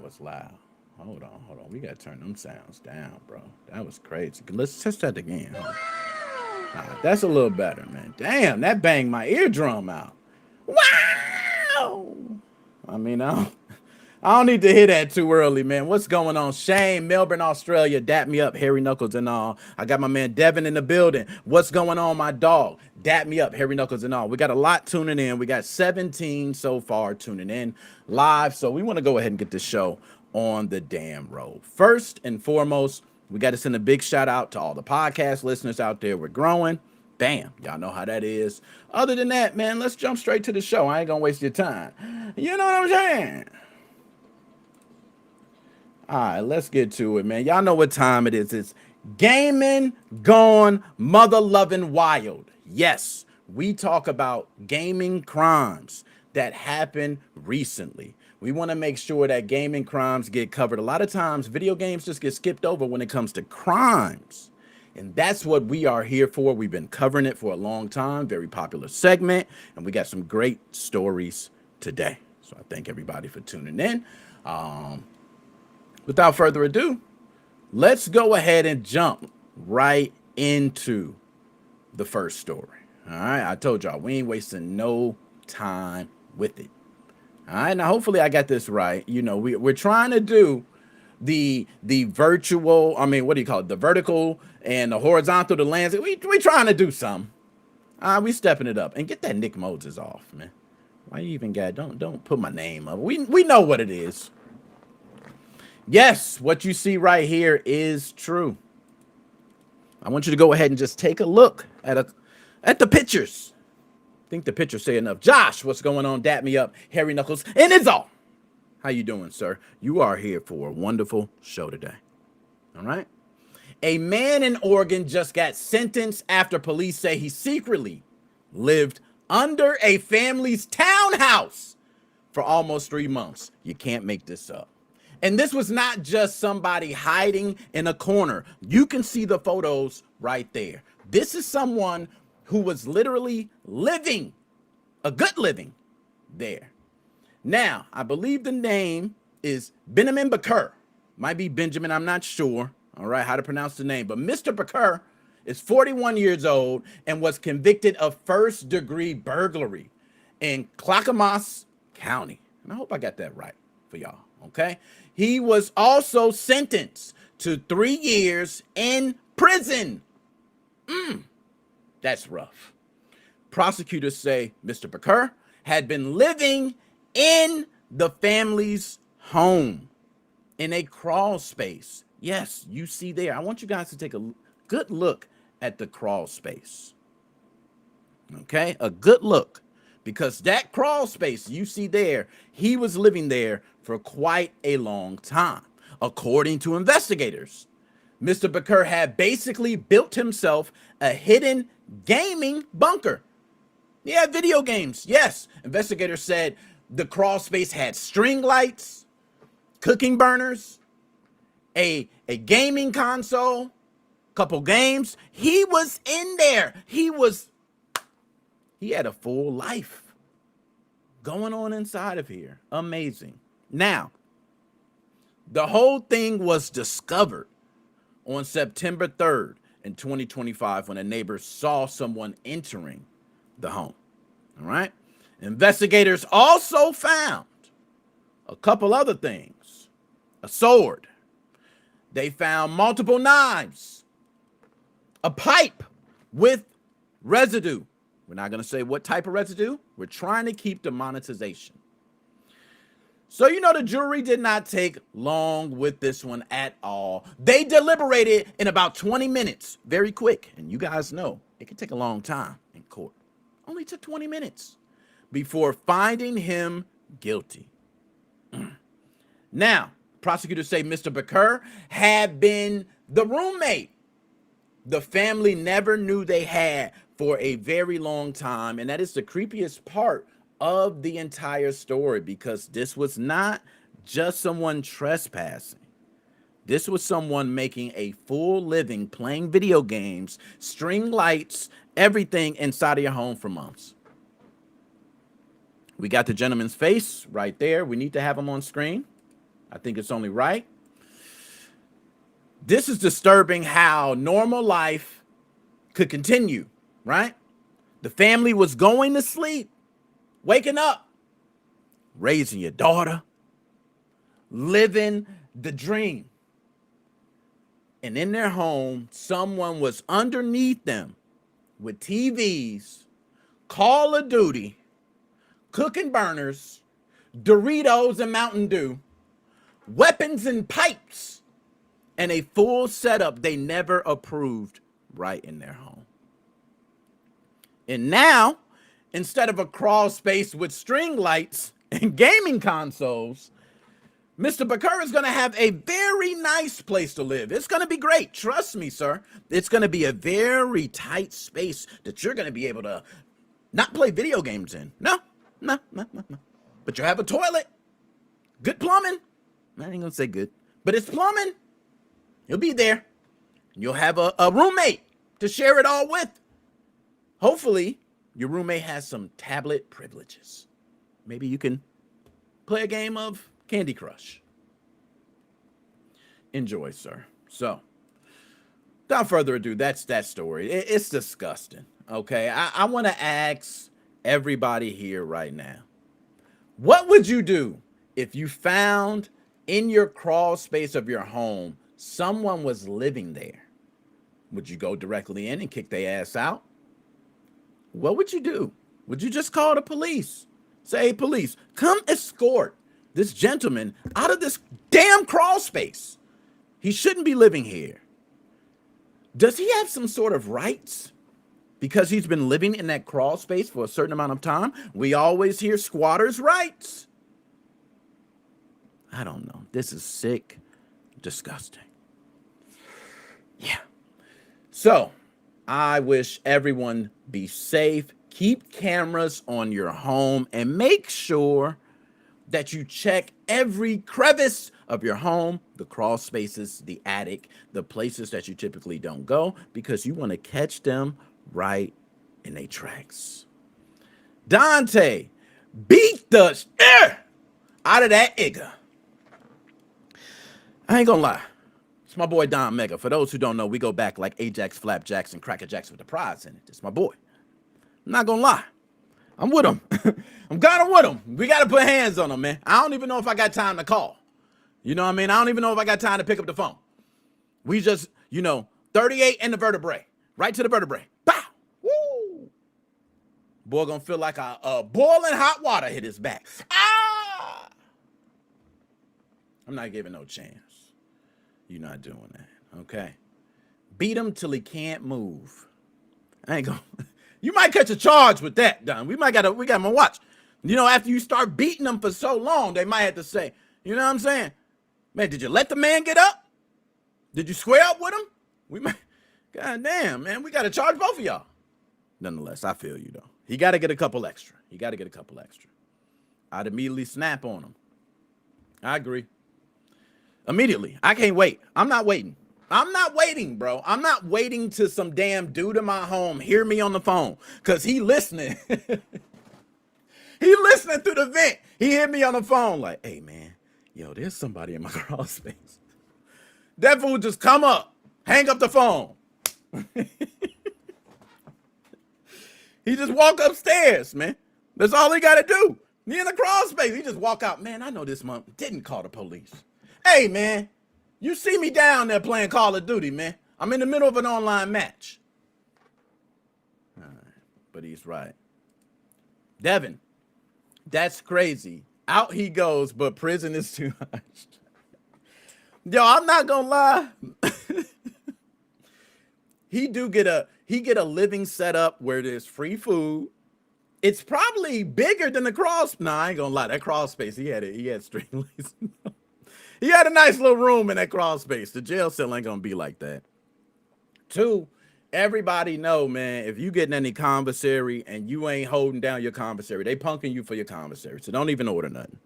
was loud. Hold on. We gotta turn them sounds down, bro. That was crazy. Let's test that again. Hold on. All right, that's a little better, man. Damn, that banged my eardrum out. Wow. I mean, I don't need to hear that too early, man. What's going on? Shane, Melbourne, Australia. Dap me up, Harry Knuckles and all. I got my man Devin in the building. What's going on, my dog? Dap me up, Harry Knuckles and all. We got a lot tuning in. We got 17 so far tuning in live. So we want to go ahead and get this show on the damn road. First and foremost, we got to send a big shout out to all the podcast listeners out there. We're growing. Bam. Y'all know how that is. Other than that, man, let's jump straight to the show. I ain't going to waste your time. You know what I'm saying? All right, let's get to it, man. Y'all know what time it is. It's gaming gone mother loving wild. Yes, we talk about gaming crimes that happened recently. We want to make sure that gaming crimes get covered. A lot of times, video games just get skipped over when it comes to crimes. And that's what we are here for. We've been covering it for a long time. Very popular segment. And we got some great stories today. So I thank everybody for tuning in. Without further ado, let's go ahead and jump right into the first story. All right, I told y'all we ain't wasting no time with it. All right, now hopefully I got this right. You know, we're trying to do the virtual, I mean, what do you call it? The vertical and the horizontal, the lands. We trying to do something. We stepping it up. And get that Nick Moses off, man. Why you even got, don't put my name up. We know what it is. Yes, what you see right here is true. I want you to go ahead and just take a look at the pictures. I think the pictures say enough. Josh, what's going on? Dap me up, Harry Knuckles, and it's all. How you doing, sir? You are here for a wonderful show today. All right? A man in Oregon just got sentenced after police say he secretly lived under a family's townhouse for almost 3 months. You can't make this up. And this was not just somebody hiding in a corner. You can see the photos right there. This is someone who was literally living, a good living there. Now, I believe the name is Benjamin Baker. Might be Benjamin, I'm not sure, all right, how to pronounce the name. But Mr. Baker is 41 years old and was convicted of first-degree burglary in Clackamas County. And I hope I got that right for y'all, okay? He was also sentenced to 3 years in prison. That's rough. Prosecutors say Mr. Baker had been living in the family's home in a crawl space. Yes, you see there. I want you guys to take a good look at the crawl space. Okay, a good look. Because that crawl space you see there, he was living there for quite a long time. According to investigators, Mr. Baker had basically built himself a hidden gaming bunker. Yeah, video games. Yes. Investigators said the crawl space had string lights, cooking burners, a gaming console, couple games. He was in there. He had a full life going on inside of here. Amazing. Now, the whole thing was discovered on September 3rd in 2025 when a neighbor saw someone entering the home. All right. Investigators also found a couple other things. A sword. They found multiple knives. A pipe with residue. We're not going to say what type of residue. We're trying to keep the monetization. So, you know, the jury did not take long with this one at all. They deliberated in about 20 minutes. Very quick. And you guys know it can take a long time in court. Only took 20 minutes before finding him guilty. Now, prosecutors say Mr. Baker had been the roommate the family never knew they had for a very long time. And that is the creepiest part of the entire story, because this was not just someone trespassing. This was someone making a full living playing video games, string lights, everything inside of your home for months. We got the gentleman's face right there. We need to have him on screen. I think it's only right. This is disturbing how normal life could continue, right? The family was going to sleep, waking up, raising your daughter, living the dream. And in their home, someone was underneath them with TVs, Call of Duty, cooking burners, Doritos and Mountain Dew, weapons and pipes, and a full setup they never approved right in their home. And now, instead of a crawl space with string lights and gaming consoles, Mr. Bakur is going to have a very nice place to live. It's going to be great. Trust me, sir. It's going to be a very tight space that you're going to be able to not play video games in. No. But you'll have a toilet. Good plumbing. I ain't going to say good, but it's plumbing. You'll be there. You'll have a roommate to share it all with. Hopefully, your roommate has some tablet privileges. Maybe you can play a game of Candy Crush. Enjoy, sir. So, without further ado, that's that story. It's disgusting, okay? I want to ask everybody here right now, what would you do if you found in your crawl space of your home someone was living there? Would you go directly in and kick their ass out? What would you do? Would you just call the police? Say, hey, police, come escort this gentleman out of this damn crawl space. He shouldn't be living here. Does he have some sort of rights because he's been living in that crawl space for a certain amount of time? We always hear squatters' rights. I don't know. This is sick, disgusting. Yeah. So, I wish everyone be safe. Keep cameras on your home and make sure that you check every crevice of your home, the crawl spaces, the attic, the places that you typically don't go, because you want to catch them right in their tracks. Dante, beat the air out of that nigga. I ain't gonna lie. It's my boy Don Mega. For those who don't know, we go back like Ajax, Flapjacks, and Cracker Jacks with the prize in it. It's my boy. I'm not gonna lie. I'm with him. I'm kind of with him. We got to put hands on him, man. I don't even know if I got time to call. You know what I mean? I don't even know if I got time to pick up the phone. We just, 38 in the vertebrae. Right to the vertebrae. Bow. Woo. Boy gonna feel like a boiling hot water hit his back. Ah! I'm not giving no chance. You're not doing that, okay? Beat him till he can't move. I ain't gonna... You might catch a charge with that, Don. We got him on watch. After you start beating them for so long, they might have to say, you know what I'm saying? Man, did you let the man get up? Did you square up with him? God damn, man, we got to charge both of y'all. Nonetheless, I feel you, though. He got to get a couple extra. I'd immediately snap on him. I agree. Immediately. I can't wait. I'm not waiting, bro. I'm not waiting till some damn dude in my home hear me on the phone, because he listening. He listening through the vent. He hit me on the phone like, hey, man, there's somebody in my crawl space. That fool just come up, hang up the phone. He just walk upstairs, man. That's all he got to do. He in the crawl space. He just walk out. Man, I know this month didn't call the police. Hey, man. You see me down there playing Call of Duty, man. I'm in the middle of an online match. All right, but he's right. Devin, that's crazy. Out he goes, but prison is too much. Yo, I'm not gonna lie. He get a living setup where there's free food. It's probably bigger than the crawl. No, I ain't gonna lie. That crawl space, he had string lace. He had a nice little room in that crawl space. The jail cell ain't gonna be like that. 2, everybody know, man, if you getting any commissary and you ain't holding down your commissary, they punking you for your commissary. So don't even order nothing.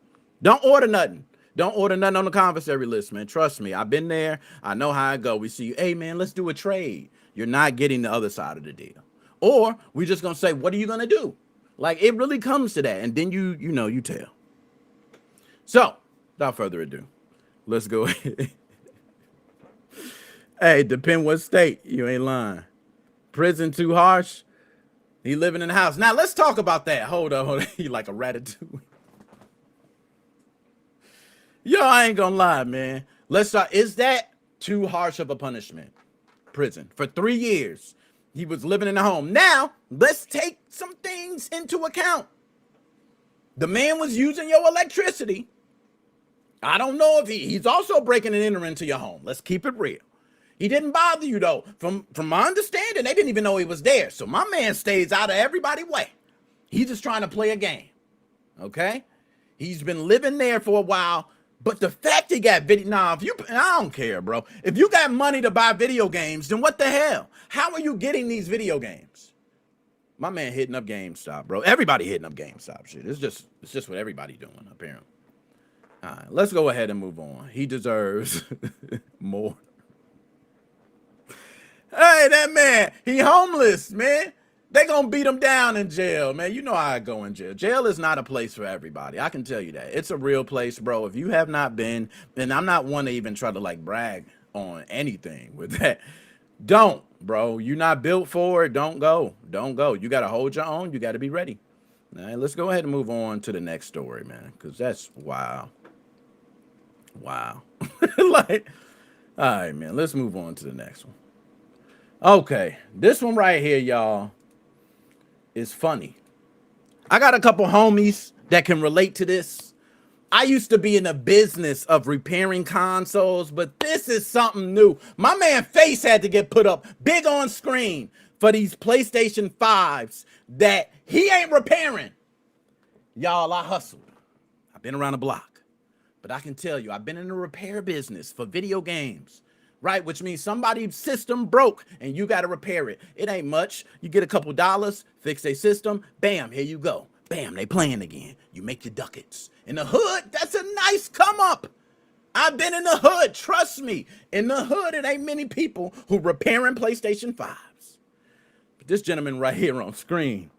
Don't order nothing. Don't order nothing on the commissary list, man. Trust me, I've been there. I know how it go. We see you, hey, man, let's do a trade. You're not getting the other side of the deal. Or we just gonna say, what are you gonna do? Like, it really comes to that. And then you tell. So, without further ado, Let's go ahead. Hey, depend what state. You ain't lying. Prison too harsh. He living in the house. Now let's talk about that. Hold on. He like a ratatouille. Yo, I ain't gonna lie, man. Let's start. Is that too harsh of a punishment? Prison for 3 years. He was living in the home. Now let's take some things into account. The man was using your electricity. I don't know if he's also breaking and entering into your home. Let's keep it real. He didn't bother you though. From my understanding, they didn't even know he was there. So my man stays out of everybody's way. He's just trying to play a game. Okay? He's been living there for a while. But the fact he got video, I don't care, bro. If you got money to buy video games, then what the hell? How are you getting these video games? My man hitting up GameStop, bro. Everybody hitting up GameStop shit. It's just what everybody doing, apparently. All right, let's go ahead and move on. He deserves more. Hey, that man, he homeless, man. They gonna beat him down in jail, man. You know how I go in jail. Jail is not a place for everybody. I can tell you that. It's a real place, bro. If you have not been, and I'm not one to even try to like brag on anything with that. Don't, bro. You're not built for it. Don't go. Don't go. You gotta hold your own. You gotta be ready. All right, let's go ahead and move on to the next story, man. Cause that's wow. Wow. Like, all right, man. Let's move on to the next one. Okay, this one right here, y'all, is funny. I got a couple homies that can relate to this. I used to be in the business of repairing consoles, but this is something new. My man face had to get put up big on screen for these PlayStation 5s that he ain't repairing. Y'all, I hustled. I've been around the block, but I can tell you, I've been in the repair business for video games. Right, which means somebody's system broke and you got to repair it. It ain't much. You get a couple dollars, fix their system, bam, here you go. Bam, they playing again. You make your ducats. In the hood, that's a nice come up. I've been in the hood, trust me. In the hood, it ain't many people who repairing PlayStation 5s. But this gentleman right here on screen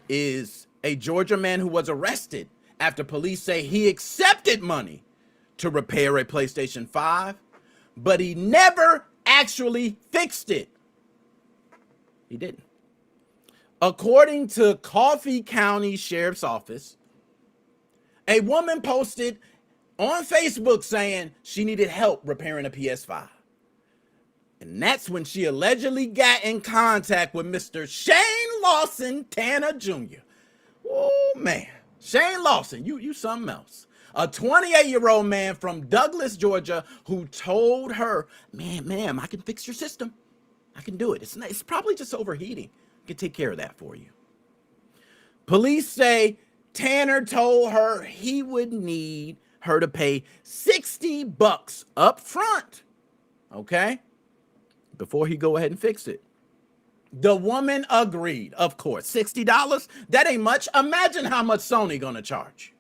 is a Georgia man who was arrested after police say he accepted money to repair a PlayStation 5. But he never actually fixed it. He didn't. According to Coffee County Sheriff's Office, a woman posted on Facebook saying she needed help repairing a PS5. And that's when she allegedly got in contact with Mr. Shane Lawson Tanner Jr. Oh, man. Shane Lawson, you something else. A 28-year-old man from Douglas, Georgia, who told her, ma'am, I can fix your system. I can do it. It's probably just overheating. I can take care of that for you. Police say Tanner told her he would need her to pay $60 up front, okay, before he go ahead and fix it. The woman agreed, of course. $60? That ain't much. Imagine how much Sony gonna charge.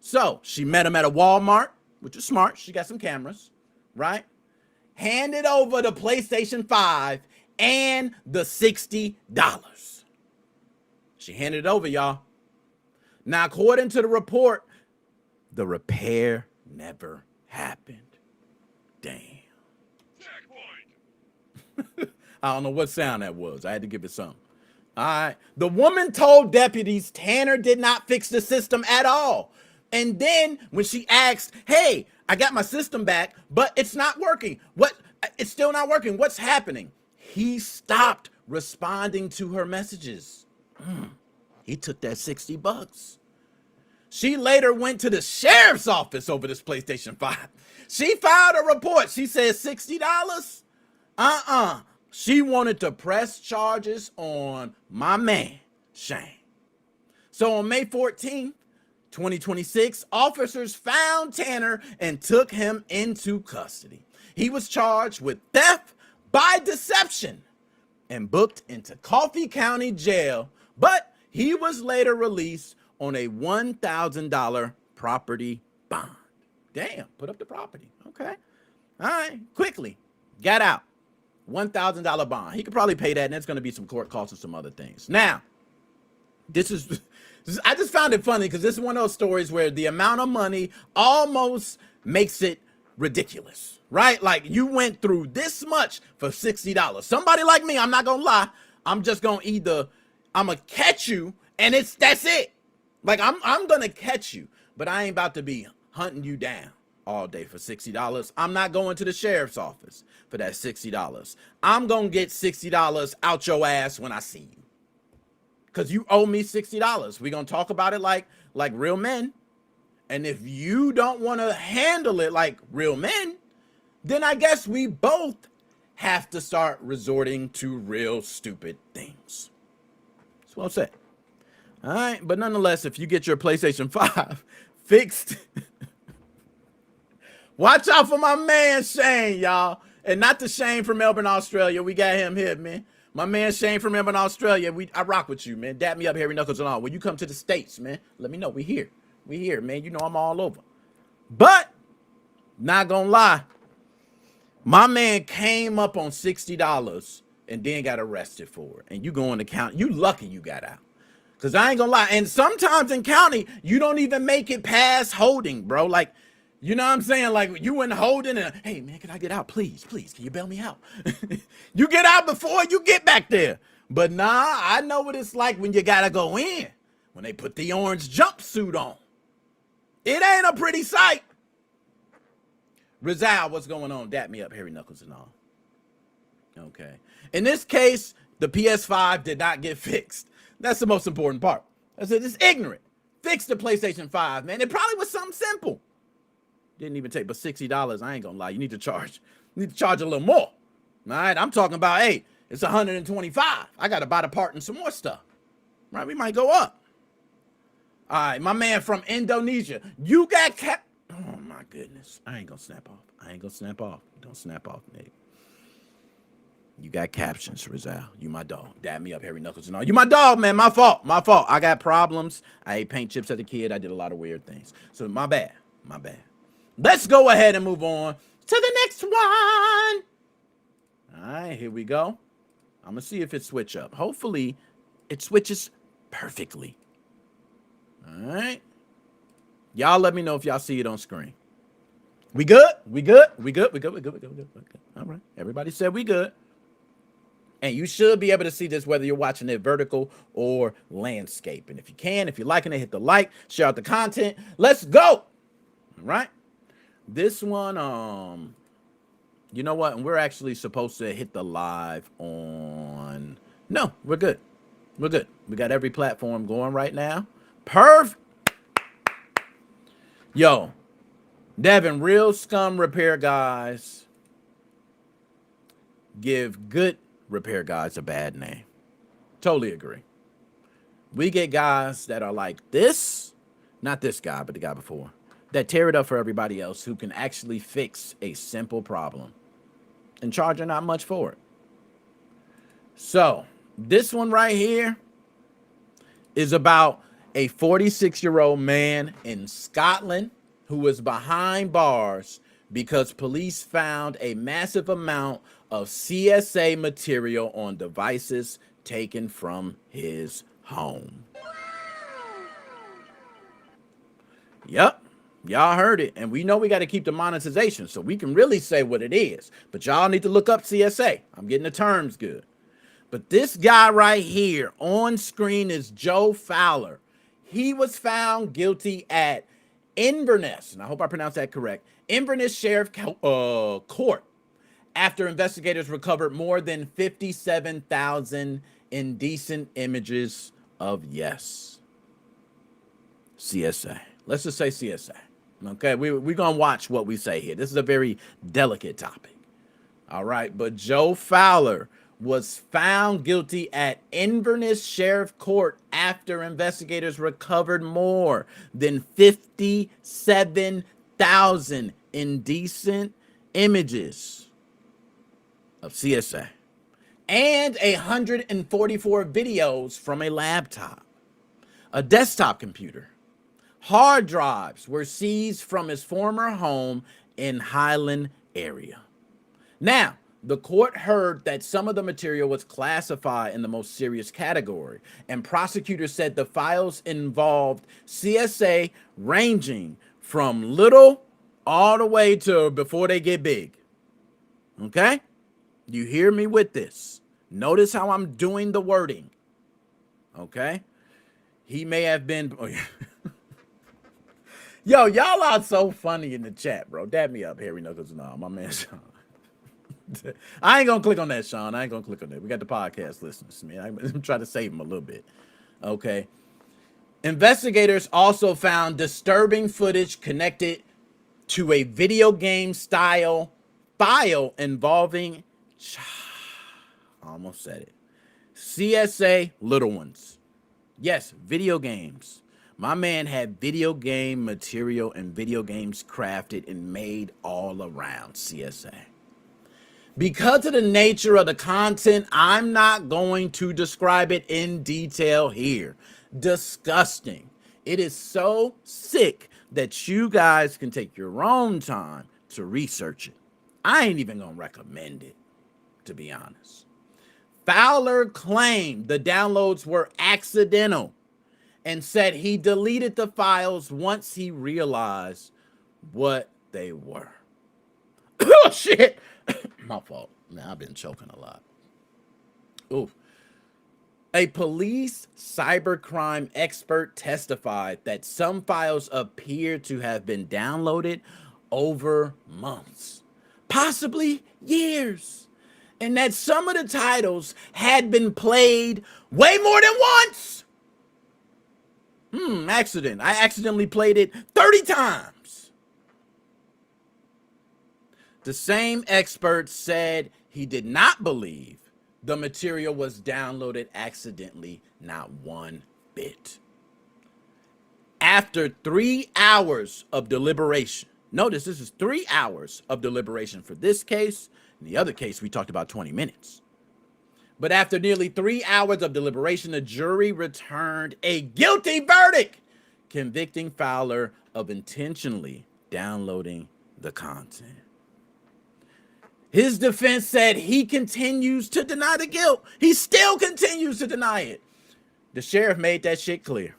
So she met him at a Walmart, which is smart. She got some cameras, right? Handed over the PlayStation 5 and the $60. She handed it over, y'all. Now, according to the report, the repair never happened. Damn. I don't know what sound that was. I had to give it something. All right. The woman told deputies Tanner did not fix the system at all. And then when she asked, hey, I got my system back, but it's not working. It's still not working. What's happening? He stopped responding to her messages. He took that $60. She later went to the sheriff's office over this PlayStation 5. She filed a report. She said $60? She wanted to press charges on my man, Shane. So on May 14th, 2026, officers found Tanner and took him into custody. He was charged with theft by deception and booked into Coffee County Jail, but he was later released on a $1,000 property bond. Damn, put up the property. Okay. All right, quickly, got out. $1,000 bond. He could probably pay that, and it's going to be some court costs and some other things. Now, I just found it funny because this is one of those stories where the amount of money almost makes it ridiculous, right? Like, you went through this much for $60. Somebody like me, I'm not gonna lie, I'm just gonna I'm gonna catch you, and that's it. Like, I'm gonna catch you, but I ain't about to be hunting you down all day for $60. I'm not going to the sheriff's office for that $60. I'm gonna get $60 out your ass when I see you, because you owe me $60. We're gonna talk about it like real men. And if you don't want to handle it like real men, then I guess we both have to start resorting to real stupid things. That's what I'm saying. All right, but nonetheless, if you get your PlayStation 5 fixed, watch out for my man Shane, y'all. And not the Shane from Melbourne, Australia. We got him here, man. My man Shane from Melbourne, Australia. I rock with you, man. Dap me up, hairy knuckles and all. When you come to the States, man, let me know. We here. We here, man. You know I'm all over. But, not gonna lie, my man came up on $60 and then got arrested for it. And you going to county. You lucky you got out. Because I ain't gonna lie. And sometimes in county, you don't even make it past holding, bro. Like, you know what I'm saying? Like, you in holding and, hey, man, can I get out? Please, please, can you bail me out? You get out before you get back there. But nah, I know what it's like when you gotta go in. When they put the orange jumpsuit on. It ain't a pretty sight. Rizal, what's going on? Dap me up, hairy knuckles and all. Okay. In this case, the PS5 did not get fixed. That's the most important part. I said, it's ignorant. Fix the PlayStation 5, man. It probably was something simple. Didn't even take but $60. I ain't gonna lie. You need to charge a little more. All right. I'm talking about, hey, it's $125. I gotta buy the part and some more stuff. Right? We might go up. All right, my man from Indonesia. You got oh my goodness. I ain't gonna snap off. Don't snap off, nigga. You got captions, Rizal. You my dog. Dab me up, hairy knuckles and all. You my dog, man. My fault. I got problems. I ate paint chips as a kid. I did a lot of weird things. So my bad. Let's go ahead and move on to the next one. All right, here we go. I'm gonna see if it switch up. Hopefully, it switches perfectly. All right. Y'all let me know if y'all see it on screen. We good? We good. All right. Everybody said we good. And you should be able to see this whether you're watching it vertical or landscape. And if you're liking it, hit the like, share out the content. Let's go. All right. This one, you know what? And we're actually supposed to hit the live on. No, we're good. We got every platform going right now. Yo, Devin, real scum repair guys give good repair guys a bad name. Totally agree. We get guys that are like this, not this guy, but the guy before, that tear it up for everybody else who can actually fix a simple problem and charging not much for it. So, this one right here is about a 46-year-old man in Scotland who was behind bars because police found a massive amount of CSA material on devices taken from his home. Yep, y'all heard it. And we know we got to keep the monetization so we can really say what it is. But y'all need to look up CSA. I'm getting the terms good. But this guy right here on screen is Joe Fowler. He was found guilty at Inverness, and I hope I pronounced that correct, Inverness Sheriff Court, after investigators recovered more than 57,000 indecent images of CSA. Let's just say CSA. Okay, we're going to watch what we say here. This is a very delicate topic. All right, but Joe Fowler was found guilty at Inverness Sheriff Court after investigators recovered more than 57,000 indecent images of CSA and 144 videos from a laptop, a desktop computer. Hard drives were seized from his former home in Highland area. Now, the court heard that some of the material was classified in the most serious category, and prosecutors said the files involved CSA ranging from little all the way to before they get big. Okay? You hear me with this. Notice how I'm doing the wording. Okay? He may have been... Oh, yeah. Yo, y'all are so funny in the chat, bro. Dab me up, Harry Knuckles and all. My man Sean. I ain't gonna click on that, Sean. I ain't gonna click on that. We got the podcast listeners, man. I'm trying to save them a little bit. Okay. Investigators also found disturbing footage connected to a video game style file involving, I almost said it, CSA little ones. Yes, video games. My man had video game material and video games crafted and made all around CSA. Because of the nature of the content, I'm not going to describe it in detail here. Disgusting. It is so sick that you guys can take your own time to research it. I ain't even gonna recommend it, to be honest. Fowler claimed the downloads were accidental and said he deleted the files once he realized what they were. Oh, shit. My fault. Man, I've been choking a lot. Ooh. A police cybercrime expert testified that some files appear to have been downloaded over months, possibly years, and that some of the titles had been played way more than once. Accident. I accidentally played it 30 times. The same expert said he did not believe the material was downloaded accidentally, not one bit. After 3 hours of deliberation, notice this is 3 hours of deliberation for this case. In the other case, we talked about 20 minutes. But after nearly 3 hours of deliberation, the jury returned a guilty verdict, convicting Fowler of intentionally downloading the content. His defense said he continues to deny the guilt. He still continues to deny it. The sheriff made that shit clear.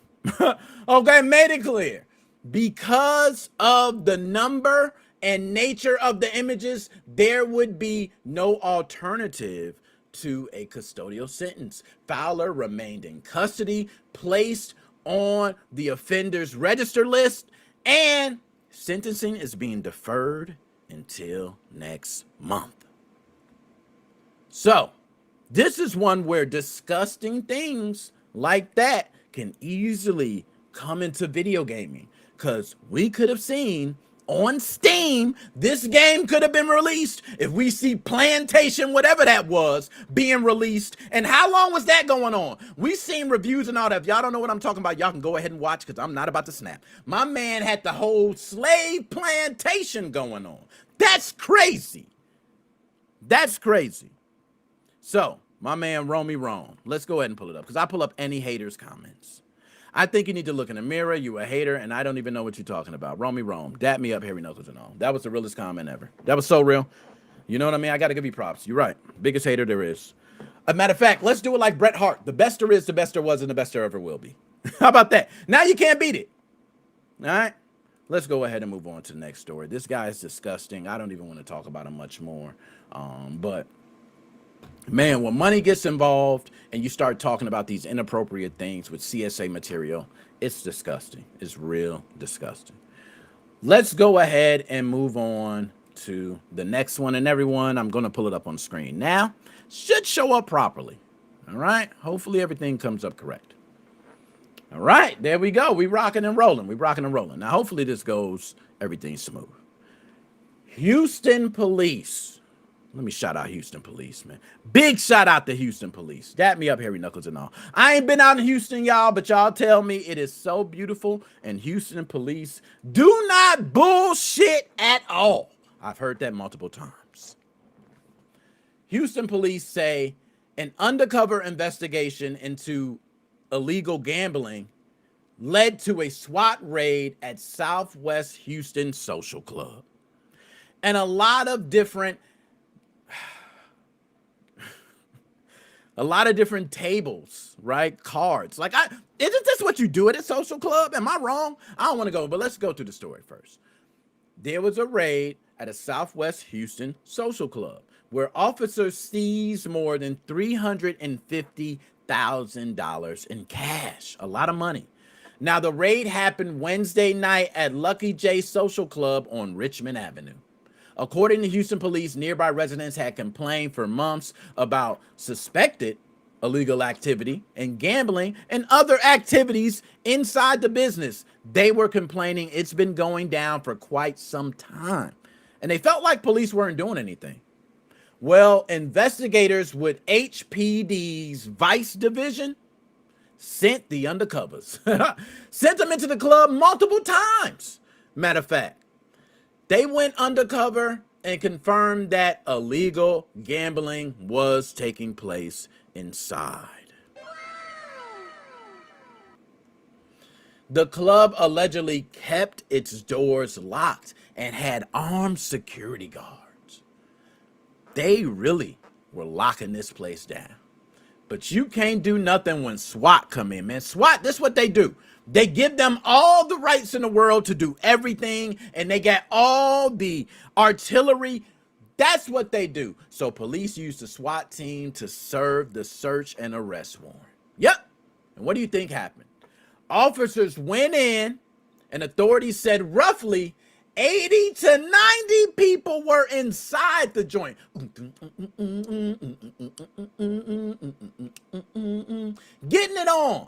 Okay, made it clear. Because of the number and nature of the images, there would be no alternative to a custodial sentence. Fowler remained in custody, placed on the offender's register list, and sentencing is being deferred until next month. So, this is one where disgusting things like that can easily come into video gaming, because we could have seen on Steam, this game could have been released if we see Plantation, whatever that was, being released. And how long was that going on? We seen reviews and all that. If y'all don't know what I'm talking about, y'all can go ahead and watch, because I'm not about to snap. My man had the whole slave plantation going on. That's crazy. That's crazy. So, my man Romy Rome, let's go ahead and pull it up, because I pull up any haters' comments. I think you need to look in the mirror. You a hater, and I don't even know what you're talking about. Romy Rome, dap me up, Harry Knuckles and all. That was the realest comment ever. That was so real. You know what I mean? I got to give you props. You're right. Biggest hater there is. A matter of fact, let's do it like Bret Hart. The best there is, the best there was, and the best there ever will be. How about that? Now you can't beat it. All right? Let's go ahead and move on to the next story. This guy is disgusting. I don't even want to talk about him much more. But man, when money gets involved and you start talking about these inappropriate things with CSA material, it's disgusting. It's real disgusting. Let's go ahead and move on to the next one. And everyone, I'm going to pull it up on screen now. Should show up properly. All right. Hopefully everything comes up correct. All right. There we go. We rocking and rolling. We rocking and rolling. Now, hopefully this goes everything smooth. Houston police. Let me shout out Houston police, man. Big shout out to Houston police. Dap me up, Harry Knuckles and all. I ain't been out in Houston, y'all, but y'all tell me it is so beautiful. And Houston police do not bullshit at all. I've heard that multiple times. Houston police say an undercover investigation into illegal gambling led to a SWAT raid at Southwest Houston Social Club. And a lot of different tables, right? Cards. Like, isn't this what you do at a social club? Am I wrong? I don't want to go, but let's go through the story first. there was a raid at a Southwest Houston social club where officers seized more than $350,000 in cash, a lot of money. Now, the raid happened Wednesday night at Lucky J Social Club on Richmond Avenue. According to Houston police, nearby residents had complained for months about suspected illegal activity and gambling and other activities inside the business. They were complaining it's been going down for quite some time, and they felt like police weren't doing anything. Well, investigators with HPD's Vice Division sent the undercovers, sent them into the club multiple times. Matter of fact, they went undercover and confirmed that illegal gambling was taking place inside. The club allegedly kept its doors locked and had armed security guards. They really were locking this place down. But you can't do nothing when SWAT come in, man. SWAT, this is what they do. They give them all the rights in the world to do everything, and they got all the artillery. That's what they do. So police used the SWAT team to serve the search and arrest warrant. Yep. And what do you think happened? Officers went in, and authorities said roughly 80 to 90 people were inside the joint. Getting it on.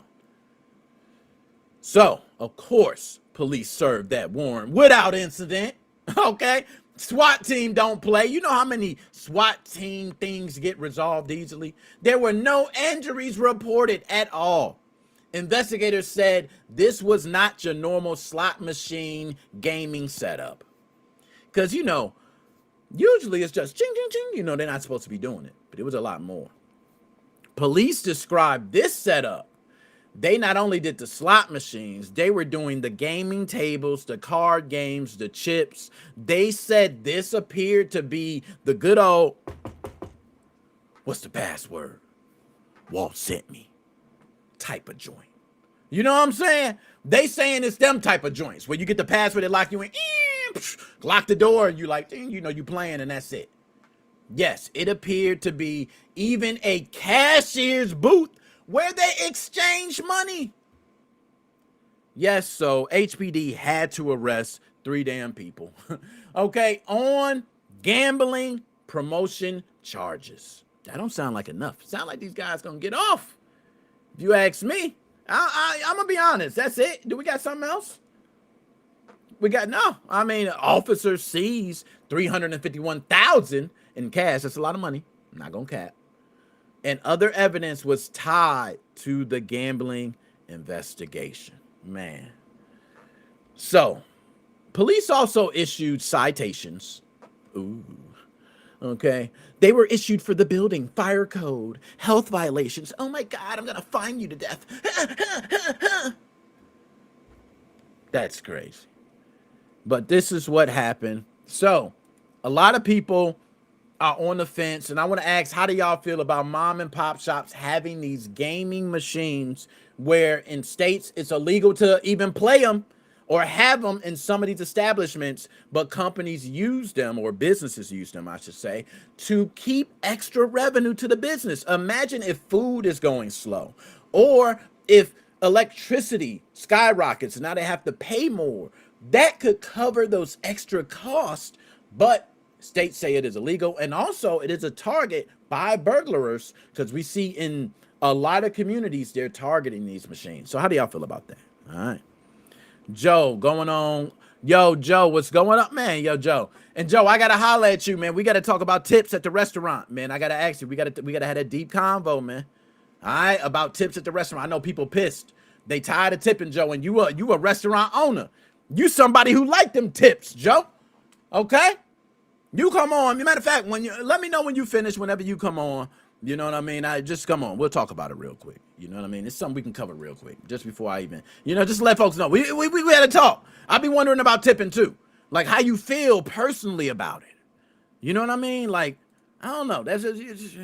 So, of course, police served that warrant without incident. Okay? SWAT team don't play. You know how many SWAT team things get resolved easily? There were no injuries reported at all. Investigators said this was not your normal slot machine gaming setup. Because, you know, usually it's just ching, ching, ching. You know, they're not supposed to be doing it. But it was a lot more. Police described this setup. They not only did the slot machines, they were doing the gaming tables, the card games, the chips. They said this appeared to be the good old, what's the password? Walt sent me type of joint. You know what I'm saying? They saying it's them type of joints where you get the password, they lock you in, lock the door, and you like, you know, you playing and that's it. Yes, it appeared to be even a cashier's booth where they exchange money. Yes, so HPD had to arrest 3 damn people, okay, on gambling promotion charges. That don't sound like enough. Sound like these guys gonna get off. If you ask me, I'm gonna be honest. That's it. Do we got something else? We got no. I mean, officers seized $351,000 in cash. That's a lot of money. I'm not gonna cap. And other evidence was tied to the gambling investigation. Man. So, police also issued citations. Ooh. Okay. They were issued for the building, fire code, health violations. Oh my God, I'm going to fine you to death. That's crazy. But this is what happened. So, a lot of people are on the fence, and I want to ask, how do y'all feel about mom and pop shops having these gaming machines where in states it's illegal to even play them or have them in some of these establishments, but companies use them, or businesses use them, I should say, to keep extra revenue to the business? Imagine if food is going slow, or if electricity skyrockets and now they have to pay more. That could cover those extra costs, but states say it is illegal, and also it is a target by burglars, because we see in a lot of communities they're targeting these machines. So how do y'all feel about that? All right. Joe, going on. Yo, Joe, what's going up, man? Yo, Joe. And Joe, I gotta holler at you, man. We gotta talk about tips at the restaurant, man. I gotta ask you. We gotta have that deep convo, man. All right, about tips at the restaurant. I know people pissed. They tired of tipping, Joe, and you a restaurant owner. You somebody who like them tips, Joe. Okay? You come on. Matter of fact, let me know when you finish, whenever you come on. You know what I mean? Just come on. We'll talk about it real quick. You know what I mean? It's something we can cover real quick. Just before I even, just let folks know. We had to talk. I'll be wondering about tipping too. Like how you feel personally about it. You know what I mean? Like, I don't know. That's just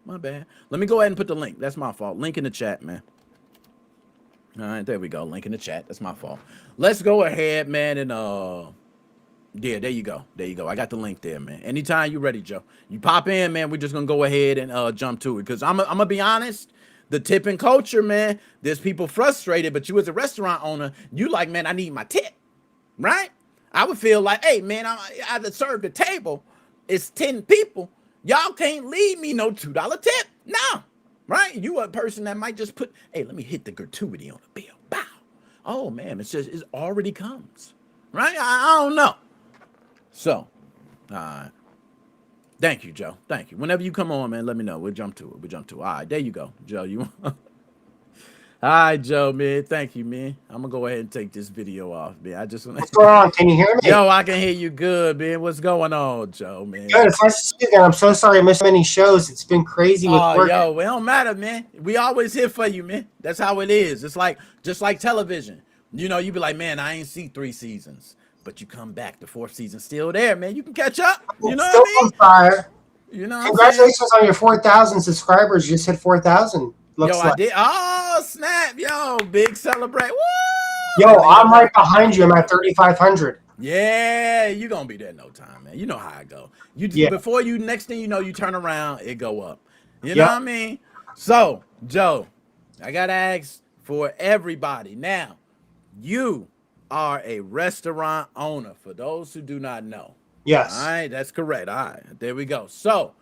my bad. Let me go ahead and put the link. That's my fault. Link in the chat, man. All right, there we go. Link in the chat. That's my fault. Let's go ahead, man, and Yeah, there you go. There you go. I got the link there, man. Anytime you ready, Joe. You pop in, man. We're just gonna go ahead and jump to it. Cause I'm gonna be honest, the tipping culture, man, there's people frustrated, but you as a restaurant owner, you like, man, I need my tip. Right? I would feel like, hey, man, I served the table. It's 10 people. Y'all can't leave me no $2 tip. No. Right? You a person that might just put, hey, let me hit the gratuity on the bill. Bow. Oh man, it already comes. Right? I don't know. So, thank you, Joe. Thank you. Whenever you come on, man, let me know. We'll jump to it. All right, there you go, Joe. You. All right, Joe, man. Thank you, man. I'm gonna go ahead and take this video off, man. I just want. What's going on? Can you hear me? Yo, I can hear you good, man. What's going on, Joe, man? Good. It's nice to see you again. I'm so sorry I missed many shows. It's been crazy with work. Yo, it don't matter, man. We always here for you, man. That's how it is. It's like just like television. You know, you be like, man, I ain't see 3 seasons. But you come back, the 4th season's still there, man. You can catch up. You know Still what I mean? on fire. You know, congratulations on your 4,000 subscribers. You just hit 4,000. Yo, I did. Oh, snap. Yo, big celebrate. Woo! Yo, I'm right behind you. I'm at 3,500. Yeah, you gonna be there in no time, man. You know how I go. Before you, next thing you know, you turn around, it go up. You know what I mean? So, Joe, I gotta ask for everybody. Now, you are a restaurant owner, for those who do not know. Yes. All right, that's correct. All right, there we go. So,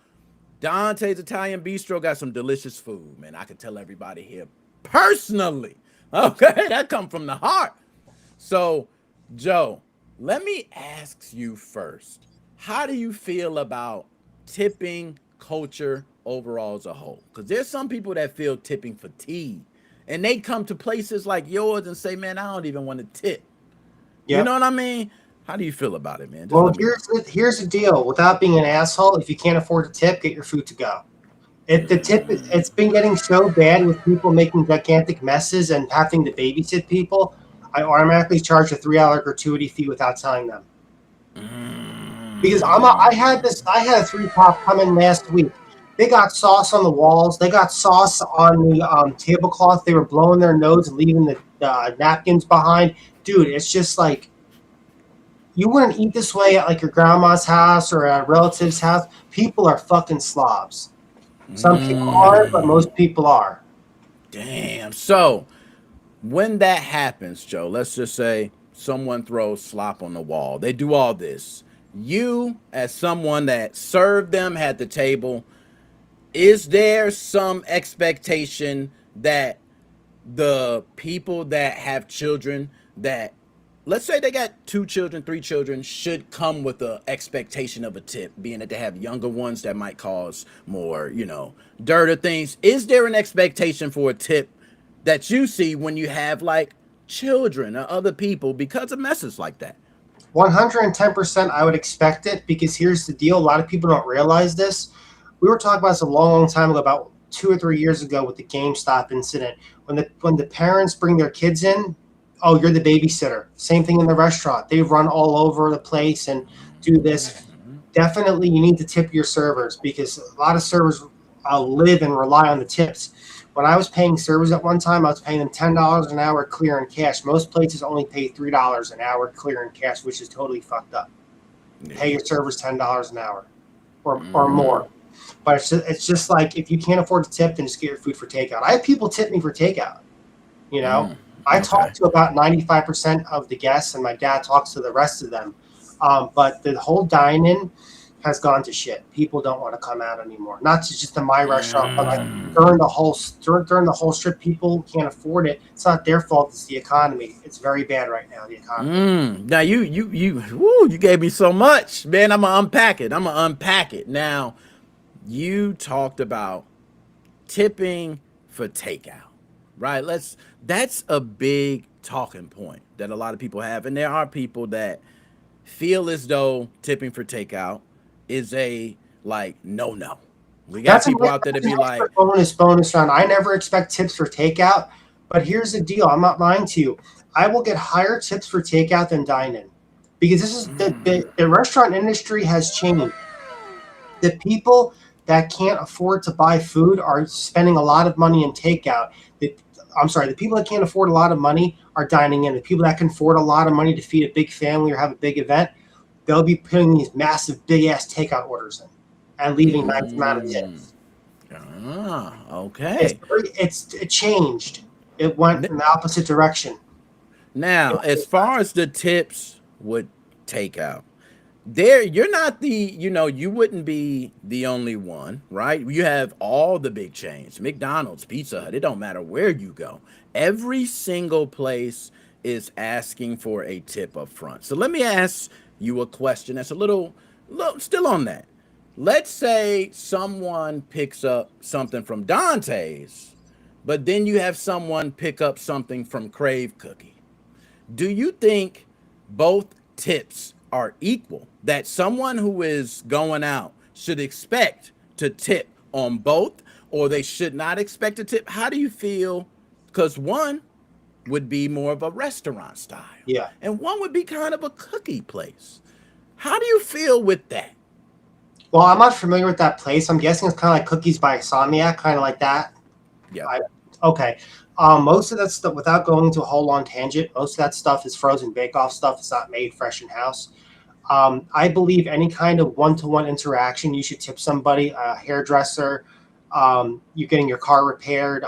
Dante's Italian Bistro got some delicious food, man. I can tell everybody here personally. Okay, that come from the heart. So, Joe, let me ask you first. How do you feel about tipping culture overall as a whole? Because there's some people that feel tipping fatigue, and they come to places like yours and say, man, I don't even want to tip. Yep. You know what I mean? How do you feel about it, man? Well, here's the deal. Without being an asshole, if you can't afford to tip, get your food to go. It's been getting so bad with people making gigantic messes and having to babysit people. I automatically charge a $3 gratuity fee without telling them. Because I had a 3-top come in last week. They got sauce on the walls. They got sauce on the tablecloth. They were blowing their nose and leaving the napkins behind. Dude, it's just like, you wouldn't eat this way at like your grandma's house or a relative's house. People are fucking slobs. Some people aren't, but most people are. Damn. So when that happens, Joe, let's just say someone throws slop on the wall. They do all this. You, as someone that served them at the table, is there some expectation that the people that have children that, let's say they got 2 children, 3 children, should come with the expectation of a tip, being that they have younger ones that might cause more, dirt or things. Is there an expectation for a tip that you see when you have like children or other people because of messes like that? 110% I would expect it, because here's the deal. A lot of people don't realize this. We were talking about this a long time ago, about 2 or 3 years ago with the GameStop incident. When the parents bring their kids in, oh, you're the babysitter. Same thing in the restaurant. They run all over the place and do this. Definitely you need to tip your servers, because a lot of servers live and rely on the tips. When I was paying servers at one time, I was paying them $10 an hour clear in cash. Most places only pay $3 an hour clear in cash, which is totally fucked up. Pay your servers $10 an hour or more. But it's just like, if you can't afford to tip, then just get your food for takeout. I have people tip me for takeout, I talk to about 95% of the guests, and my dad talks to the rest of them. But the whole dine-in has gone to shit. People don't want to come out anymore. Not just in my restaurant, but like during the whole strip, people can't afford it. It's not their fault. It's the economy. It's very bad right now. The economy. Now you gave me so much, man. I'm gonna unpack it. Now, you talked about tipping for takeout. Right, that's a big talking point that a lot of people have, and there are people that feel as though tipping for takeout is a no. We got people out there to be like, bonus round. I never expect tips for takeout, but here's the deal. I'm not lying to you. I will get higher tips for takeout than dine-in, because this is the restaurant industry has changed. The people that can't afford to buy food are spending a lot of money in takeout. The people that can't afford a lot of money are dining in. The people that can afford a lot of money to feed a big family or have a big event, they'll be putting these massive, big ass takeout orders in and leaving nice amount of tips. Okay. It changed. It went in the opposite direction. Now, as far as the tips with takeout, you're not you wouldn't be the only one, right? You have all the big chains, McDonald's, Pizza Hut, it don't matter where you go. Every single place is asking for a tip up front. So let me ask you a question that's a little still on that. Let's say someone picks up something from Dante's, but then you have someone pick up something from Crave Cookie. Do you think both tips are equal? That someone who is going out should expect to tip on both, or they should not expect a tip? How do you feel? Because one would be more of a restaurant style, Yeah, and one would be kind of a cookie place. How do you feel with that? well, I'm not familiar with that place. I'm guessing it's kind of like Cookies by Insomniac, kind of like that. Yeah. Okay. Most of that stuff, without going into a whole long tangent, most of that stuff is frozen bake-off stuff. It's not made fresh in house. I believe any kind of one-to-one interaction, you should tip somebody, a hairdresser, you getting your car repaired,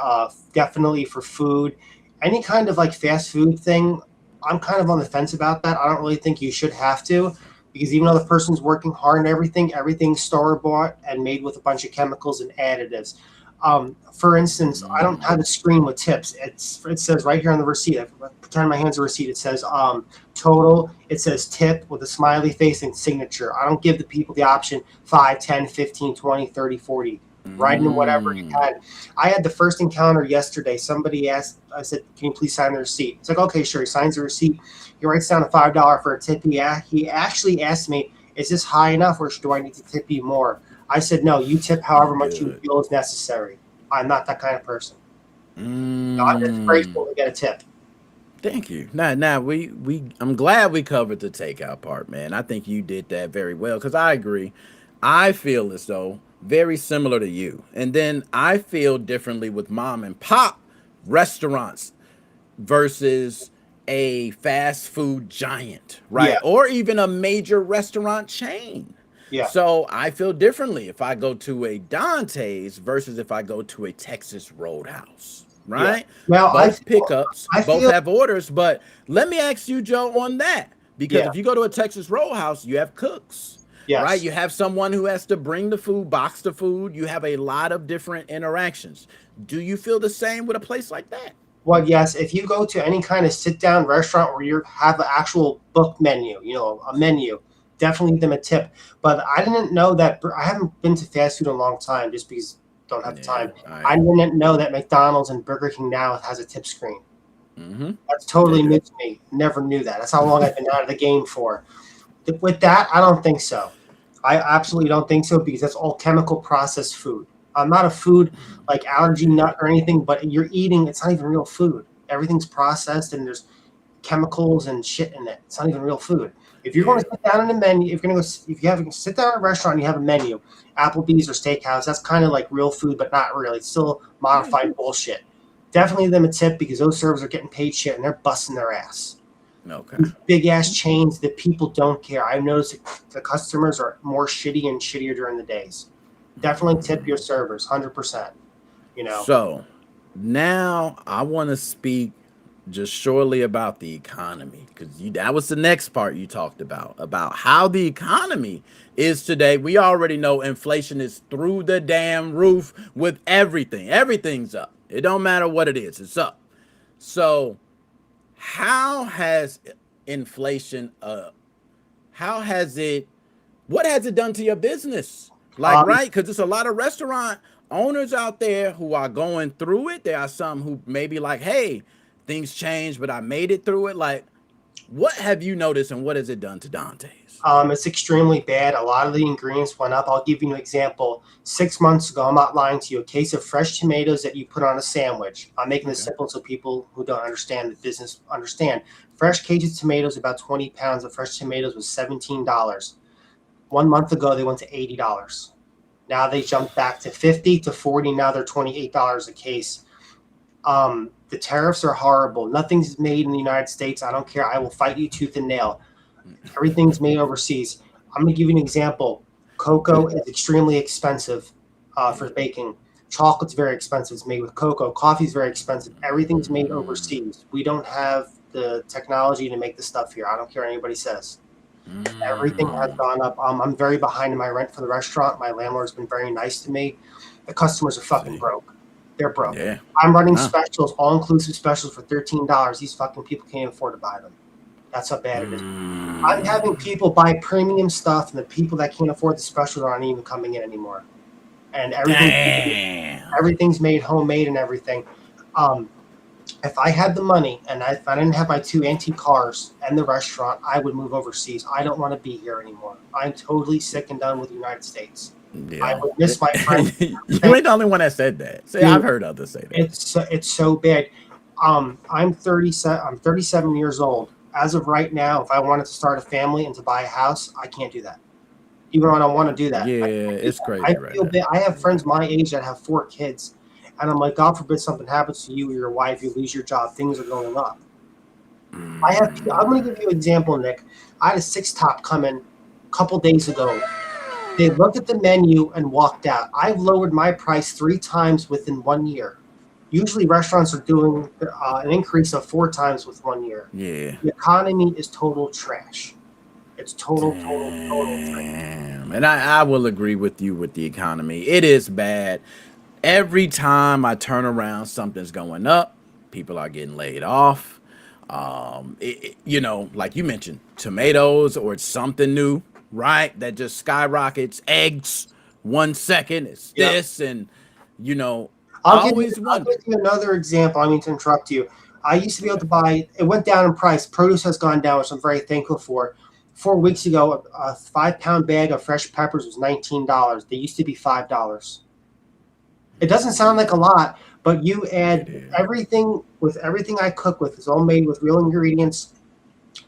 definitely for food. Any kind of like fast food thing, I'm kind of on the fence about that. I don't really think you should have to, because even though the person's working hard and everything's store-bought and made with a bunch of chemicals and additives. For instance, I don't have a screen with tips. It says right here on the receipt. I pretend my hand's a receipt. It says total. It says tip with a smiley face and signature. I don't give the people the option 5, 10, 15, 20, 30, 40. Write in whatever you had. I had the first encounter yesterday. Somebody asked, I said, can you please sign the receipt? It's like, okay, sure. He signs the receipt. He writes down a $5 for a tip. He actually asked me, is this high enough or do I need to tip you more? I said, no, you tip however much you feel is necessary. I'm not that kind of person. I'm just grateful to get a tip. Thank you. Now, I'm glad we covered the takeout part, man. I think you did that very well, because I agree. I feel as though very similar to you. And then I feel differently with mom and pop restaurants versus a fast food giant, right? Yeah. Or even a major restaurant chain. Yeah. So I feel differently if I go to a Dante's versus if I go to a Texas Roadhouse, right? Yeah. Well, both pickups, both feel, have orders. But let me ask you, Joe, on that, because Yeah. if you go to a Texas Roadhouse, you have cooks. Yes. Right? You have someone who has to bring the food, box the food. You have a lot of different interactions. Do you feel the same with a place like that? Well, yes. If you go to any kind of sit-down restaurant where you have an actual book menu, a menu, definitely give them a tip. But I didn't know that. I haven't been to fast food in a long time, just because I don't have the time. I didn't know that McDonald's and Burger King now has a tip screen. That's totally new to me. Never knew that. That's how long I've been out of the game for. With that, I don't think so. I absolutely don't think so, because that's all chemical processed food. I'm not a food like allergy nut or anything, but you're eating, it's not even real food. Everything's processed and there's chemicals and shit in it. It's not even real food. If you're going to sit down in a menu, if you have sit down at a restaurant and you have a menu, Applebee's or Steakhouse, that's kind of like real food, but not really. It's still modified bullshit. Definitely give them a tip, because those servers are getting paid shit and they're busting their ass. Okay. Big ass chains that people don't care. I've noticed the customers are more shitty and shittier during the days. Definitely tip your servers, 100%. So now I want to speak just shortly about the economy, because that was the next part you talked about how the economy is today. We already know inflation is through the damn roof with everything. Everything's up. It don't matter what it is. It's up. So how has inflation what has it done to your business? Right? Because there's a lot of restaurant owners out there who are going through it. There are some who maybe like, hey, things changed, but I made it through it. Like, what have you noticed, and what has it done to Dante's? It's extremely bad. A lot of the ingredients went up. I'll give you an example. 6 months ago, I'm not lying to you, a case of fresh tomatoes that you put on a sandwich. I'm making this simple so people who don't understand the business understand. Fresh Cajun tomatoes, about 20 pounds of fresh tomatoes, was $17. 1 month ago, they went to $80. Now they jumped back to 50 to 40. Now they're $28 a case. The tariffs are horrible. Nothing's made in the United States. I don't care. I will fight you tooth and nail. Everything's made overseas. I'm going to give you an example. Cocoa is extremely expensive for baking. Chocolate's very expensive. It's made with cocoa. Coffee's very expensive. Everything's made overseas. We don't have the technology to make the stuff here. I don't care what anybody says. Everything has gone up. I'm very behind in my rent for the restaurant. My landlord's been very nice to me. The customers are fucking broke. They're broke. Yeah. I'm running specials, all-inclusive specials for $13. These fucking people can't afford to buy them. That's how bad it is. I'm having people buy premium stuff, and the people that can't afford the specials aren't even coming in anymore. And everything's made homemade and everything. If I had the money and if I didn't have my 2 antique cars and the restaurant, I would move overseas. I don't want to be here anymore. I'm totally sick and done with the United States. Yeah. I would miss my friends. You ain't the only one that said that. See, I've heard others say that. It's so bad. I'm 37. I'm 37 years old. As of right now, if I wanted to start a family and to buy a house, I can't do that. Even though I don't want to do that. Yeah, it's crazy. I feel bad. I have friends my age that have 4 kids. And I'm like, God forbid something happens to you or your wife, you lose your job, things are going up. I'm going to give you an example, Nick. I had a 6-top come in a couple days ago. They looked at the menu and walked out. I've lowered my price 3 times within 1 year. Usually restaurants are doing an increase of 4 times with 1 year. Yeah. The economy is total trash. It's total trash. And I will agree with you with the economy. It is bad. Every time I turn around, something's going up. People are getting laid off. You know, like you mentioned, tomatoes or it's something new, right? That just skyrockets. Eggs, 1 second, it's this. And, you know, I'll give you another example. I mean to interrupt you. I used to be able to buy, it went down in price. Produce has gone down, which I'm very thankful for. 4 weeks ago, a 5-pound bag of fresh peppers was $19. They used to be $5. It doesn't sound like a lot, but you add everything I cook with is all made with real ingredients,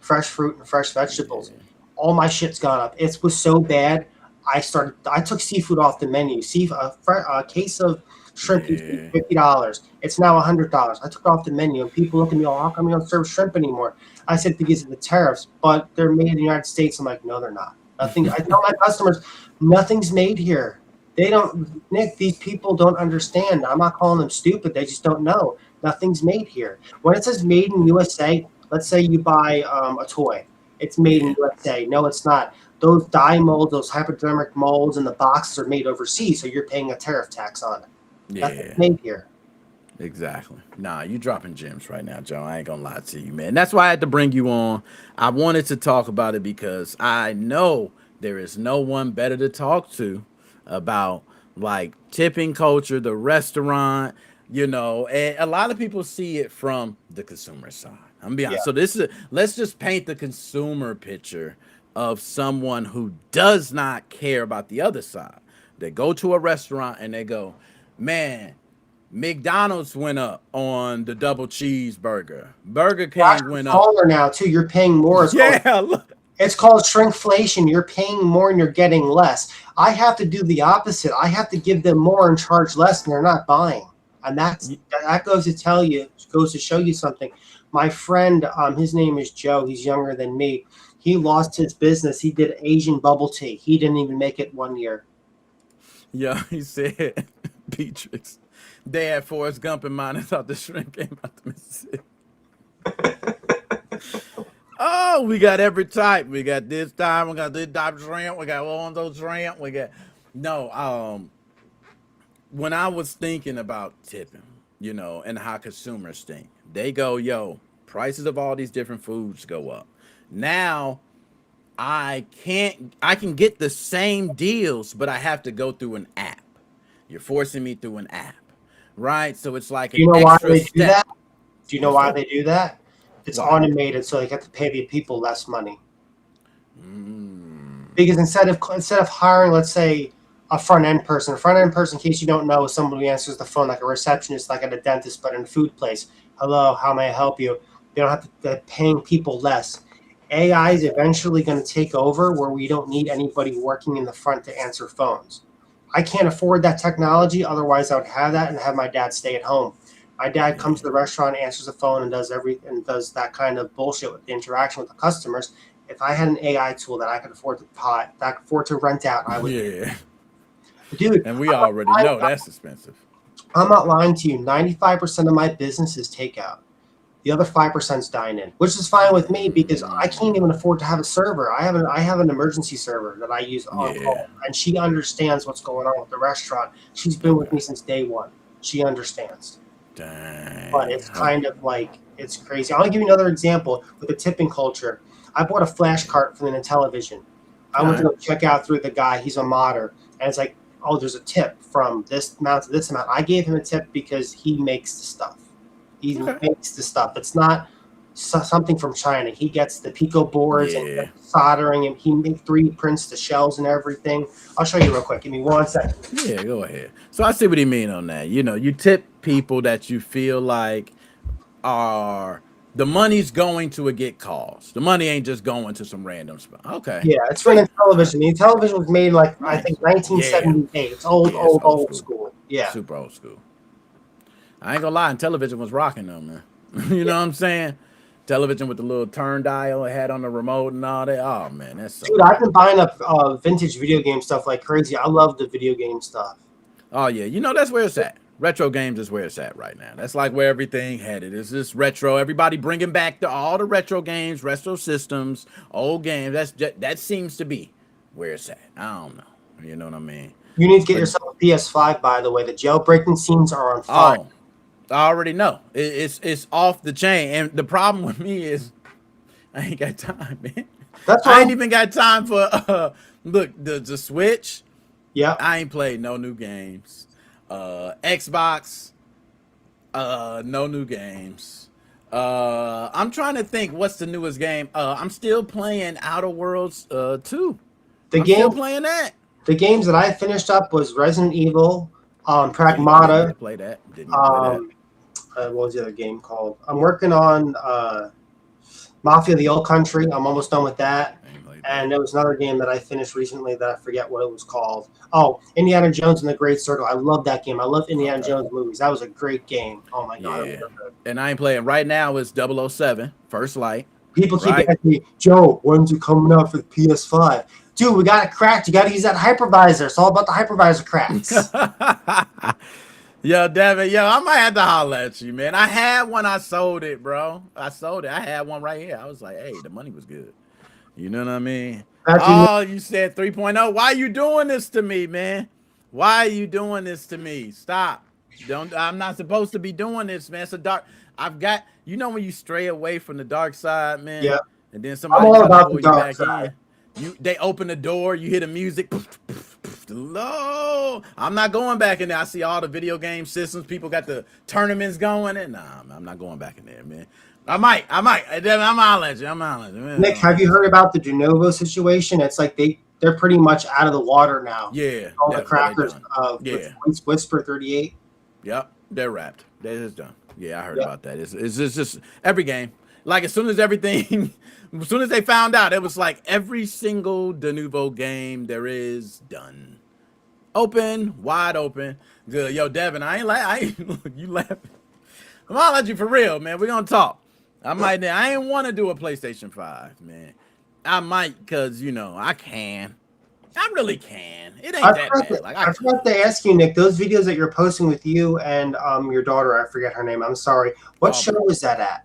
fresh fruit and fresh vegetables. All my shit's gone up. It was so bad. I took seafood off the menu. A case of shrimp used to be $50. It's now $100. I took it off the menu, and people look at me, oh, how come you don't serve shrimp anymore? I said because of the tariffs, but they're made in the United States. I'm like, no, they're not. Nothing. I tell my customers, nothing's made here. They don't, Nick, these people don't understand. I'm not calling them stupid. They just don't know. Nothing's made here. When it says made in USA, let's say you buy a toy. It's made in USA. No, it's not. Those dye molds, those hypodermic molds, and the boxes are made overseas, so you're paying a tariff tax on it. Nothing's made here. Exactly. Nah, you dropping gems right now, Joe. I ain't gonna lie to you, man. That's why I had to bring you on. I wanted to talk about it because I know there is no one better to talk to about like tipping culture, the restaurant, you know, and a lot of people see it from the consumer side. I'm gonna be honest. So let's just paint the consumer picture of someone who does not care about the other side. They go to a restaurant and they go, man, McDonald's went up on the double cheeseburger. Burger King went up. Now too, you're paying more. It's called shrinkflation. You're paying more and you're getting less. I have to do the opposite. I have to give them more and charge less, and they're not buying. And that goes to show you something. My friend, his name is Joe. He's younger than me. He lost his business. He did Asian bubble tea. He didn't even make it 1 year. Yeah, he said, Beatrix, they had Forrest Gump in mind and thought the shrimp came out the Mississippi. Oh, we got every type. We got this time. We got this type of shrimp. We got one of those shrimp. We got when I was thinking about tipping, you know, and how consumers think, they go, yo, prices of all these different foods go up. Now I can get the same deals, but I have to go through an app. You're forcing me through an app, right? So it's like an extra step. Do that? Do you know why they do that? It's automated, so they have to pay the people less money. Because instead of hiring, let's say, a front-end person, in case you don't know, is somebody who answers the phone like a receptionist, like at a dentist, but in a food place. Hello, how may I help you? They don't have to, they're paying people less. AI is eventually going to take over where we don't need anybody working in the front to answer phones. I can't afford that technology. Otherwise, I would have that and have my dad stay at home. My dad comes to the restaurant, answers the phone, and does that kind of bullshit with the interaction with the customers. If I had an AI tool that I could afford to rent out, I would. Yeah. Dude, And we already know that's expensive. I'm not lying to you. 95% of my business is takeout. The other 5% is dine-in, which is fine with me because I can't even afford to have a server. I have an emergency server that I use on call, and she understands what's going on with the restaurant. She's been with me since day one. She understands. Dang. But it's kind of like, it's crazy. I'll give you another example with the tipping culture. I bought a flash cart for the Intellivision. I went to go check out through the guy. He's a modder, and it's like, oh, there's a tip from this amount to this amount. I gave him a tip because he makes the stuff. He makes the stuff. It's not something from China. He gets the Pico boards and soldering, and he makes 3D prints the shells and everything. I'll show you real quick. Give me 1 second. Yeah, go ahead. So I see what you mean on that. You know, you tip people that you feel like are the money's going to a get cause. The money ain't just going to some random spot. Okay. Yeah, it's from the television. The television was made like I think 1978. It's old school. Yeah. Super old school. I ain't gonna lie, and television was rocking though, man. You know what I'm saying? Television with the little turn dial it had on the remote and all that. Oh man, that's so dude. I've been buying up vintage video game stuff like crazy. I love the video game stuff. Oh yeah, you know that's where it's at. Retro games is where it's at right now. That's like where everything headed. It's just retro. Everybody bringing back all the retro games, retro systems, old games. That seems to be where it's at. I don't know. You know what I mean? You need to get yourself a PS5, by the way. The jailbreaking scenes are on fire. Oh, I already know. It's off the chain. And the problem with me is I ain't got time, man. I ain't even got time for look, the Switch. Yeah. I ain't played no new games. Xbox, no new games. I'm trying to think what's the newest game. I'm still playing Outer Worlds 2. Still playing that. The games that I finished up was Resident Evil, Pragmata. Didn't play that. Didn't play that. What was the other game called? I'm working on Mafia: The Old Country. I'm almost done with that. And there was another game that I finished recently that I forget what it was called. Oh, Indiana Jones and the Great Circle. I love that game. I love Indiana Jones movies. That was a great game. Oh my god. Yeah. And I ain't playing right now. It's 007 First Light. People keep asking me, Joe, when's it coming out for the PS5? Dude, we got it cracked. You got to use that hypervisor. It's all about the hypervisor cracks. Yo, Devin, I might have to holler at you, man. I had one. I sold it, bro. I sold it. I had one right here. I was like, hey, the money was good. You know what I mean? You said 3.0. Why are you doing this to me, man? Why are you doing this to me? Stop. I'm not supposed to be doing this, man. It's a dark. I've got, when you stray away from the dark side, man. Yeah. And then somebody I'm all about pull the you dark back side. in. They open the door, you hear the music. No, I'm not going back in there. I see all the video game systems. People got the tournaments going, and nah, I'm not going back in there, man. I might. I'm out at you. Man. Nick, have you heard about the de novo situation? It's like they're pretty much out of the water now. Yeah. All the crackers. Whisper 38. Yep, they're wrapped. They're just done. Yeah, I heard about that. It's just every game. Like as soon as they found out, it was like every single de novo game there is done. Open, wide open. Good. Yo, Devin, you laughing. I'm all at you for real, man. We're gonna talk. I ain't want to do a PlayStation 5, man. I might because I can. I really can. It ain't that bad. I forgot to ask you, Nick, those videos that you're posting with you and your daughter, I forget her name. I'm sorry. What show was that at?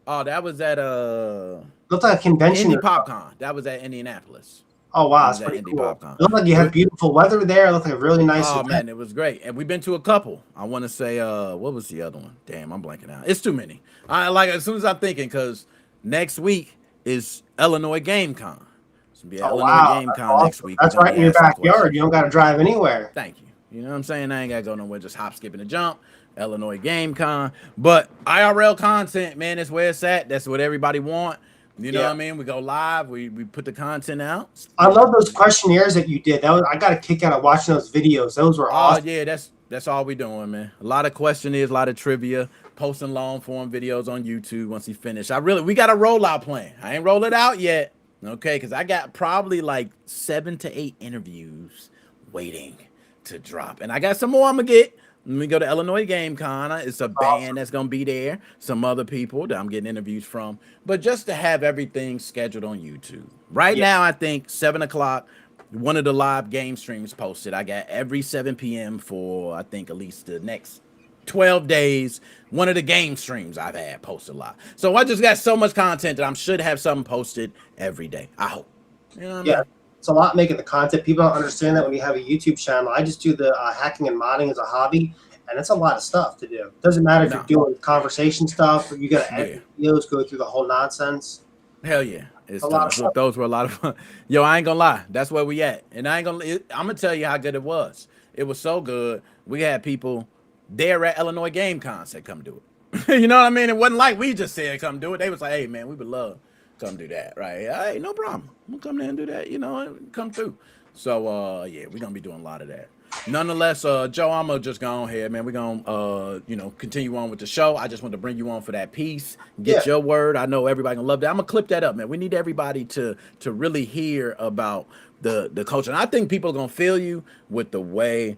Oh, that was at looked like a convention. Indie PopCon. That was at Indianapolis. Oh wow, that's pretty cool. It looked like you had beautiful weather there. It looked like a really nice event. Man, it was great. And we've been to a couple. I want to say what was the other one? Damn, I'm blanking out. It's too many. As soon as I'm thinking, because next week is Illinois Game Con. It's gonna be Illinois Game Con next week. That's right in your backyard. You don't gotta drive anywhere. Thank you. You know what I'm saying? I ain't gotta go nowhere, just hop, skip, and a jump. Illinois Game Con. But IRL content, man, that's where it's at. That's what everybody want. You know what I mean? We go live. We put the content out. I love those questionnaires that you did. I got a kick out of watching those videos. Those were awesome. Oh yeah, that's all we doing, man. A lot of questionnaires, a lot of trivia, posting long form videos on YouTube once he finished. We got a rollout plan. I ain't roll it out yet. Okay, because I got probably like 7 to 8 interviews waiting to drop. And I got some more I'm gonna get. When we go to Illinois Game Con, it's a band that's gonna be there. Some other people that I'm getting interviews from. But just to have everything scheduled on YouTube. Right Yeah. now, I think 7 o'clock. One of the live game streams posted. I got every 7 p.m. for I think at least the next 12 days. One of the game streams I've had posted a lot. So I just got so much content that I should have something posted every day. I hope. You know what I mean? Yeah. It's a lot making the content. People don't understand that when you have a YouTube channel. I just do the hacking and modding as a hobby, and it's a lot of stuff to do. It doesn't matter if you're doing conversation stuff or you got to edit videos, go through the whole nonsense. Hell yeah. It's a lot of stuff. Those were a lot of fun. Yo, I ain't gonna lie. That's where we at. And I'm gonna tell you how good it was. It was so good. We had people there at Illinois Game Con said come do it. You know what I mean? It wasn't like we just said come do it. They was like, hey man, we would love come do that, right? Hey, no problem. We'll come there and do that, you know, come through. So yeah, we're gonna be doing a lot of that. Nonetheless, Joe, I'm gonna just go on here, man. We're gonna continue on with the show. I just want to bring you on for that piece, get your word. I know everybody gonna love that. I'm gonna clip that up, man. We need everybody to really hear about the culture. And I think people are gonna feel you with the way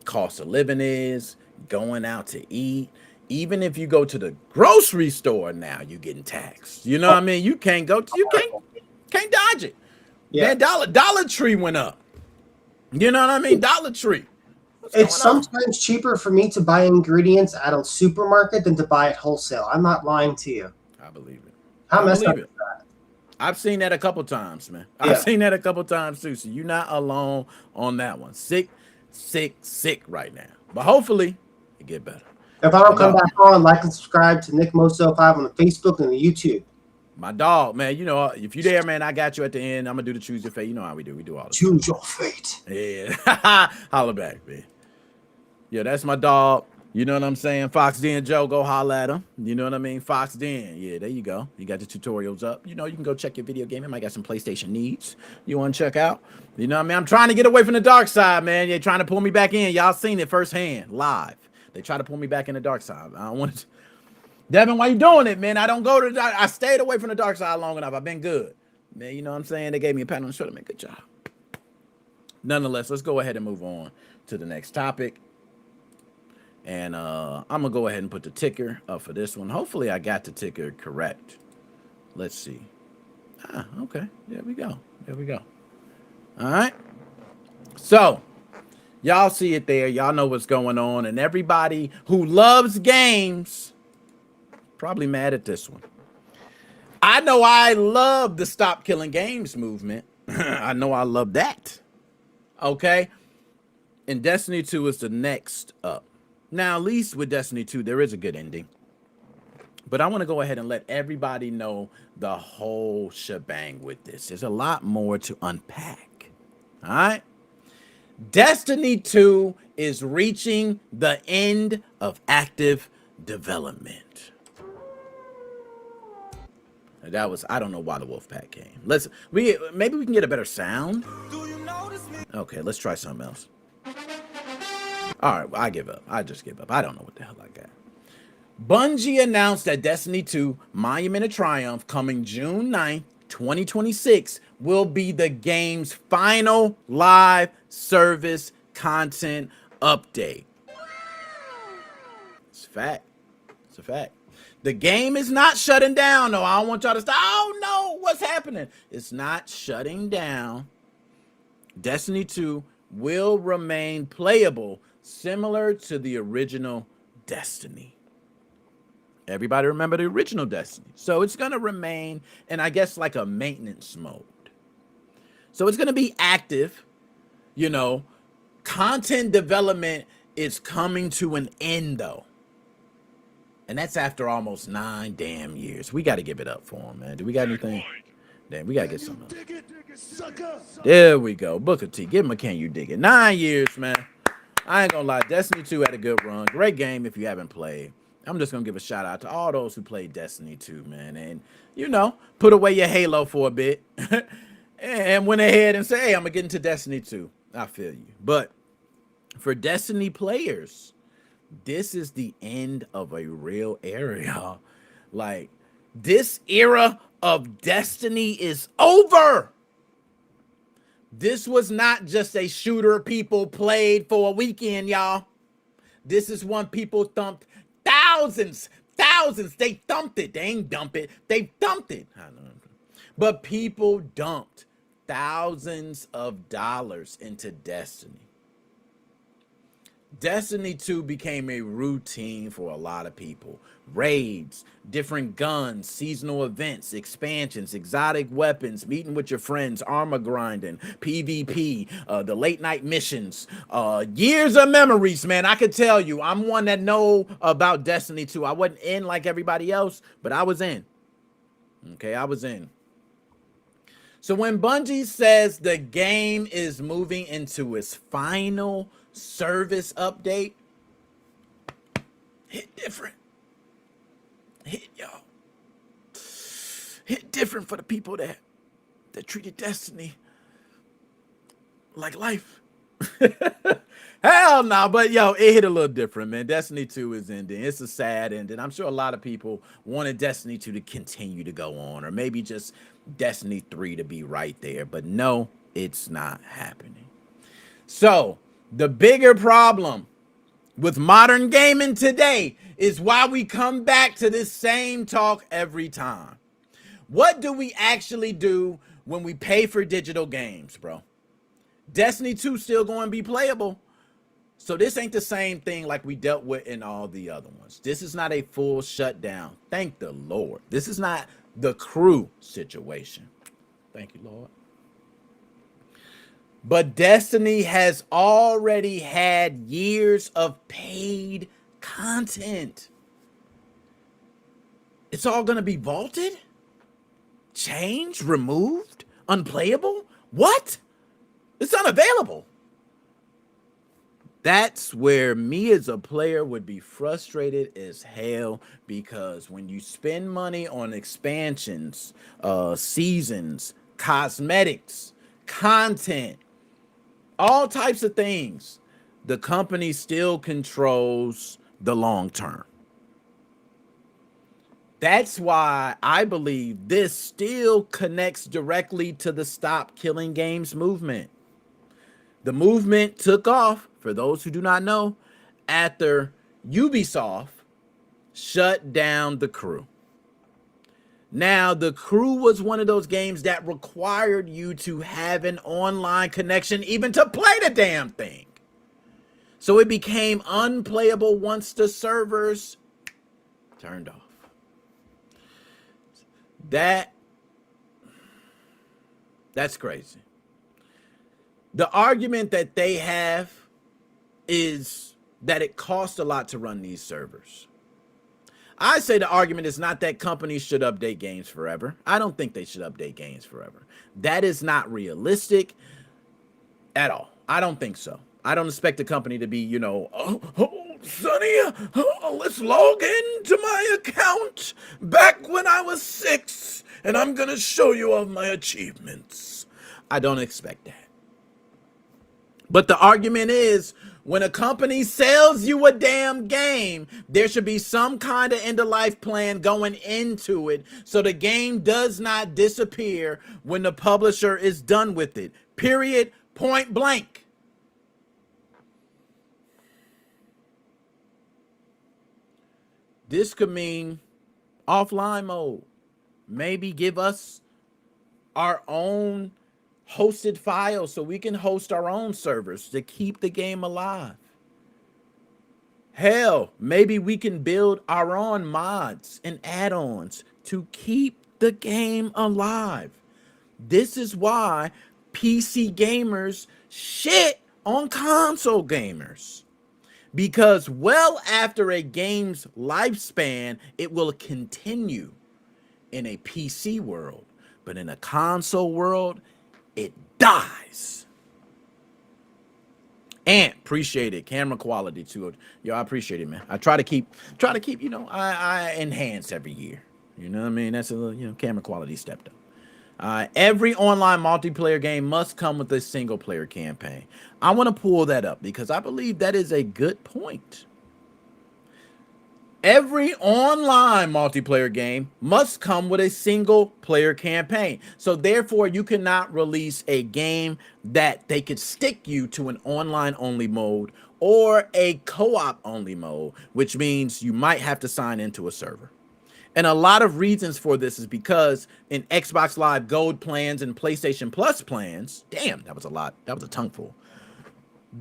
cost of living is, going out to eat. Even if you go to the grocery store now, you're getting taxed. You know what I mean? You can't dodge it. Yeah. Man, Dollar Tree went up. You know what I mean? Dollar Tree. It's sometimes cheaper for me to buy ingredients at a supermarket than to buy at wholesale. I'm not lying to you. I believe it. How messed up is that? I've seen that a couple times, man. I've seen that a couple times too. So you're not alone on that one. Sick right now. But hopefully it get better. If I don't come back on, like and subscribe to NickMoses05 on the Facebook and the YouTube. My dog, man, you know, if you there, man, I got you at the end. I'm going to do the choose your fate. You know how we do. We do all the choose your fate. Yeah. Holla back, man. Yeah, that's my dog. You know what I'm saying? Fox Den Joe, go holla at him. You know what I mean? Fox Den. Yeah, there you go. You got the tutorials up. You know, you can go check your video game. I might got some PlayStation needs you want to check out. You know what I mean? I'm trying to get away from the dark side, man. They're trying to pull me back in. Y'all seen it firsthand, live. They try to pull me back in the dark side. I don't want to. Devin, why you doing it, man? I don't go to the I stayed away from the dark side long enough. I've been good. Man, you know what I'm saying? They gave me a pat on the shoulder, man. Good job. Nonetheless, let's go ahead and move on to the next topic. And I'm going to go ahead and put the ticker up for this one. Hopefully, I got the ticker correct. Let's see. Okay. There we go. There we go. All right. So, y'all see it there. Y'all know what's going on. And everybody who loves games probably mad at this one. I know I love the Stop Killing Games movement. I know I love that. Okay. And Destiny 2 is the next up. Now, at least with Destiny 2, there is a good ending. But I want to go ahead and let everybody know the whole shebang with this. There's a lot more to unpack. All right. Destiny 2 is reaching the end of active development. That was, I don't know why the Wolfpack came. Maybe we can get a better sound. Okay, let's try something else. All right, well, I give up. I just give up. I don't know what the hell I got. Bungie announced that Destiny 2 Monument of Triumph coming June 9th, 2026 will be the game's final live service content update. It's a fact. It's a fact. The game is not shutting down, though. I don't want y'all to stop. Oh, no, what's happening? It's not shutting down. Destiny 2 will remain playable similar to the original Destiny. Everybody remember the original Destiny. So it's going to remain in, I guess, like a maintenance mode. So it's going to be active. You know, content development is coming to an end, though. And that's after almost 9 damn years. We got to give it up for him, man. Do we got anything? Damn, we got to get something. There we go. Booker T. Give him a can you dig it. 9 years, man. I ain't gonna lie. Destiny 2 had a good run. Great game if you haven't played. I'm just gonna give a shout out to all those who played Destiny 2, man. And, you know, put away your Halo for a bit. And went ahead and say, hey, I'm gonna get into Destiny 2. I feel you. But for Destiny players, this is the end of a real era, y'all. Like, this era of Destiny is over. This was not just a shooter people played for a weekend, y'all. This is one people thumped thousands. They thumped it. They ain't dump it. They thumped it. But people dumped thousands of dollars into Destiny. Destiny 2 became a routine for a lot of people. Raids, different guns, seasonal events, expansions, exotic weapons, meeting with your friends, armor grinding, PvP, the late night missions, years of memories, man. I could tell you, I'm one that know about Destiny 2. I wasn't in like everybody else, but I was in. Okay, I was in. So when Bungie says the game is moving into its final service update, hit different. Hit, y'all. Hit different for the people that treated Destiny like life. Hell no, but yo, it hit a little different, man. Destiny 2 is ending. It's a sad ending. I'm sure a lot of people wanted Destiny 2 to continue to go on, or maybe just Destiny 3 to be right there. But no, it's not happening. So the bigger problem with modern gaming today is why we come back to this same talk every time. What do we actually do when we pay for digital games, bro? Destiny 2 still going to be playable. So this ain't the same thing like we dealt with in all the other ones. This is not a full shutdown. Thank the Lord. This is not the crew situation. Thank you, Lord. But Destiny has already had years of paid content. It's all going to be vaulted, changed, removed, unplayable. What? It's unavailable. That's where me as a player would be frustrated as hell, because when you spend money on expansions, seasons, cosmetics, content, all types of things, the company still controls the long term. That's why I believe this still connects directly to the Stop Killing Games movement. The movement took off, for those who do not know, after Ubisoft shut down The Crew. Now, The Crew was one of those games that required you to have an online connection even to play the damn thing. So it became unplayable once the servers turned off. That's crazy. The argument that they have is that it costs a lot to run these servers. I say the argument is not that companies should update games forever. I don't think they should update games forever. That is not realistic at all. I don't think so. I don't expect the company to be, Sonny, let's log into my account back when I was 6, and I'm going to show you all my achievements. I don't expect that. But the argument is, when a company sells you a damn game, there should be some kind of end-of-life plan going into it so the game does not disappear when the publisher is done with it. Period. Point blank. This could mean offline mode. Maybe give us our own hosted files so we can host our own servers to keep the game alive. Hell, maybe we can build our own mods and add-ons to keep the game alive. This is why PC gamers shit on console gamers. Because well after a game's lifespan, it will continue in a PC world. But in a console world, it dies. And appreciate it. Camera quality too. Yo, I appreciate it, man. I try to keep, I enhance every year. You know what I mean? That's a little, camera quality stepped up. Every online multiplayer game must come with a single player campaign. I want to pull that up because I believe that is a good point. Every online multiplayer game must come with a single player campaign. So therefore, you cannot release a game that they could stick you to an online only mode or a co-op only mode, which means you might have to sign into a server. And a lot of reasons for this is because in Xbox Live Gold plans and PlayStation Plus plans, damn, that was a lot. That was a tongueful.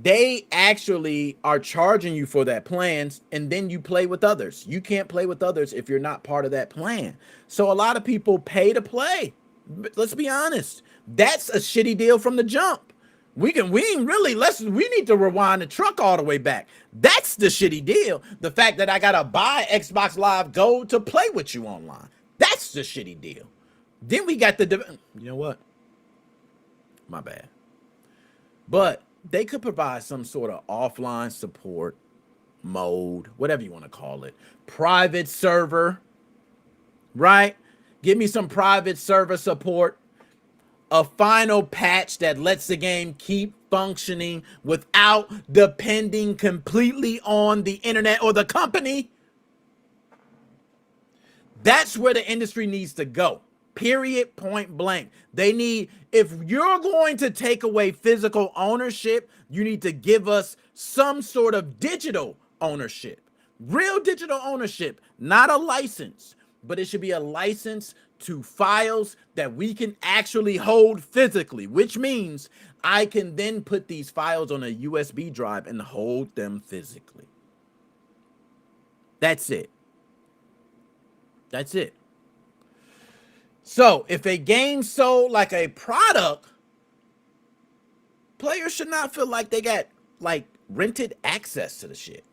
They actually are charging you for that plans, and then you play with others. You can't play with others if you're not part of that plan. So a lot of people pay to play. Let's be honest. That's a shitty deal from the jump. We need to rewind the truck all the way back. That's the shitty deal. The fact that I gotta buy Xbox Live Gold to play with you online. That's the shitty deal. Then we got you know what? My bad. But they could provide some sort of offline support mode, whatever you want to call it, private server, right? Give me some private server support, a final patch that lets the game keep functioning without depending completely on the internet or the company. That's where the industry needs to go. Period, point blank. They need, if you're going to take away physical ownership, you need to give us some sort of digital ownership. Real digital ownership, not a license, but it should be a license to files that we can actually hold physically, which means I can then put these files on a USB drive and hold them physically. That's it. That's it. So if a game sold like a product, players should not feel like they got like rented access to the shit.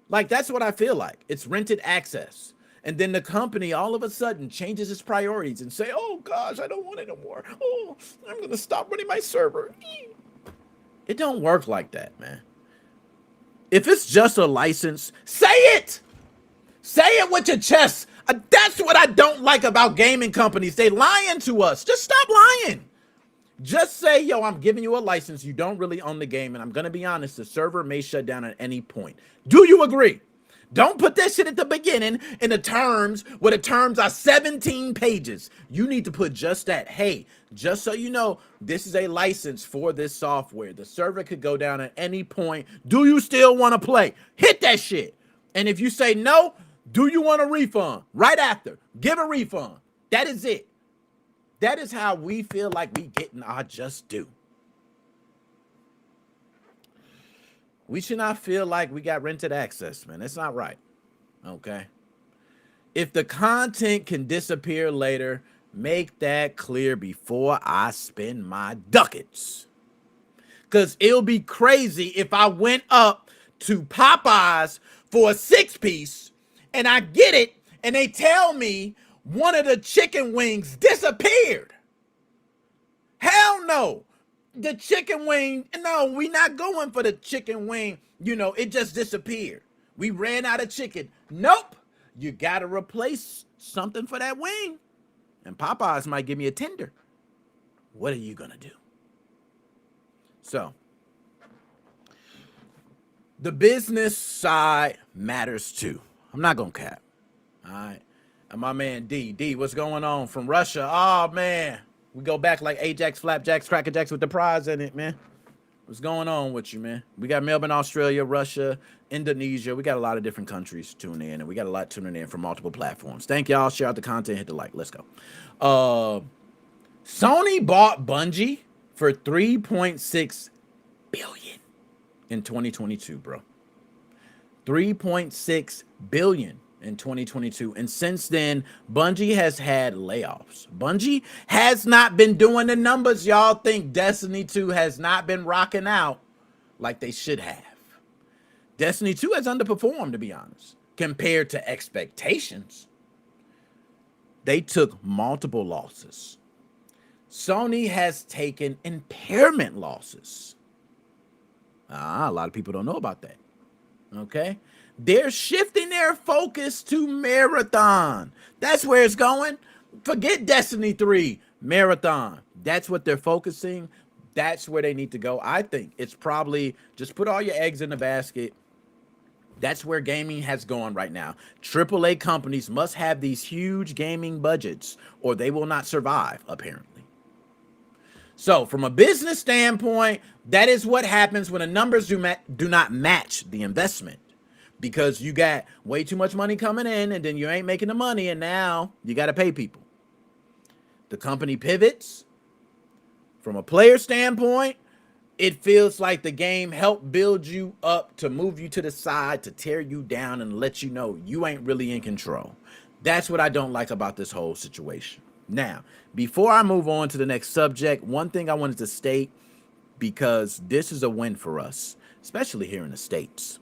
Like that's what I feel like. It's rented access. And then the company all of a sudden changes its priorities and say, oh gosh, I don't want it no more. Oh, I'm going to stop running my server. It don't work like that, man. If it's just a license, say it. Say it with your chest. That's what I don't like about gaming companies. They lying to us. Just stop lying. Just say, yo, I'm giving you a license. You don't really own the game. And I'm going to be honest, the server may shut down at any point. Do you agree? Don't put that shit at the beginning in the terms where the terms are 17 pages. You need to put just that. Hey, just so you know, this is a license for this software. The server could go down at any point. Do you still want to play? Hit that shit. And if you say no, do you want a refund? Right after, give a refund. That is it. That is how we feel like we getting our just due. We should not feel like we got rented access, man. That's not right. Okay. If the content can disappear later, make that clear before I spend my ducats. Because it'll be crazy if I went up to Popeyes for a 6-piece and I get it and they tell me one of the chicken wings disappeared. Hell no. The chicken wing, no, we not going for the chicken wing. You know, it just disappeared. We ran out of chicken. Nope. You got to replace something for that wing. And Popeyes might give me a tender. What are you going to do? So, the business side matters too. I'm not going to cap. All right. And my man D, what's going on from Russia? Oh, man. We go back like Ajax, Flapjacks, Crackerjacks with the prize in it, man. What's going on with you, man? We got Melbourne, Australia, Russia, Indonesia. We got a lot of different countries tuning in, and we got a lot tuning in from multiple platforms. Thank y'all. Share out the content. Hit the like. Let's go. Sony bought Bungie for $3.6 billion in 2022, bro. $3.6 billion in 2022. And since then, Bungie has had layoffs. Bungie has not been doing the numbers y'all think. Destiny 2 has not been rocking out like they should have. Destiny 2 has underperformed, to be honest, compared to expectations. They took multiple losses. Sony has taken impairment losses. A lot of people don't know about that. Okay? They're shifting their focus to Marathon. That's where it's going. Forget Destiny 3, Marathon. That's what they're focusing. That's where they need to go. I think it's probably just put all your eggs in the basket That's where gaming has gone right now. AAA companies must have these huge gaming budgets or they will not survive, apparently. So from a business standpoint, that is what happens when the numbers do not match the investment, because you got way too much money coming in and then you ain't making the money and now you got to pay people. The company pivots. From a player standpoint, it feels like the game helped build you up to move you to the side, to tear you down and let you know you ain't really in control. That's what I don't like about this whole situation. Now, before I move on to the next subject, one thing I wanted to state, because this is a win for us, especially here in the States.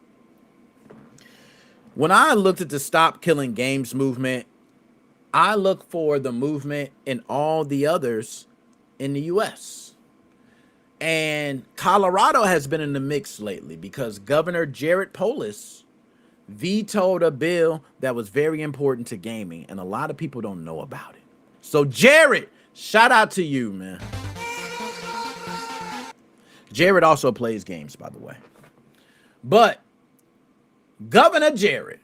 When I looked at the Stop Killing Games movement, I look for the movement in all the others in the U.S. And Colorado has been in the mix lately because Governor Jared Polis vetoed a bill that was very important to gaming, and a lot of people don't know about it. So Jared, shout out to you, man. Jared also plays games, by the way. But Governor Jared,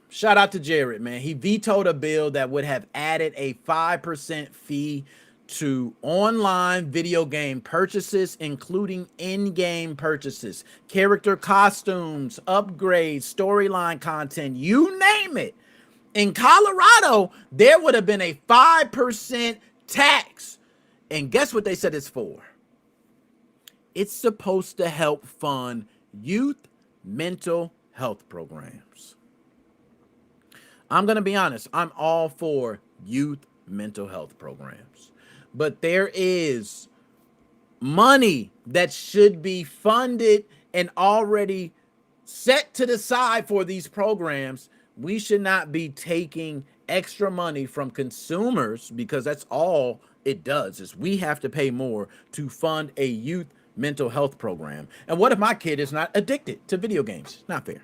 shout out to Jared, man. He vetoed a bill that would have added a 5% fee to online video game purchases, including in-game purchases, character costumes, upgrades, storyline content, you name it. In Colorado, there would have been a 5% tax. And guess what they said it's for? It's supposed to help fund youth mental health programs. I'm going to be honest, I'm all for youth mental health programs. But there is money that should be funded and already set to the side for these programs. We should not be taking extra money from consumers, because that's all it does, is we have to pay more to fund a youth mental health program. And what if my kid is not addicted to video games? Not fair.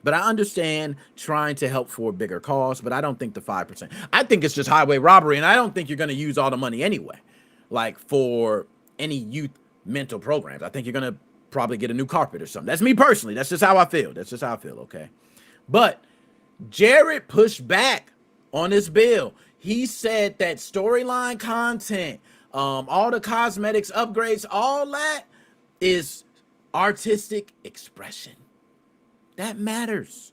But I understand trying to help for a bigger cause, but I don't think the 5%. I think it's just highway robbery, and I don't think you're going to use all the money anyway, like for any youth mental programs. I think you're going to probably get a new carpet or something. That's me personally. That's just how I feel. Okay? But Jared pushed back on this bill. He said that storyline content, all the cosmetics, upgrades, all that is artistic expression. That matters.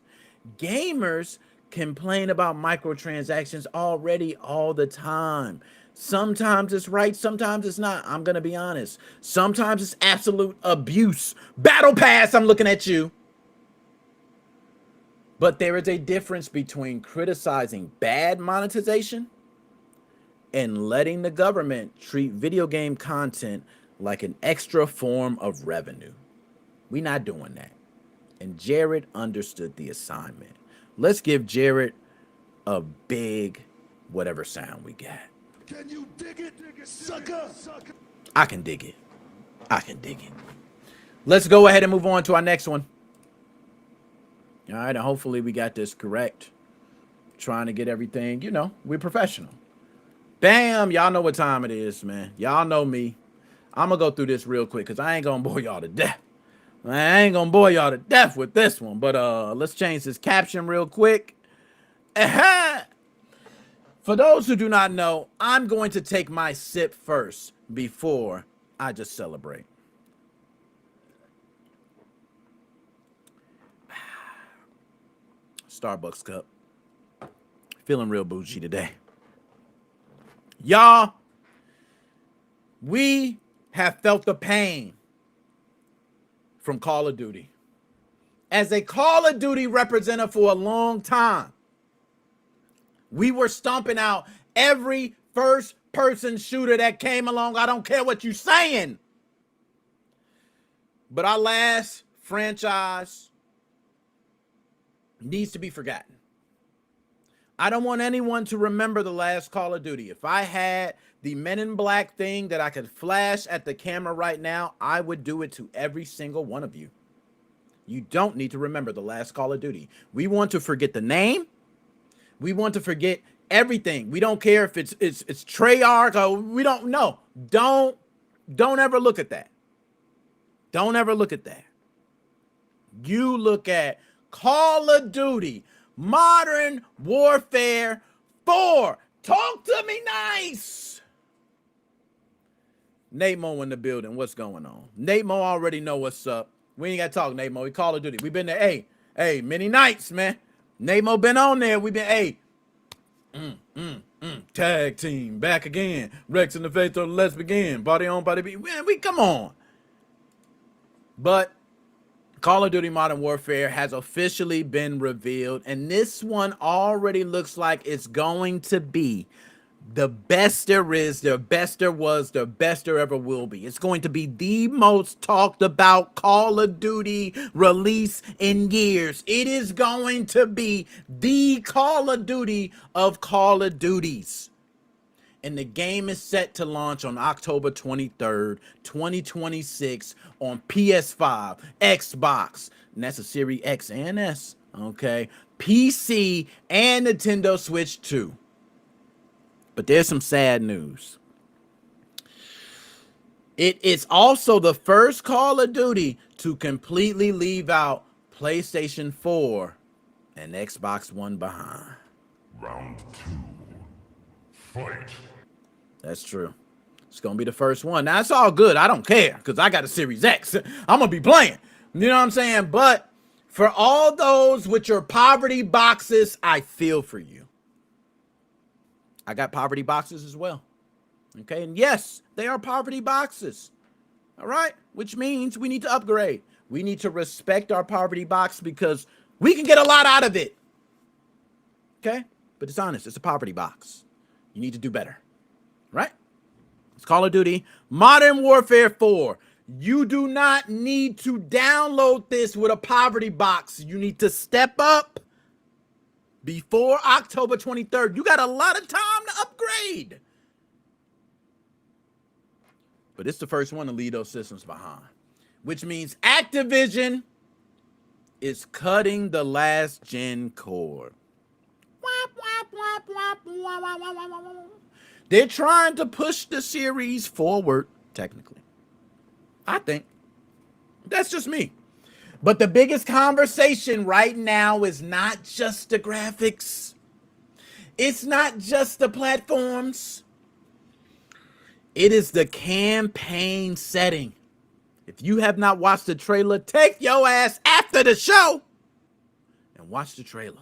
Gamers complain about microtransactions already all the time. Sometimes it's right, sometimes it's not. I'm going to be honest. Sometimes it's absolute abuse. Battle Pass, I'm looking at you. But there is a difference between criticizing bad monetization and letting the government treat video game content like an extra form of revenue. We're not doing that. And Jared understood the assignment. Let's give Jared a big whatever sound we got. Can you dig it, sucker? I can dig it. Let's go ahead and move on to our next one. All right, and hopefully we got this correct. Trying to get everything, we're professional. Bam, y'all know what time it is, man. Y'all know me. I'm going to go through this real quick because I ain't going to bore y'all to death. I ain't going to bore y'all to death with this one, but let's change this caption real quick. For those who do not know, I'm going to take my sip first before I just celebrate. Starbucks cup. Feeling real bougie today. Y'all, we have felt the pain from Call of Duty. As a Call of Duty representative for a long time, we were stomping out every first-person shooter that came along. I don't care what you're saying. But our last franchise needs to be forgotten. I don't want anyone to remember the last Call of Duty. If I had the Men in Black thing that I could flash at the camera right now, I would do it to every single one of you. You don't need to remember the last Call of Duty. We want to forget the name. We want to forget everything. We don't care if it's Treyarch or we don't know. Don't ever look at that. Don't ever look at that. You look at Call of Duty Modern Warfare 4. Talk to me nice. Nate Mo in the building. What's going on? Nate Mo already know what's up. We ain't got to talk, Nate Mo. We Call of Duty. We been there. Hey, many nights, man. Nate Mo been on there. We been, tag team back again. Rex in the face of let's begin. Body on, body beat. Man, we come on. But Call of Duty Modern Warfare has officially been revealed, and this one already looks like it's going to be the best there is, the best there was, the best there ever will be. It's going to be the most talked about Call of Duty release in years. It is going to be the Call of Duty of Call of Duties. And the game is set to launch on October 23rd, 2026 on PS5, Xbox, and that's a Series X and S, okay, PC, and Nintendo Switch 2. But there's some sad news. It is also the first Call of Duty to completely leave out PlayStation 4 and Xbox One behind. Round 2. Fight. That's true. It's going to be the first one. Now, it's all good. I don't care because I got a Series X. I'm going to be playing. You know what I'm saying? But for all those with your poverty boxes, I feel for you. I got poverty boxes as well. Okay? And yes, they are poverty boxes. All right? Which means we need to upgrade. We need to respect our poverty box because we can get a lot out of it. Okay? But it's honest. It's a poverty box. You need to do better. Right? It's Call of Duty Modern Warfare 4. You do not need to download this with a poverty box. You need to step up before October 23rd. You got a lot of time to upgrade. But it's the first one to leave those systems behind, which means Activision is cutting the last gen cord. They're trying to push the series forward, technically. I think. That's just me. But the biggest conversation right now is not just the graphics. It's not just the platforms. It is the campaign setting. If you have not watched the trailer, take your ass after the show and watch the trailer.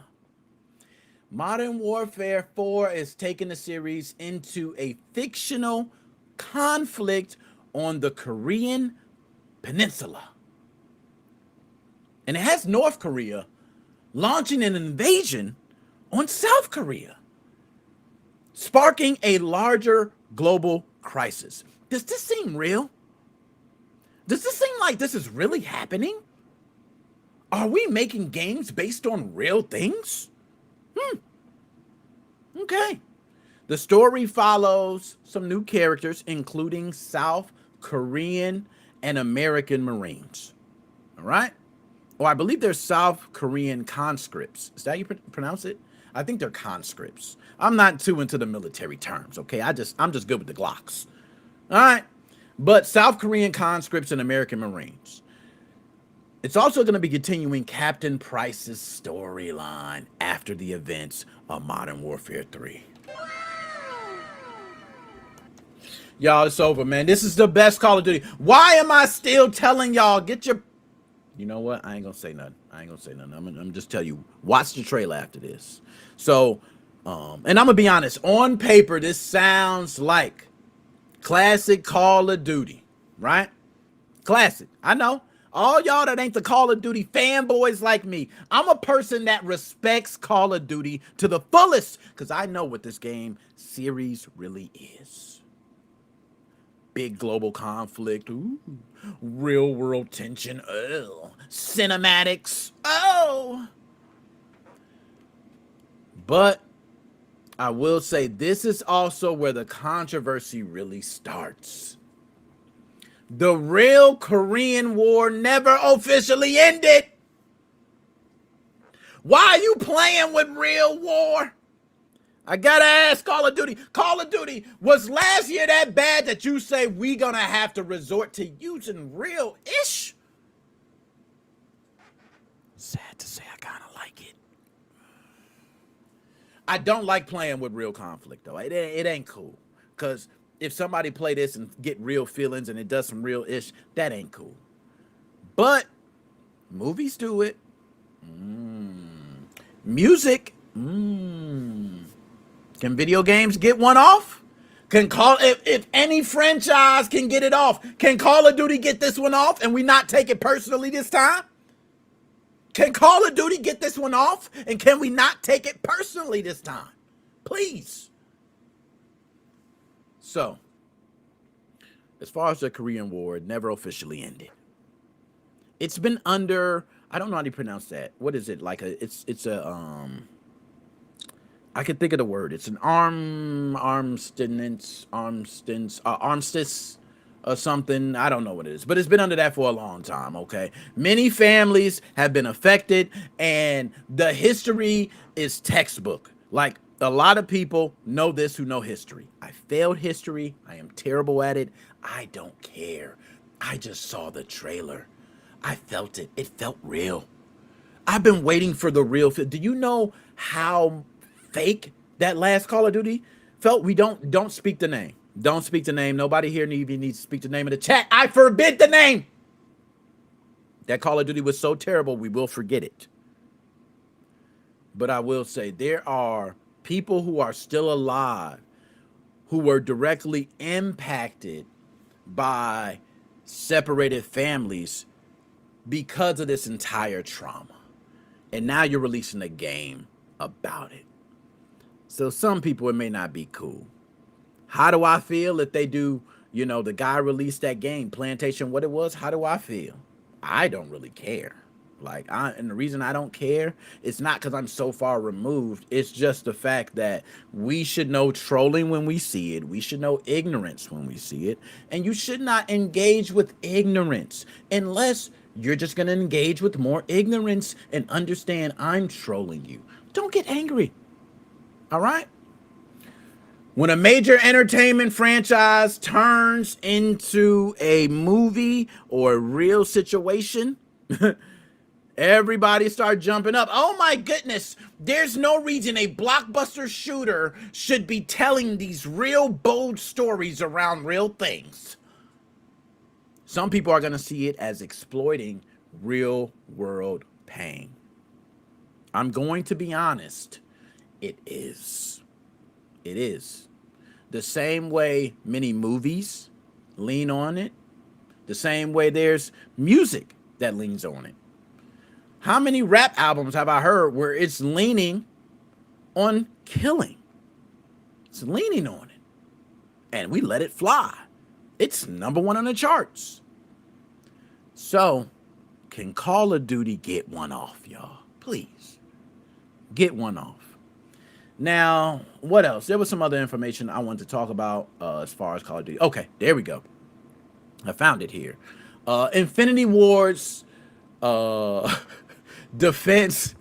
Modern Warfare 4 is taking the series into a fictional conflict on the Korean Peninsula. And it has North Korea launching an invasion on South Korea, sparking a larger global crisis. Does this seem real? Does this seem like this is really happening? Are we making games based on real things? Okay. The story follows some new characters, including South Korean and American Marines. All right? Oh, I believe they're South Korean conscripts. Is that how you pronounce it? I think they're conscripts. I'm not too into the military terms, okay? I'm just good with the Glocks. All right? But South Korean conscripts and American Marines. It's also going to be continuing Captain Price's storyline after the events of Modern Warfare 3. Y'all, it's over, man. This is the best Call of Duty. Why am I still telling y'all, get your... You know what? I ain't going to say nothing. I'm going to just tell you, watch the trailer after this. So, and I'm going to be honest. On paper, this sounds like classic Call of Duty, right? Classic. I know. All y'all that ain't the Call of Duty fanboys like me, I'm a person that respects Call of Duty to the fullest because I know what this game series really is. Big global conflict, ooh, real world tension, oh, cinematics, oh. But I will say this is also where the controversy really starts. The real Korean War never officially ended. Why are you playing with real war? I gotta ask Call of Duty. Call of Duty, was last year that bad that you say we gonna have to resort to using real-ish? Sad to say, I I don't like playing with real conflict though. It ain't cool. Cause if somebody play this and get real feelings and it does some real ish, that ain't cool. But movies do it. Music. Can video games get one off? Can if any franchise can get it off, can Call of Duty get this one off and we not take it personally this time? Can Call of Duty get this one off and can we not take it personally this time? Please. So, as far as the Korean War, it never officially ended. It's been under, I don't know how to pronounce that. What is it? Like it's a I can think of the word. It's an armistice or something. I don't know what it is, but it's been under that for a long time, okay? Many families have been affected, and the history is textbook. Like, a lot of people know this who know history. I failed history. I am terrible at it. I don't care. I just saw the trailer. I felt it. It felt real. I've been waiting for the real. Do you know how fake that last Call of Duty felt? We don't speak the name. Don't speak the name. Nobody here even needs to speak the name in the chat. I forbid the name. That Call of Duty was so terrible, we will forget it. But I will say there are people who are still alive who were directly impacted by separated families because of this entire trauma. And now you're releasing a game about it. So some people, it may not be cool. How do I feel if they do, you know, the guy released that game, Plantation, what it was? How do I feel? I don't really care. Like, and the reason I don't care, it's not because I'm so far removed. It's just the fact that we should know trolling when we see it. We should know ignorance when we see it. And you should not engage with ignorance unless you're just going to engage with more ignorance and understand I'm trolling you. Don't get angry. All right? When a major entertainment franchise turns into a movie or a real situation, everybody start jumping up. Oh my goodness, there's no reason a blockbuster shooter should be telling these real bold stories around real things. Some people are going to see it as exploiting real world pain. I'm going to be honest. It is. It is. The same way many movies lean on it, the same way there's music that leans on it. How many rap albums have I heard where it's leaning on killing? It's leaning on it. And we let it fly. It's #1 on the charts. So, can Call of Duty get one off, y'all? Please. Get one off. Now, what else? There was some other information I wanted to talk about as far as Call of Duty. Okay, there we go. I found it here. Infinity Ward's defense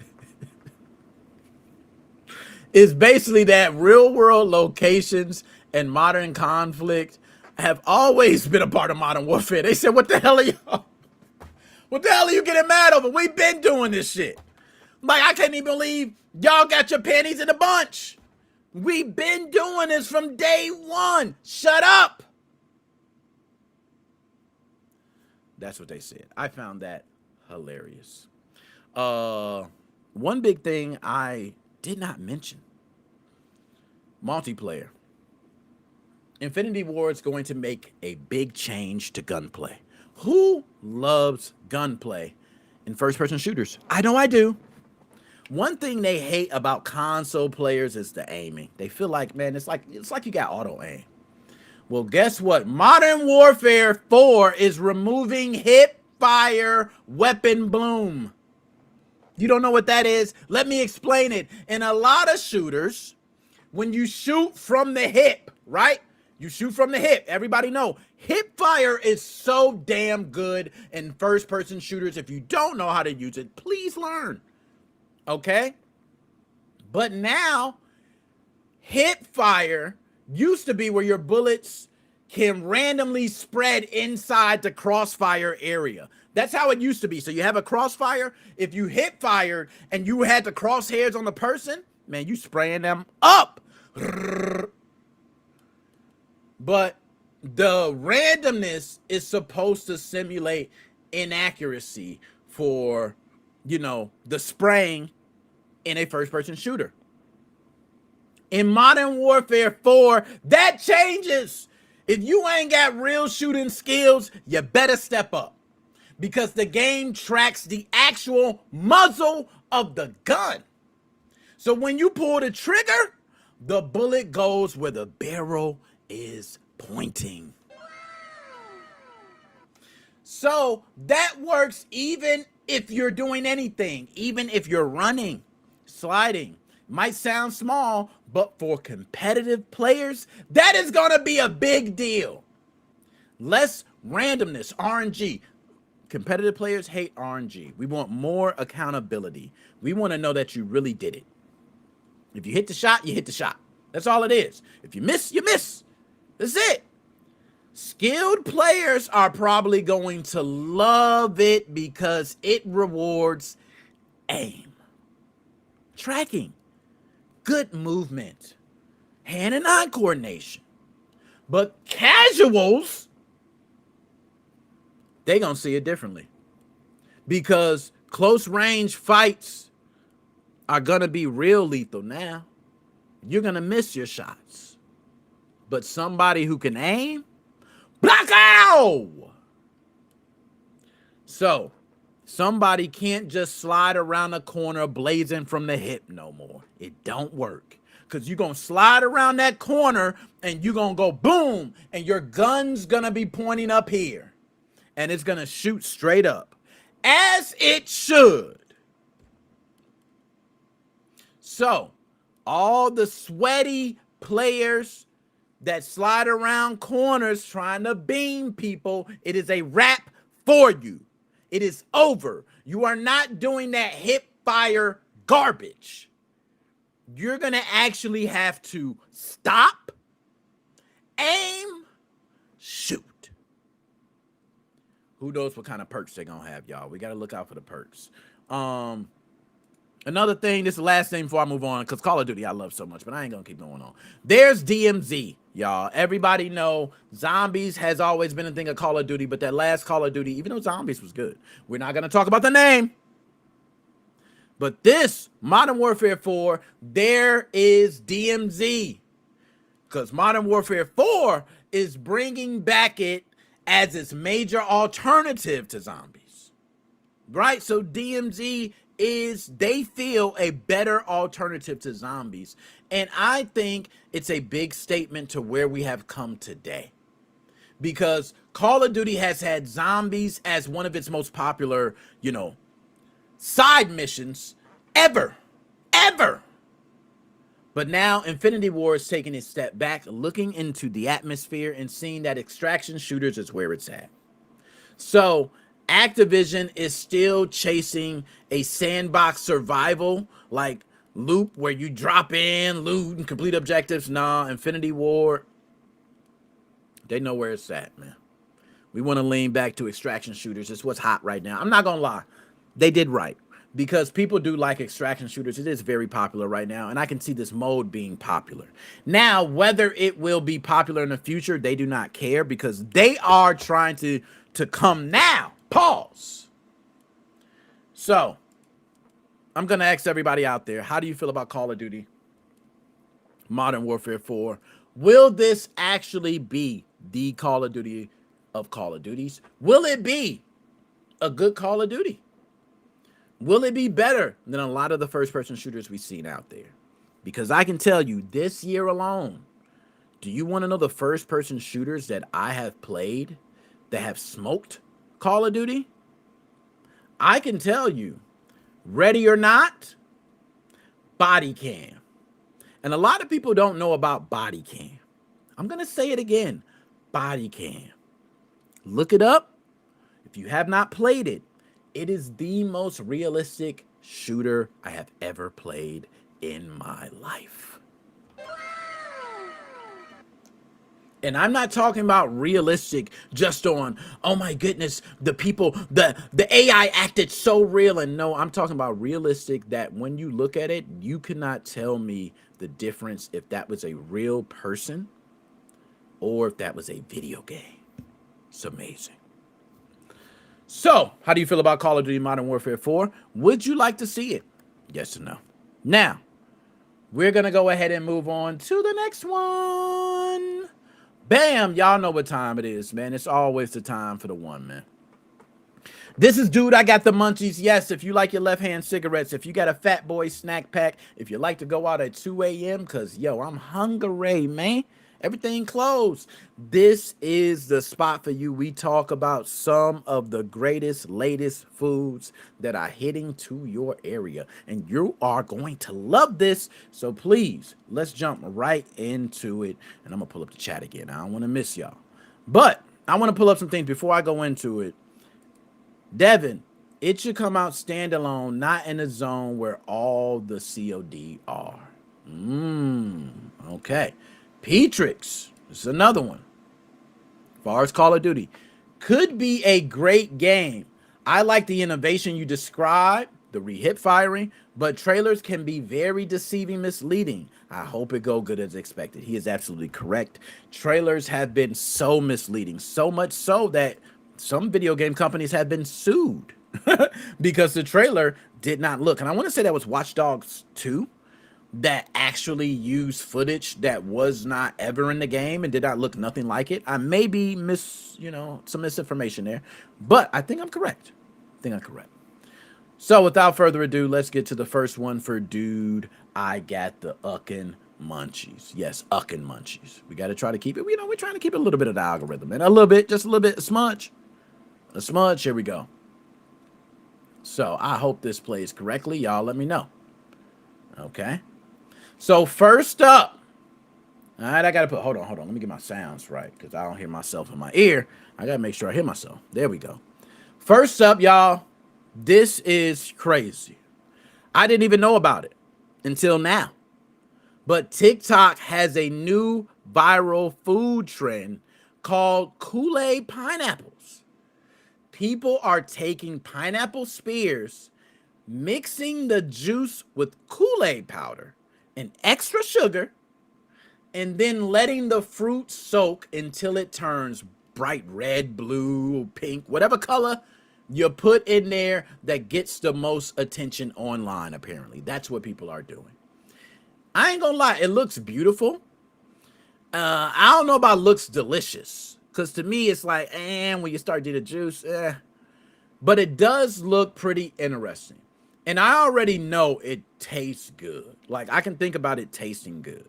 is basically that real-world locations and modern conflict have always been a part of modern warfare. They said, what the hell are y'all? What the hell are you getting mad over? We've been doing this shit. Like, I can't even believe y'all got your panties in a bunch. We've been doing this from day one. Shut up. That's what they said. I found that hilarious. One big thing I did not mention. Multiplayer. Infinity Ward is going to make a big change to gunplay. Who loves gunplay in first-person shooters? I know I do. One thing they hate about console players is the aiming. They feel like, man, it's like you got auto aim. Well, guess what? Modern Warfare 4 is removing hipfire weapon bloom. You don't know what that is? Let me explain it. In a lot of shooters, when you shoot from the hip, right? You shoot from the hip. Everybody know hipfire is so damn good in first-person shooters. If you don't know how to use it, please learn. Okay? But now, hipfire used to be where your bullets can randomly spread inside the crossfire area. That's how it used to be. So you have a crossfire. If you hipfired and you had the crosshairs on the person, Man, you spraying them up. But the randomness is supposed to simulate inaccuracy for, the spraying in a first-person shooter. In Modern Warfare 4, that changes. If you ain't got real shooting skills, you better step up. Because the game tracks the actual muzzle of the gun. So when you pull the trigger, the bullet goes where the barrel is pointing. So that works even if you're doing anything, even if you're running, sliding. Might sound small, but for competitive players, that is going to be a big deal. Less randomness, RNG. Competitive players hate RNG. We want more accountability. We want to know that you really did it. If you hit the shot, you hit the shot. That's all it is. If you miss, you miss. That's it. Skilled players are probably going to love it because it rewards aim, tracking, good movement, hand and eye coordination. But casuals, they gonna see it differently because close range fights are gonna be real lethal now. You're gonna miss your shots, but somebody who can aim, block out. So somebody can't just slide around a corner blazing from the hip no more. It don't work. Because you're going to slide around that corner and you're going to go boom. And your gun's going to be pointing up here. And it's going to shoot straight up. As it should. So all the sweaty players that slide around corners trying to beam people, it is a wrap for you. It is over. You are not doing that hip fire garbage. You're going to actually have to stop, aim, shoot. Who knows what kind of perks they're going to have, y'all. We got to look out for the perks. Another thing, this is the last thing before I move on, because Call of Duty I love so much, but I ain't going to keep going on. There's DMZ, y'all. Everybody know Zombies has always been a thing of Call of Duty, but that last Call of Duty, even though Zombies was good, we're not going to talk about the name. But this, Modern Warfare 4, there is DMZ. Because Modern Warfare 4 is bringing back it as its major alternative to Zombies. Right? So DMZ is, they feel, a better alternative to Zombies. And I think it's a big statement to where we have come today. Because Call of Duty has had Zombies as one of its most popular, side missions ever. But now Infinity Ward is taking a step back, looking into the atmosphere and seeing that extraction shooters is where it's at. So Activision is still chasing a sandbox survival like loop where you drop in, loot, and complete objectives. Nah, Infinity Ward, they know where it's at, man. We want to lean back to extraction shooters. It's what's hot right now. I'm not going to lie. They did right. Because people do like extraction shooters. It is very popular right now. And I can see this mode being popular. Now, whether it will be popular in the future, they do not care. Because they are trying to come now. Pause. So, I'm going to ask everybody out there. How do you feel about Call of Duty? Modern Warfare 4. Will this actually be the Call of Duty of Call of Duties? Will it be a good Call of Duty? Will it be better than a lot of the first-person shooters we've seen out there? Because I can tell you, this year alone, do you want to know the first-person shooters that I have played that have smoked Call of Duty? I can tell you, Ready or Not, Body Cam. And a lot of people don't know about Body Cam. I'm going to say it again, Body Cam. Look it up. If you have not played it, it is the most realistic shooter I have ever played in my life. And I'm not talking about realistic just on, oh my goodness, the people, the AI acted so real. And no, I'm talking about realistic that when you look at it, you cannot tell me the difference if that was a real person or if that was a video game. It's amazing. So, how do you feel about Call of Duty Modern Warfare 4? Would you like to see it? Yes or no? Now, we're going to go ahead and move on to the next one. Bam! Y'all know what time it is, man. It's always the time for the one, man. This is Dude, I Got The Munchies. Yes, if you like your left-hand cigarettes, if you got a Fat Boy snack pack, if you like to go out at 2 a.m., because, yo, I'm hungry, man. Everything closed. This is the spot for you. We talk about some of the greatest, latest foods that are hitting to your area. And you are going to love this. So please, let's jump right into it. And I'm going to pull up the chat again. I don't want to miss y'all. But I want to pull up some things before I go into it. Devin, it should come out standalone, not in a zone where all the COD are. Okay. Petrix, this is another one. As far as Call of Duty, could be a great game. I like the innovation you described, the re-hip firing, but trailers can be very deceiving, misleading. I hope it go good as expected. He is absolutely correct. Trailers have been so misleading, so much so that some video game companies have been sued because the trailer did not look. And I want to say that was Watch Dogs 2. That actually used footage that was not ever in the game and did not look nothing like it. I may be some misinformation there, but I think I'm correct. So without further ado, let's get to the first one for Dude, I Got The Munchies. Yes, Munchies. We got to try to keep it, we're trying to keep it a little bit of the algorithm, and a little bit, just a little bit, a smudge. Here we go. So I hope this plays correctly. Y'all let me know. Okay. So first up, all right, I got to put, hold on. Let me get my sounds right because I don't hear myself in my ear. I got to make sure I hear myself. There we go. First up, y'all, this is crazy. I didn't even know about it until now. But TikTok has a new viral food trend called Kool-Aid pineapples. People are taking pineapple spears, mixing the juice with Kool-Aid powder and extra sugar, and then letting the fruit soak until it turns bright red, blue, pink, whatever color you put in there that gets the most attention online, apparently. That's what people are doing. I ain't gonna lie, it looks beautiful. I don't know about looks delicious, because to me, it's like, when you start to do the juice, but it does look pretty interesting. And I already know it tastes good. Like, I can think about it tasting good.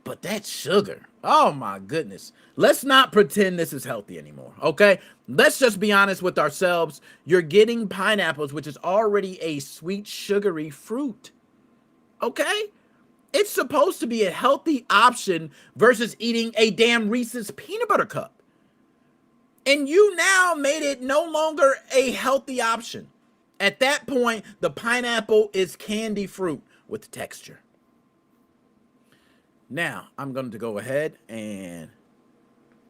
But that sugar, oh my goodness. Let's not pretend this is healthy anymore, okay? Let's just be honest with ourselves. You're getting pineapples, which is already a sweet, sugary fruit, okay? It's supposed to be a healthy option versus eating a damn Reese's peanut butter cup. And you now made it no longer a healthy option. At that point, the pineapple is candy fruit with texture. Now, I'm going to go ahead and,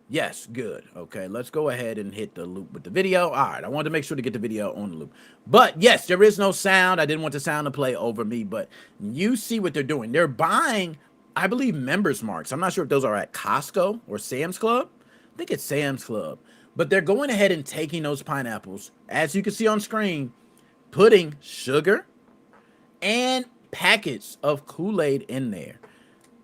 yes, good. Okay, let's go ahead and hit the loop with the video. All right, I wanted to make sure to get the video on the loop. But, yes, there is no sound. I didn't want the sound to play over me, but you see what they're doing. They're buying, I believe, members marks. I'm not sure if those are at Costco or Sam's Club. I think it's Sam's Club. But they're going ahead and taking those pineapples, as you can see on screen, putting sugar and packets of Kool-Aid in there.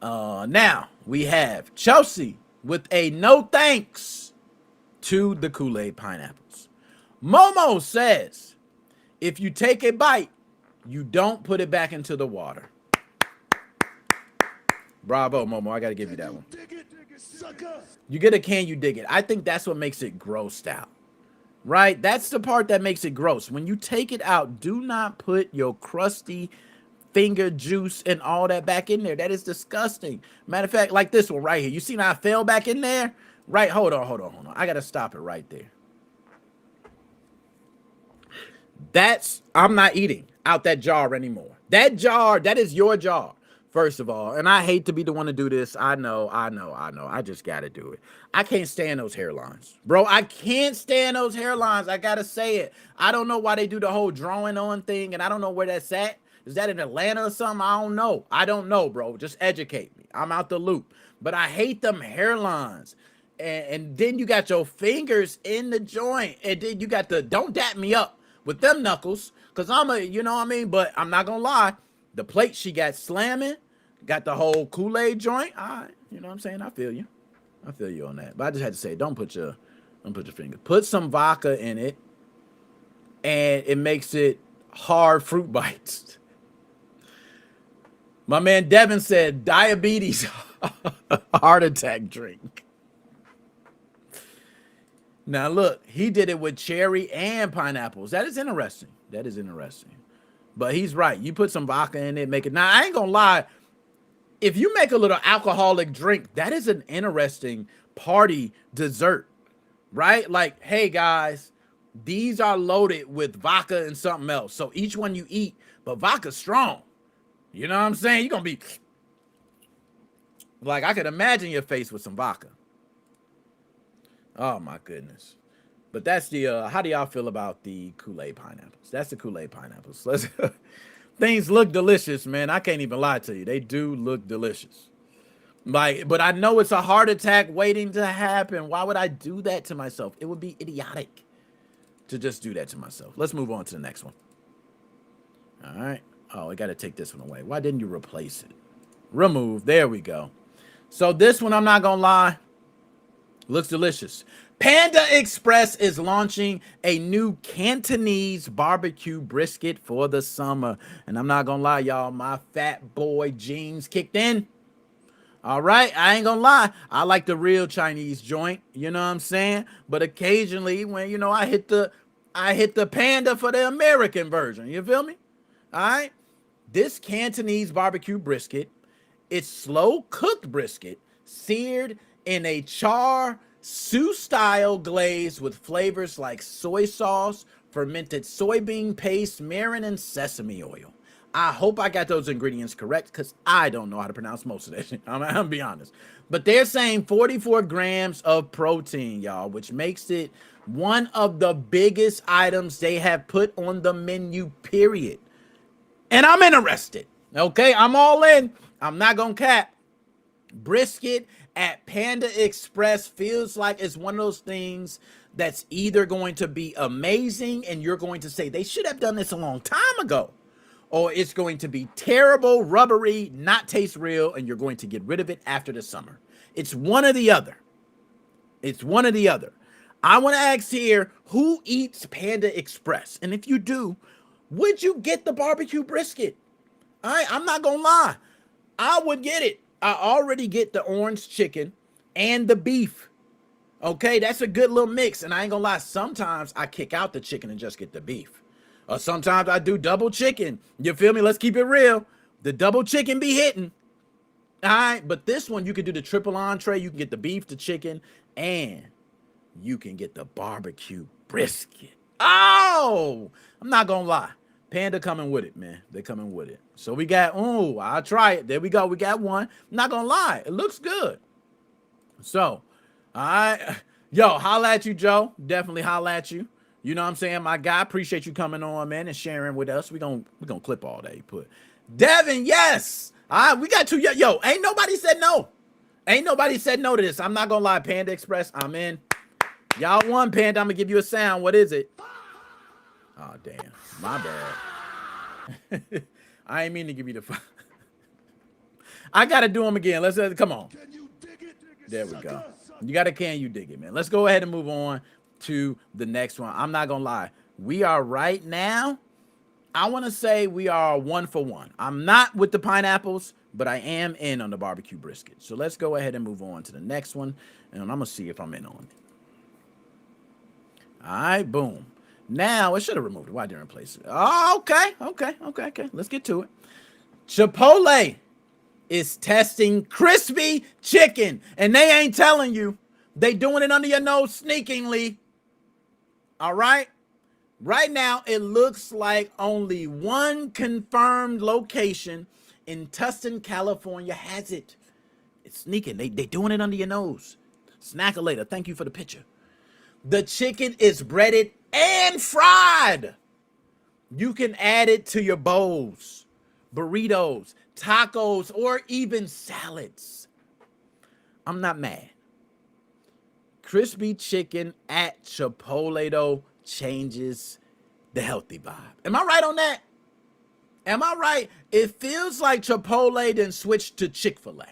Now we have Chelsea with a no thanks to the Kool-Aid pineapples. Momo says, if you take a bite, you don't put it back into the water. Bravo, Momo. I got to give you that one. You get a can, you dig it. I think that's what makes it grossed out. Right? That's the part that makes it gross. When you take it out, do not put your crusty finger juice and all that back in there. That is disgusting. Matter of fact, like this one right here. You see how I fell back in there? Right? Hold on. I got to stop it right there. I'm not eating out that jar anymore. That jar, that is your jar. First of all, and I hate to be the one to do this. I know. I just got to do it. I can't stand those hairlines. Bro, I can't stand those hairlines. I got to say it. I don't know why they do the whole drawing on thing, and I don't know where that's at. Is that in Atlanta or something? I don't know, bro. Just educate me. I'm out the loop. But I hate them hairlines. And then you got your fingers in the joint. And then you got the don't dap me up with them knuckles. Because I'm a, you know what I mean? But I'm not going to lie. The plate she got slamming. Got the whole Kool-Aid joint. All right, you know what I'm saying? I feel you. I feel you on that. But I just had to say, don't put your finger. Put some vodka in it, and it makes it hard fruit bites. My man Devin said, diabetes heart attack drink. Now look, he did it with cherry and pineapples. That is interesting. But he's right. You put some vodka in it, make it. Now I ain't gonna lie. If you make a little alcoholic drink, that is an interesting party dessert, right? Like, hey guys, these are loaded with vodka and something else. So each one you eat, but vodka's strong. You know what I'm saying? You're going to be like, I could imagine your face with some vodka. Oh my goodness. But that's the, how do y'all feel about the Kool-Aid pineapples? That's the Kool-Aid pineapples. Let's things look delicious, man. I can't even lie to you. They do look delicious. Like, but I know it's a heart attack waiting to happen. Why would I do that to myself? It would be idiotic to just do that to myself. Let's move on to the next one. All right. Oh, I got to take this one away. Why didn't you replace it? Remove. There we go. So this one, I'm not going to lie, looks delicious. Panda Express is launching a new Cantonese barbecue brisket for the summer. And I'm not going to lie, y'all, my fat boy jeans kicked in. All right, I ain't going to lie. I like the real Chinese joint, you know what I'm saying? But occasionally when, you know, I hit the Panda for the American version. You feel me? All right. This Cantonese barbecue brisket, it's slow cooked brisket, seared in a char Sioux style glaze with flavors like soy sauce, fermented soybean paste, mirin, and sesame oil. I hope I got those ingredients correct because I don't know how to pronounce most of that shit. I'm gonna be honest. But they're saying 44 grams of protein, y'all, which makes it one of the biggest items they have put on the menu, period. And I'm interested. Okay, I'm all in. I'm not gonna cap. Brisket at Panda Express feels like it's one of those things that's either going to be amazing and you're going to say they should have done this a long time ago, or it's going to be terrible, rubbery, not taste real, and you're going to get rid of it after the summer. It's one or the other. It's one or the other. I want to ask here, who eats Panda Express? And if you do, would you get the barbecue brisket? All right, I'm not gonna lie, I would get it. I already get the orange chicken and the beef. Okay, that's a good little mix. And I ain't gonna lie, sometimes I kick out the chicken and just get the beef. Or sometimes I do double chicken. You feel me? Let's keep it real. The double chicken be hitting. All right, but this one, you can do the triple entree. You can get the beef, the chicken, and you can get the barbecue brisket. Oh, I'm not gonna lie. Panda coming with it, man. They're coming with it. So we got, oh, I'll try it. There we go. We got one. I'm not gonna lie. It looks good. So, all right. Yo, holla at you, Joe. Definitely holla at you. You know what I'm saying? My guy, appreciate you coming on, man, and sharing with us. We're gonna clip all that you put. Devin, yes. All right, we got two. Yo, ain't nobody said no. Ain't nobody said no to this. I'm not gonna lie, Panda Express, I'm in. Y'all won, Panda. I'm gonna give you a sound. What is it? Oh, damn. My bad. I ain't mean to give you the I gotta do them again. Let's come on. Can you dig it? There we go. You gotta can you dig it, man. Let's go ahead and move on to the next one. I'm not gonna lie. We are right now, I want to say we are 1 for 1. I'm not with the pineapples, but I am in on the barbecue brisket. So let's go ahead and move on to the next one. And I'm gonna see if I'm in on it. All right, boom. Now, I should have removed it. Why didn't I replace it? Oh, okay. Let's get to it. Chipotle is testing crispy chicken. And they ain't telling you. They doing it under your nose sneakingly. All right? Right now, it looks like only one confirmed location in Tustin, California has it. It's sneaking. They doing it under your nose. Snackalator, thank you for the picture. The chicken is breaded and fried. You can add it to your bowls, burritos, tacos, or even salads. I'm not mad. Crispy chicken at Chipotle, though, changes the healthy vibe. Am I right on that? Am I right? It feels like Chipotle then switched to Chick-fil-A.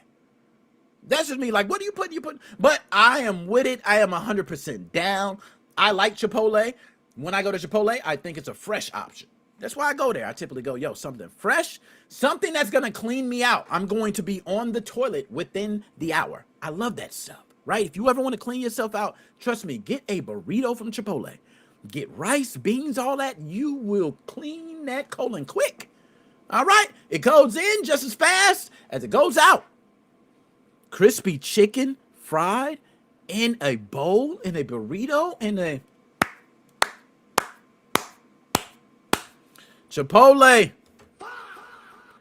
That's just me. Like, what do you put? But I am with it. I am 100% down. I like Chipotle. When I go to Chipotle, I think it's a fresh option. That's why I go there. I typically go, yo, something fresh, something that's going to clean me out. I'm going to be on the toilet within the hour. I love that stuff, right? If you ever want to clean yourself out, trust me, get a burrito from Chipotle. Get rice, beans, all that. You will clean that colon quick. All right? It goes in just as fast as it goes out. Crispy chicken fried in a bowl, in a burrito, in a Chipotle.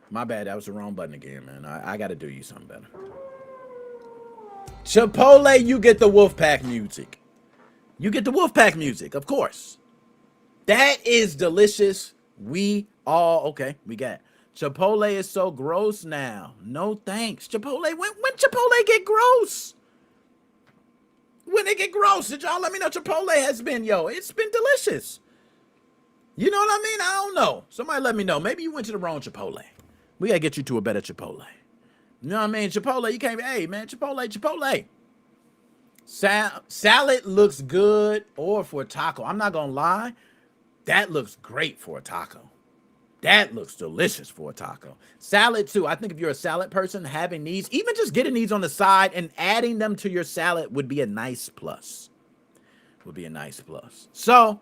My bad, that was the wrong button again, man. I got to do you something better. Chipotle, you get the Wolfpack music. You get the Wolfpack music, of course. That is delicious. We got it. Chipotle is so gross now. No thanks. Chipotle, when Chipotle get gross? When it get gross, did y'all let me know? Chipotle has been, it's been delicious. You know what I mean? I don't know. Somebody let me know. Maybe you went to the wrong Chipotle. We got to get you to a better Chipotle. You know what I mean? Chipotle, you can't be, hey, man, Chipotle. Salad looks good or for a taco. I'm not going to lie. That looks great for a taco. That looks delicious for a taco. Salad, too. I think if you're a salad person, having these, even just getting these on the side and adding them to your salad would be a nice plus. So,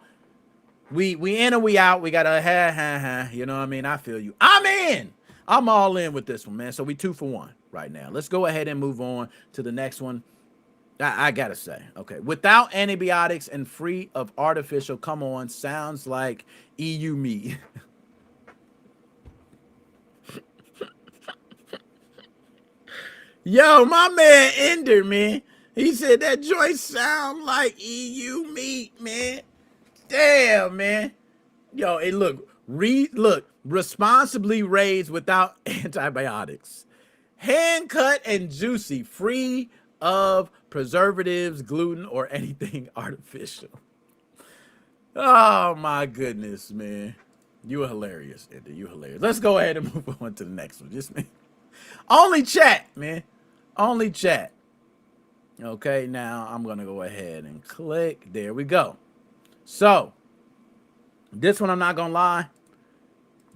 we in or we out. We got a you know what I mean? I feel you. I'm in. I'm all in with this one, man. So we 2 for 1 right now. Let's go ahead and move on to the next one. I gotta say, okay, without antibiotics and free of artificial, come on, sounds like EU meat. Yo, my man Ender, man, he said that joint sound like EU meat, man. Damn, man. Yo, hey, look, responsibly raised without antibiotics. Hand cut and juicy, free of preservatives, gluten, or anything artificial. Oh, my goodness, man. You are hilarious, Ender. You hilarious. Let's go ahead and move on to the next one. Just me. Only chat, man. Only chat. Okay, now I'm going to go ahead and click. There we go. So, this one, I'm not going to lie.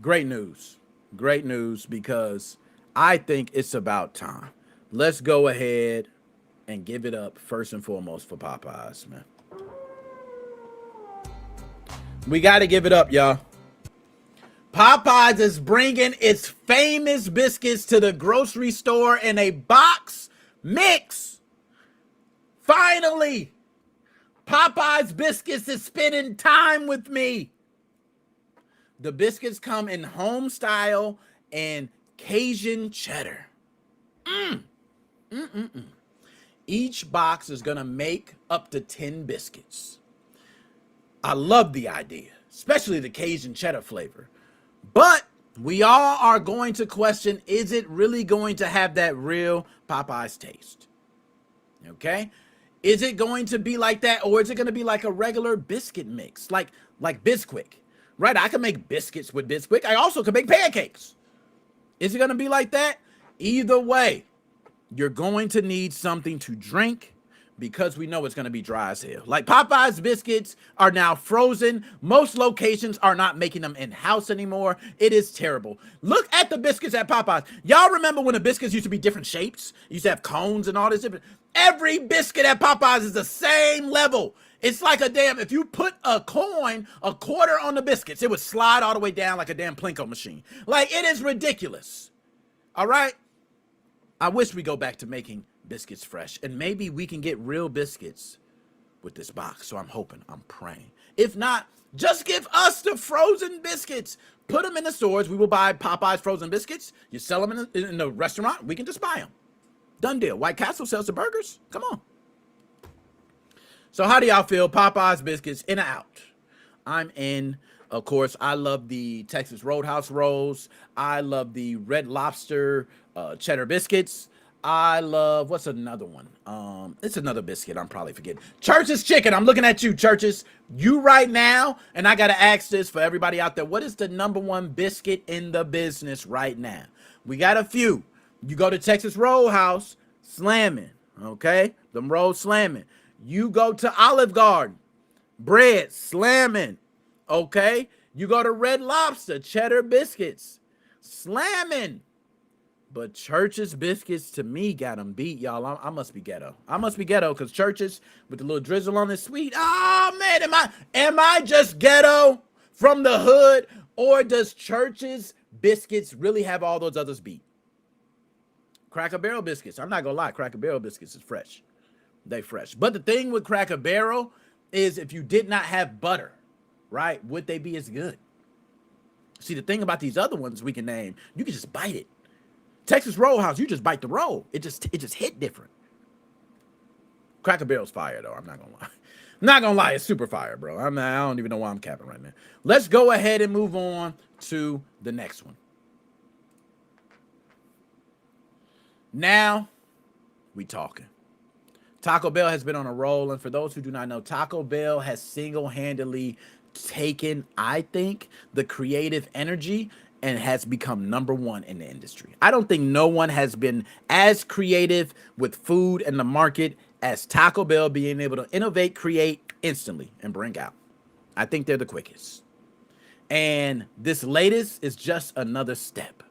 Great news. Great news because I think it's about time. Let's go ahead and give it up first and foremost for Popeyes, man. We got to give it up, y'all. Popeyes is bringing its famous biscuits to the grocery store in a box mix. Finally, Popeyes biscuits is spending time with me. The biscuits come in home style and Cajun cheddar. Each box is going to make up to 10 biscuits. I love the idea, especially the Cajun cheddar flavor. But we all are going to question, is it really going to have that real Popeyes taste? Okay? Is it going to be like that, or is it going to be like a regular biscuit mix, like Bisquick? Right? I can make biscuits with Bisquick. I also can make pancakes. Is it going to be like that? Either way, you're going to need something to drink because we know it's going to be dry as hell. Like Popeyes biscuits are now frozen. Most locations are not making them in-house anymore. It is terrible. Look at the biscuits at Popeyes. Y'all remember when the biscuits used to be different shapes? You used to have cones and all this different. Every biscuit at Popeyes is the same level. It's like a damn, if you put a coin, a quarter on the biscuits, it would slide all the way down like a damn Plinko machine. Like, it is ridiculous. All right? I wish we go back to making biscuits fresh, and maybe we can get real biscuits with this box. So I'm hoping, I'm praying. If not, just give us the frozen biscuits. Put them in the stores. We will buy Popeye's frozen biscuits. You sell them in the restaurant. We can just buy them. Done deal. White Castle sells the burgers. Come on. So how do y'all feel? Popeye's biscuits, in or out? I'm in. Of course, I love the Texas Roadhouse rolls. I love the Red Lobster cheddar biscuits. I love, what's another one? It's another biscuit I'm probably forgetting. Church's Chicken. I'm looking at you, Church's. You right now, and I got to ask this for everybody out there. What is the #1 biscuit in the business right now? We got a few. You go to Texas Roadhouse, slamming, okay? Them rolls slamming. You go to Olive Garden, bread slamming, okay? You go to Red Lobster, cheddar biscuits, slamming. But Church's biscuits, to me, got them beat, y'all. I must be ghetto. I must be ghetto because Church's with the little drizzle on it, sweet. Oh, man, am I just ghetto from the hood? Or does Church's biscuits really have all those others beat? Cracker Barrel biscuits. I'm not going to lie. Cracker Barrel biscuits is fresh. They fresh. But the thing with Cracker Barrel is if you did not have butter, right, would they be as good? See, the thing about these other ones we can name, you can just bite it. Texas Roadhouse, you just bite the roll. It just hit different. Cracker Barrel's fire, though. I'm not going to lie. I'm not going to lie. It's super fire, bro. I don't even know why I'm capping right now. Let's go ahead and move on to the next one. Now, we talking. Taco Bell has been on a roll, and for those who do not know, Taco Bell has single-handedly taken, I think, the creative energy and has become #1 in the industry. I don't think no one has been as creative with food and the market as Taco Bell, being able to innovate, create instantly, and bring out. I think they're the quickest. And this latest is just another step.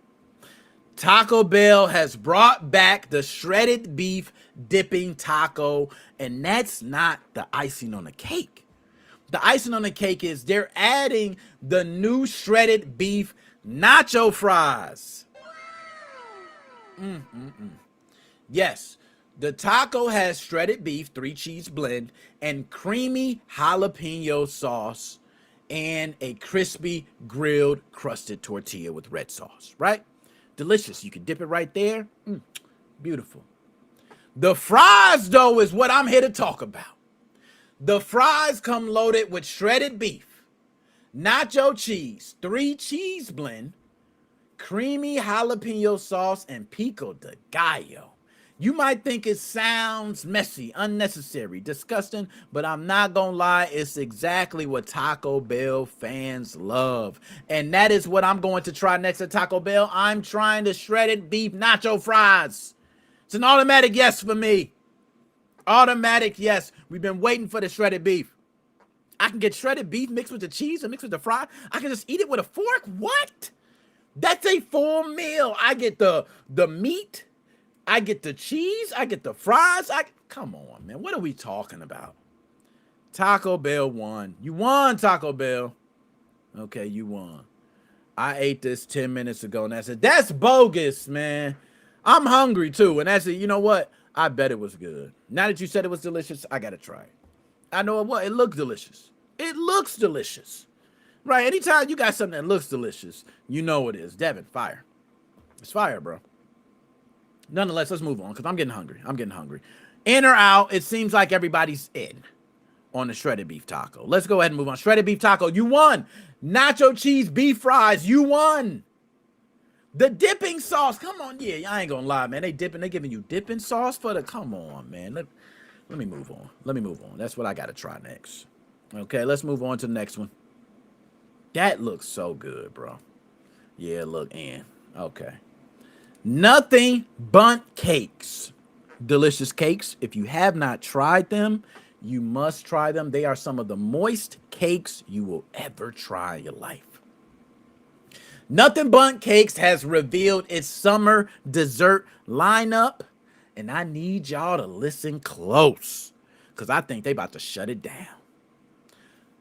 Taco Bell has brought back the shredded beef dipping taco, and that's not the icing on the cake. The icing on the cake is they're adding the new shredded beef nacho fries. Yes, the taco has shredded beef, 3-cheese blend, and creamy jalapeno sauce, and a crispy grilled crusted tortilla with red sauce, right? Delicious. You can dip it right there. Beautiful. The fries, though, is what I'm here to talk about. The fries come loaded with shredded beef, nacho cheese, 3-cheese blend, creamy jalapeno sauce, and pico de gallo. You might think it sounds messy, unnecessary, disgusting, but I'm not gonna lie, it's exactly what Taco Bell fans love. And that is what I'm going to try next at Taco Bell. I'm trying the shredded beef nacho fries. It's an automatic yes for me. Automatic yes. We've been waiting for the shredded beef. I can get shredded beef mixed with the cheese and mixed with the fry. I can just eat it with a fork. What? That's a full meal. I get the meat. I get the cheese. I get the fries. Come on, man. What are we talking about? Taco Bell won. You won, Taco Bell. Okay, you won. I ate this 10 minutes ago, and I said, that's bogus, man. I'm hungry, too. And I said, you know what? I bet it was good. Now that you said it was delicious, I got to try it. I know it was. It looked delicious. It looks delicious. Right? Anytime you got something that looks delicious, you know it is. Devin, fire. It's fire, bro. Nonetheless, let's move on because I'm getting hungry. In or out, it seems like everybody's in on the shredded beef taco. Let's go ahead and move on. Shredded beef taco, you won. Nacho cheese beef fries, you won. The dipping sauce, come on. Yeah, I ain't gonna lie, man. They giving you dipping sauce for the, come on, man. Let me move on. That's what I gotta try next. Okay, let's move on to the next one. That looks so good, bro. Yeah, look, in. Okay. Nothing Bundt cakes. Delicious cakes. If you have not tried them, you must try them. They are some of the moist cakes you will ever try in your life. Nothing Bundt Cakes has revealed its summer dessert lineup, and I need y'all to listen close because I think they about to shut it down.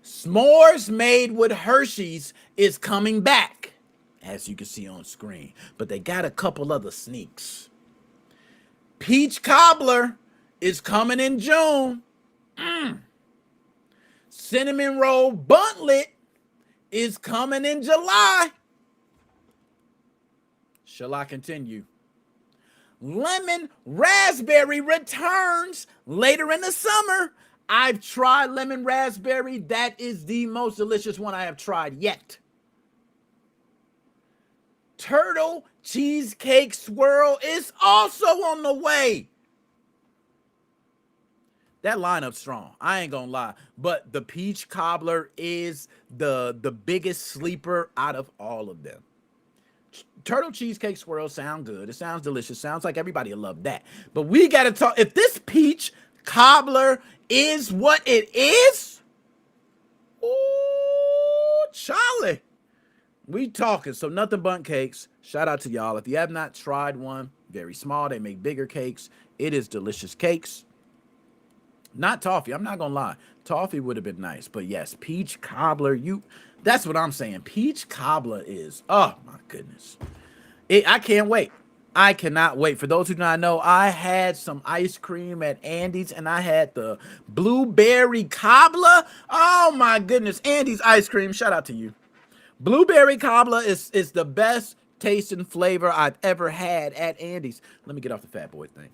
S'mores made with Hershey's is coming back, as you can see on screen, but they got a couple other sneaks. Peach cobbler is coming in June. Cinnamon roll buntlet is coming in July. Shall I continue? Lemon raspberry returns later in the summer. I've tried lemon raspberry. That is the most delicious one I have tried yet. Turtle cheesecake swirl is also on the way. That lineup's strong. I ain't gonna lie. But the peach cobbler is the biggest sleeper out of all of them. Turtle cheesecake swirl sound good. It sounds delicious. Sounds like everybody will love that. But we got to talk. If this peach cobbler is what it is, ooh, Charlie, we talking. So nothing but cakes. Shout out to y'all. If you have not tried one, very small. They make bigger cakes. It is delicious cakes. Not toffee. I'm not going to lie. Toffee would have been nice. But yes, peach cobbler. That's what I'm saying. Peach cobbler is, oh my goodness. I can't wait. I cannot wait. For those who do not know, I had some ice cream at Andy's and I had the blueberry cobbler. Oh my goodness. Andy's ice cream. Shout out to you. Blueberry cobbler is the best taste and flavor I've ever had at Andy's. Let me get off the fat boy thing.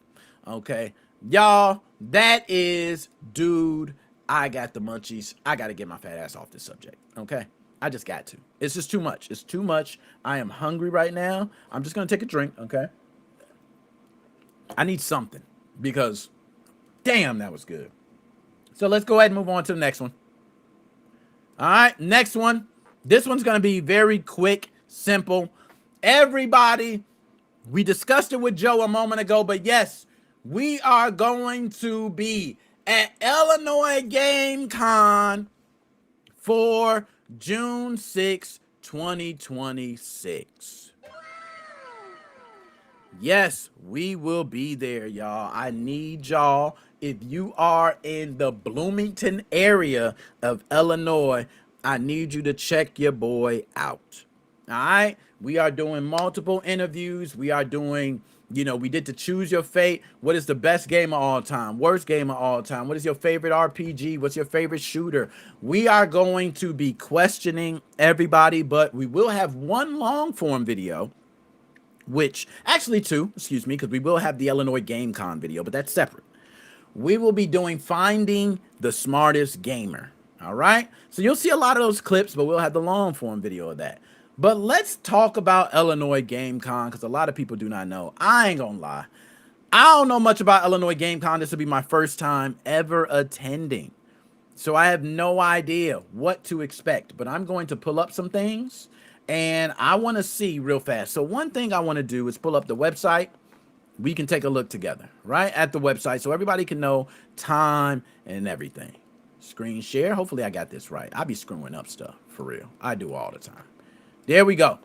Okay. Y'all, that is, dude, I got the munchies. I got to get my fat ass off this subject. Okay. I just got to. It's just too much. It's too much. I am hungry right now. I'm just going to take a drink, okay? I need something because, damn, that was good. So let's go ahead and move on to the next one. All right, next one. This one's going to be very quick, simple. Everybody, we discussed it with Joe a moment ago, but yes, we are going to be at Illinois Game Con for June 6, 2026. Yes, we will be there, y'all. I need y'all. If you are in the Bloomington area of Illinois, I need you to check your boy out. All right? We are doing multiple interviews. We are doing, we did to choose your fate. What is the best game of all time? Worst game of all time? What is your favorite RPG? What's your favorite shooter? We are going to be questioning everybody, but we will have one long form video, which actually two, because we will have the Illinois Game Con video, but that's separate. We will be doing Finding the Smartest Gamer. All right. So you'll see a lot of those clips, but we'll have the long form video of that. But let's talk about Illinois Game Con, because a lot of people do not know. I ain't gonna lie. I don't know much about Illinois Game Con. This will be my first time ever attending. So I have no idea what to expect, but I'm going to pull up some things and I want to see real fast. So one thing I want to do is pull up the website. We can take a look together, right, at the website so everybody can know time and everything. Screen share. Hopefully I got this right. I be screwing up stuff for real. I do all the time. There we go.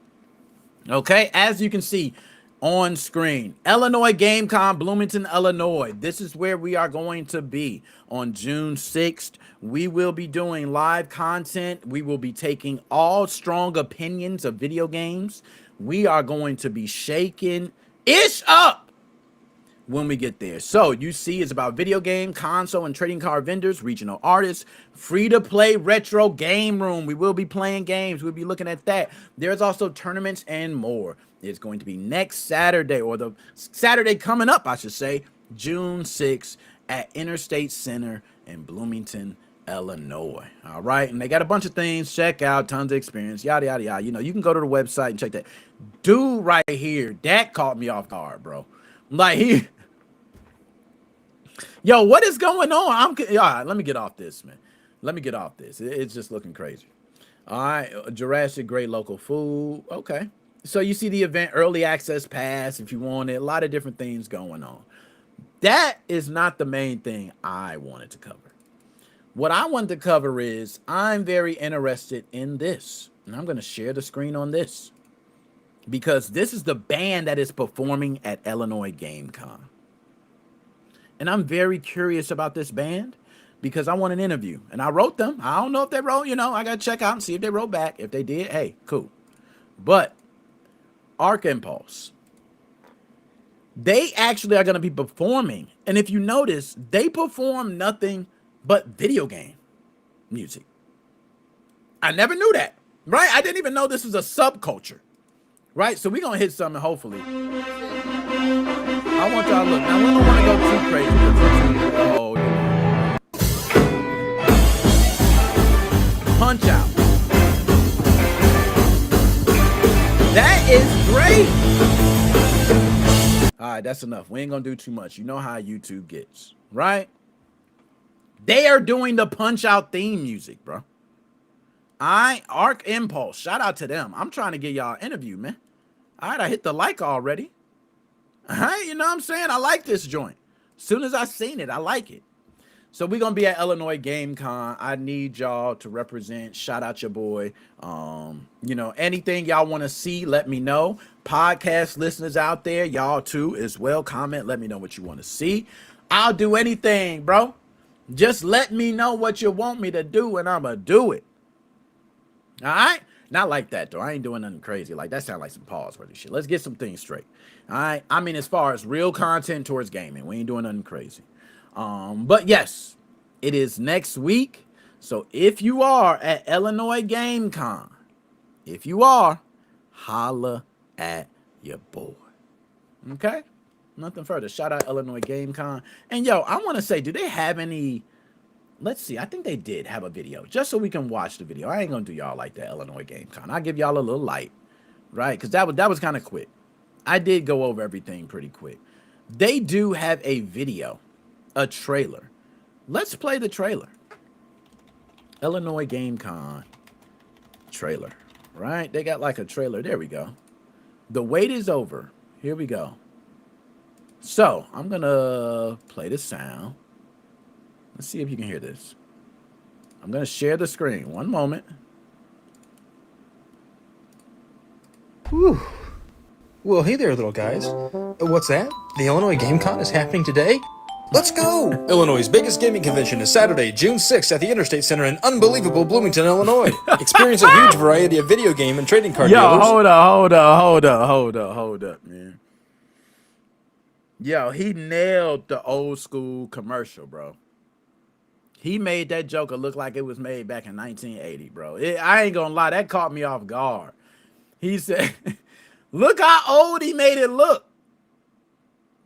Okay, as you can see on screen, Illinois Game Con, Bloomington, Illinois. This is where we are going to be on June 6th. We will be doing live content. We will be taking all strong opinions of video games. We are going to be shaking ish up when we get there. So you see it's about video game, console, and trading card vendors, regional artists, free-to-play retro game room. We will be playing games. We'll be looking at that. There's also tournaments and more. It's going to be next Saturday, or the Saturday coming up, I should say, June 6th at Interstate Center in Bloomington, Illinois. All right. And they got a bunch of things. Check out, tons of experience, yada, yada, yada. You can go to the website and check that. Dude right here, that caught me off guard, bro. Like yo, what is going on? All right, let me get off this, man. Let me get off this. It's just looking crazy. All right, Jurassic Great Local Food. Okay. So you see the event early access pass if you want it. A lot of different things going on. That is not the main thing I wanted to cover. What I wanted to cover is I'm very interested in this. And I'm going to share the screen on this, because this is the band that is performing at Illinois Game Con. And I'm very curious about this band because I want an interview. And I wrote them. I don't know if they wrote, I got to check out and see if they wrote back. If they did, hey, cool. But Arc Impulse, they actually are going to be performing. And if you notice, they perform nothing but video game. music. I never knew that, right? I didn't even know this was a subculture, right? So we're going to hit something, hopefully. I want y'all to look. Now, we don't want to go too crazy. Oh, Punch Out. That is great. All right, that's enough. We ain't going to do too much. You know how YouTube gets, right? They are doing the Punch Out theme music, bro. Arc Impulse. Shout out to them. I'm trying to get y'all an interview, man. All right, I hit the like already. All right, you know what I'm saying? I like this joint. As soon as I seen it, I like it. So we're going to be at Illinois Game Con. I need y'all to represent. Shout out your boy. You know, anything y'all want to see, let me know. Podcast listeners out there, y'all too as well. Comment, let me know what you want to see. I'll do anything, bro. Just let me know what you want me to do, and I'm going to do it. All right? Not like that, though. I ain't doing nothing crazy. Like, that sounds like some pause-worthy shit. Let's get some things straight. All right? I mean, as far as real content towards gaming, we ain't doing nothing crazy. But, yes, it is next week. So, if you are at Illinois Game Con, if you are, holla at your boy. Okay? Nothing further. Shout out Illinois Game Con. And, yo, I want to say, do they have any... Let's see. I think they did have a video just so we can watch the video. I ain't going to do y'all like that, Illinois Game Con. I'll give y'all a little light, right? Because that was kind of quick. I did go over everything pretty quick. They do have a video, a trailer. Let's play the trailer. Illinois Game Con trailer, right? They got like a trailer. There we go. The wait is over. Here we go. So I'm going to play the sound. Let's see if you can hear this. I'm going to share the screen. One moment. Whew. Well, hey there, little guys. What's that? The Illinois Game Con is happening today? Let's go! Illinois' biggest gaming convention is Saturday, June 6th at the Interstate Center in unbelievable Bloomington, Illinois. Experience a huge variety of video game and trading card dealers. Hold up, man. Yo, he nailed the old school commercial, bro. He made that Joker look like it was made back in 1980, bro. I ain't gonna lie, that caught me off guard. He said, look how old he made it look.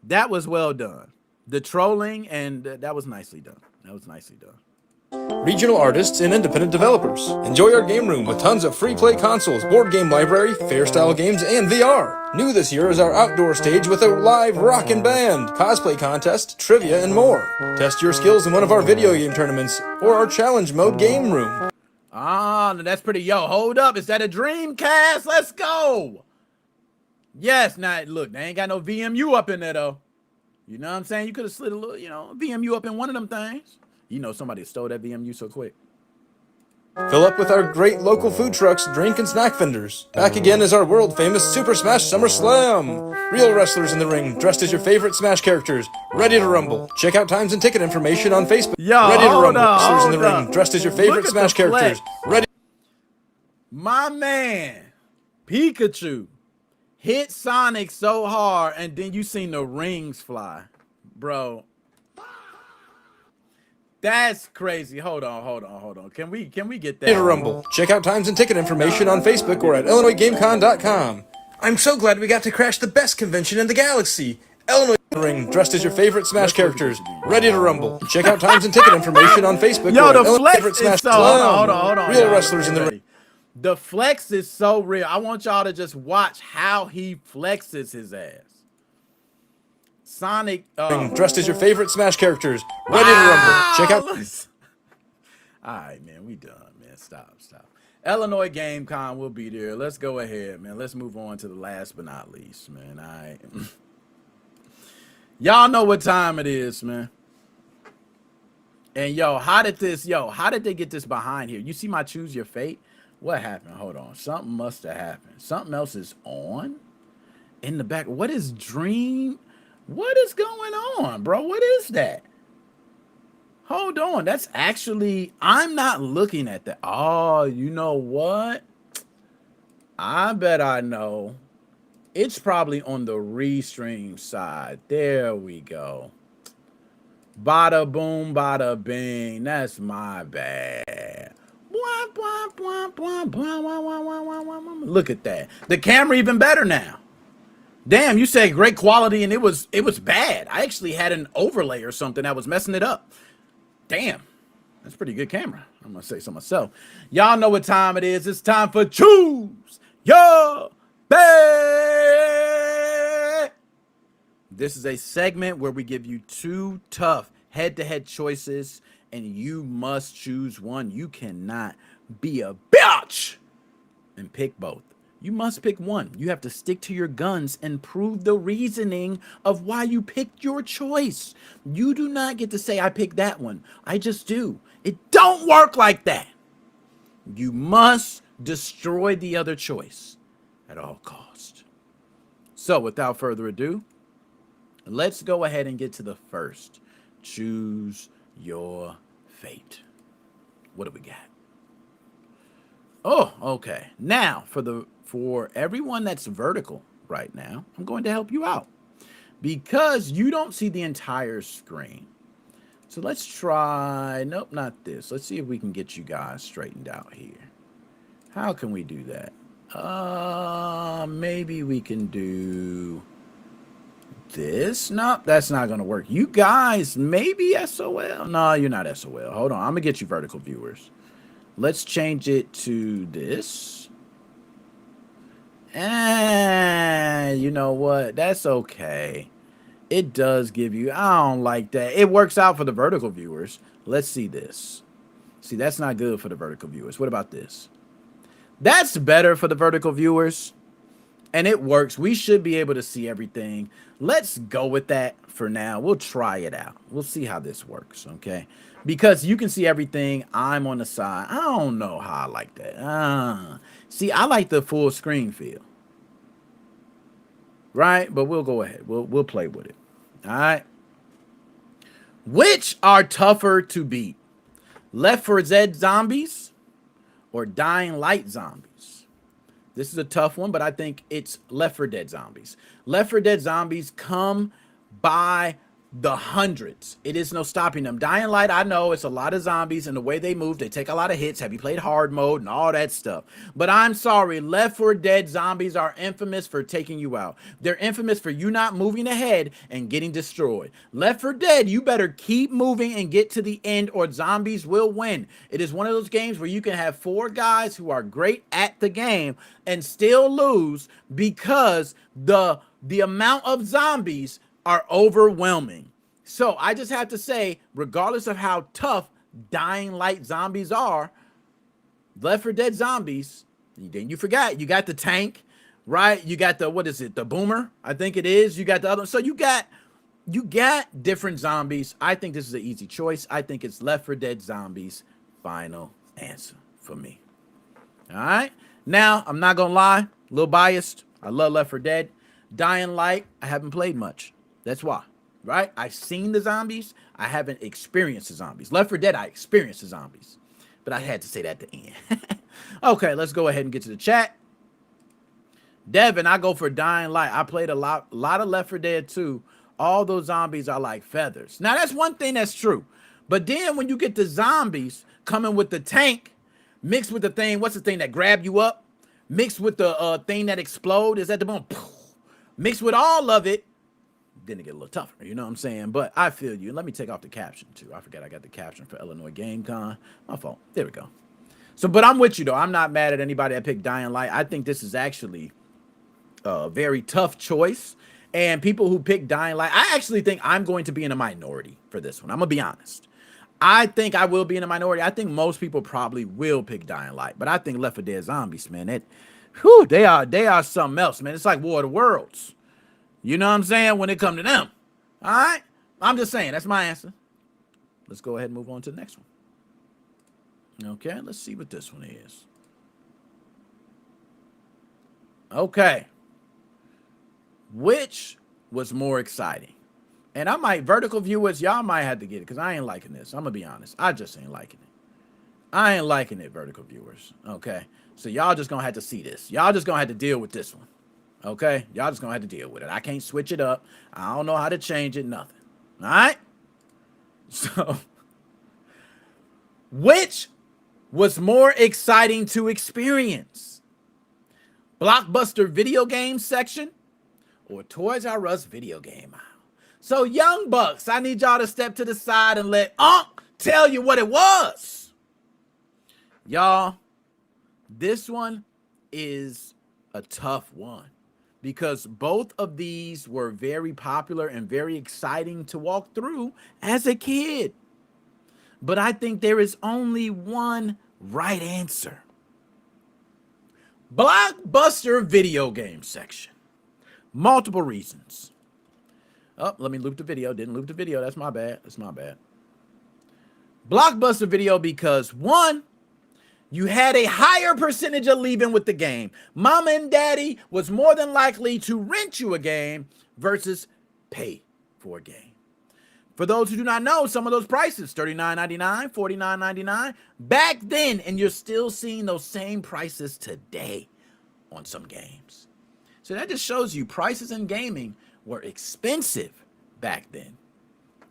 That was well done. The trolling, and that was nicely done. That was nicely done. Regional artists and independent developers. Enjoy our game room with tons of free play consoles, board game library, fair style games, and VR. New this year is our outdoor stage with a live rockin' band, cosplay contest, trivia, and more. Test your skills in one of our video game tournaments or our challenge mode game room. Ah, that's pretty. Yo, hold up. Is that a Dreamcast? Let's go. Yes. Now, look, they ain't got no VMU up in there, though. You know what I'm saying? You could have slid a little, VMU up in one of them things. You know somebody stole that VMU so quick. Fill up with our great local food trucks, drink and snack vendors. Back again is our world-famous Super Smash Summer Slam. Real wrestlers in the ring, dressed as your favorite Smash characters, ready to rumble. Check out times and ticket information on Facebook. Yo, ready to hold rumble. up, Wrestlers in the hold ring, dressed as your favorite Look at Smash the characters, flex. ready. My man, Pikachu, hit Sonic so hard, and then you seen the rings fly. Bro, that's crazy. Hold on. Can we get that? Ready to rumble. Check out times and ticket information on Facebook or at IllinoisGameCon.com. I'm so glad we got to crash the best convention in the galaxy. Illinois ring, dressed as your favorite Smash characters, ready to rumble. Check out times and ticket information on Facebook. Yo, or the at flex favorite is Smash so. Hold on. Real wrestlers in the ring. The flex is so real. I want y'all to just watch how he flexes his ass. Sonic dressed as your favorite Smash characters, ready to rumble. Check out. All right, man, we done, man. Stop. Illinois Game Con will be there. Let's go ahead, man. Let's move on to the last but not least, man. All right. Y'all know what time it is, man. And how did they get this behind here? You see my choose your fate? What happened? Hold on. Something must have happened. Something else is on in the back. What is Dream? What is going on, bro? What is that? Hold on. That's actually, I'm not looking at that. Oh, you know what? I bet I know. It's probably on the restream side. There we go. Bada boom, bada bing. That's my bad. Look at that. The camera even better now. Damn, you say great quality and it was bad. I actually had an overlay or something that was messing it up. Damn. That's a pretty good camera. I'm gonna say so myself. Y'all know what time it is. It's time for Choose Your Bet. This is a segment where we give you two tough head-to-head choices, and you must choose one. You cannot be a bitch and pick both. You must pick one. You have to stick to your guns and prove the reasoning of why you picked your choice. You do not get to say, I picked that one. I just do. It don't work like that. You must destroy the other choice at all costs. So without further ado, let's go ahead and get to the first. Choose your fate. What do we got? Oh, okay. Now, for everyone that's vertical right now, I'm going to help you out because you don't see the entire screen. So let's try, nope, not this. Let's see if we can get you guys straightened out here. How can we do that? Maybe we can do this. Nope, that's not going to work. You guys, maybe SOL. No, you're not SOL. Hold on. I'm going to get you vertical viewers. Let's change it to this. And you know what? That's okay. It does give you, I don't like that. It works out for the vertical viewers. Let's see this. See, that's not good for the vertical viewers. What about this? That's better for the vertical viewers. And it works. We should be able to see everything. Let's go with that for now. We'll try it out. We'll see how this works, okay? Because you can see everything. I'm on the side. I don't know how I like that. See, I like the full screen feel. Right? But we'll go ahead. We'll play with it. All right? Which are tougher to beat? Left 4 Dead zombies or Dying Light zombies? This is a tough one, but I think it's Left 4 Dead zombies. Left 4 Dead zombies come by the hundreds. It is no stopping them. Dying Light, I know it's a lot of zombies, and the way they move, they take a lot of hits. Have you played hard mode and all that stuff? But I'm sorry, Left 4 Dead zombies are infamous for taking you out. They're infamous for you not moving ahead and getting destroyed. Left 4 Dead, you better keep moving and get to the end, or zombies will win. It is one of those games where you can have 4 guys who are great at the game and still lose because the amount of zombies are overwhelming. So I just have to say, regardless of how tough Dying Light zombies are, Left 4 Dead zombies, then you forgot, you got the tank, right? You got the, what is it? The boomer, I think it is. You got the other. So you got different zombies. I think this is an easy choice. I think it's Left 4 Dead zombies. Final answer for me. All right. Now, I'm not going to lie, a little biased. I love Left 4 Dead. Dying Light, I haven't played much. That's why, right? I've seen the zombies. I haven't experienced the zombies. Left 4 Dead, I experienced the zombies. But I had to say that at the end. Okay, let's go ahead and get to the chat. Devin, I go for Dying Light. I played a lot of Left 4 Dead 2. All those zombies are like feathers. Now, that's one thing that's true. But then when you get the zombies coming with the tank, mixed with the thing, what's the thing that grab you up? Mixed with the thing that explode. Is that the boom? Mixed with all of it. Then it get a little tougher, you know what I'm saying? But I feel you. Let me take off the caption too. I forgot I got the caption for Illinois Game Con. My fault. There we go. So, but I'm with you though. I'm not mad at anybody that picked Dying Light. I think this is actually a very tough choice. And people who pick Dying Light, I actually think I'm going to be in a minority for this one. I'm gonna be honest. I think I will be in a minority. I think most people probably will pick Dying Light, but I think Left 4 Dead zombies, man, they are something else, man. It's like War of the Worlds. You know what I'm saying? When it comes to them. All right? I'm just saying. That's my answer. Let's go ahead and move on to the next one. Okay, let's see what this one is. Okay. Which was more exciting? And I might, vertical viewers, y'all might have to get it because I ain't liking this. I'm going to be honest. I just ain't liking it. I ain't liking it, vertical viewers. Okay? So y'all just going to have to see this. Y'all just going to have to deal with this one. Okay? Y'all just going to have to deal with it. I can't switch it up. I don't know how to change it, nothing. All right? So, which was more exciting to experience? Blockbuster video game section or Toys R Us video game aisle? So young bucks, I need y'all to step to the side and let Unc tell you what it was. Y'all, this one is a tough one because both of these were very popular and very exciting to walk through as a kid. But I think there is only one right answer. Blockbuster video game section. Multiple reasons. Oh, let me loop the video. Didn't loop the video. That's my bad. That's my bad. Blockbuster video because, one, you had a higher percentage of leaving with the game. Mama and daddy was more than likely to rent you a game versus pay for a game. For those who do not know, some of those prices, $39.99, $49.99, back then, and you're still seeing those same prices today on some games. So that just shows you prices in gaming were expensive back then.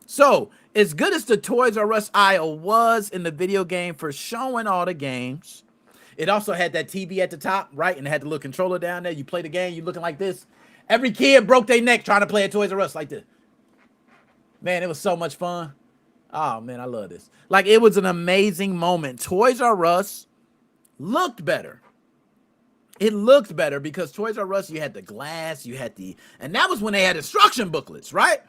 So, as good as the Toys R Us aisle was in the video game for showing all the games, it also had that TV at the top, right? And it had the little controller down there. You play the game, you looking like this. Every kid broke their neck trying to play a Toys R Us like this. Man, it was so much fun. Oh, man, I love this. Like, it was an amazing moment. Toys R Us looked better. It looked better because Toys R Us, you had the glass, you had and that was when they had instruction booklets, right?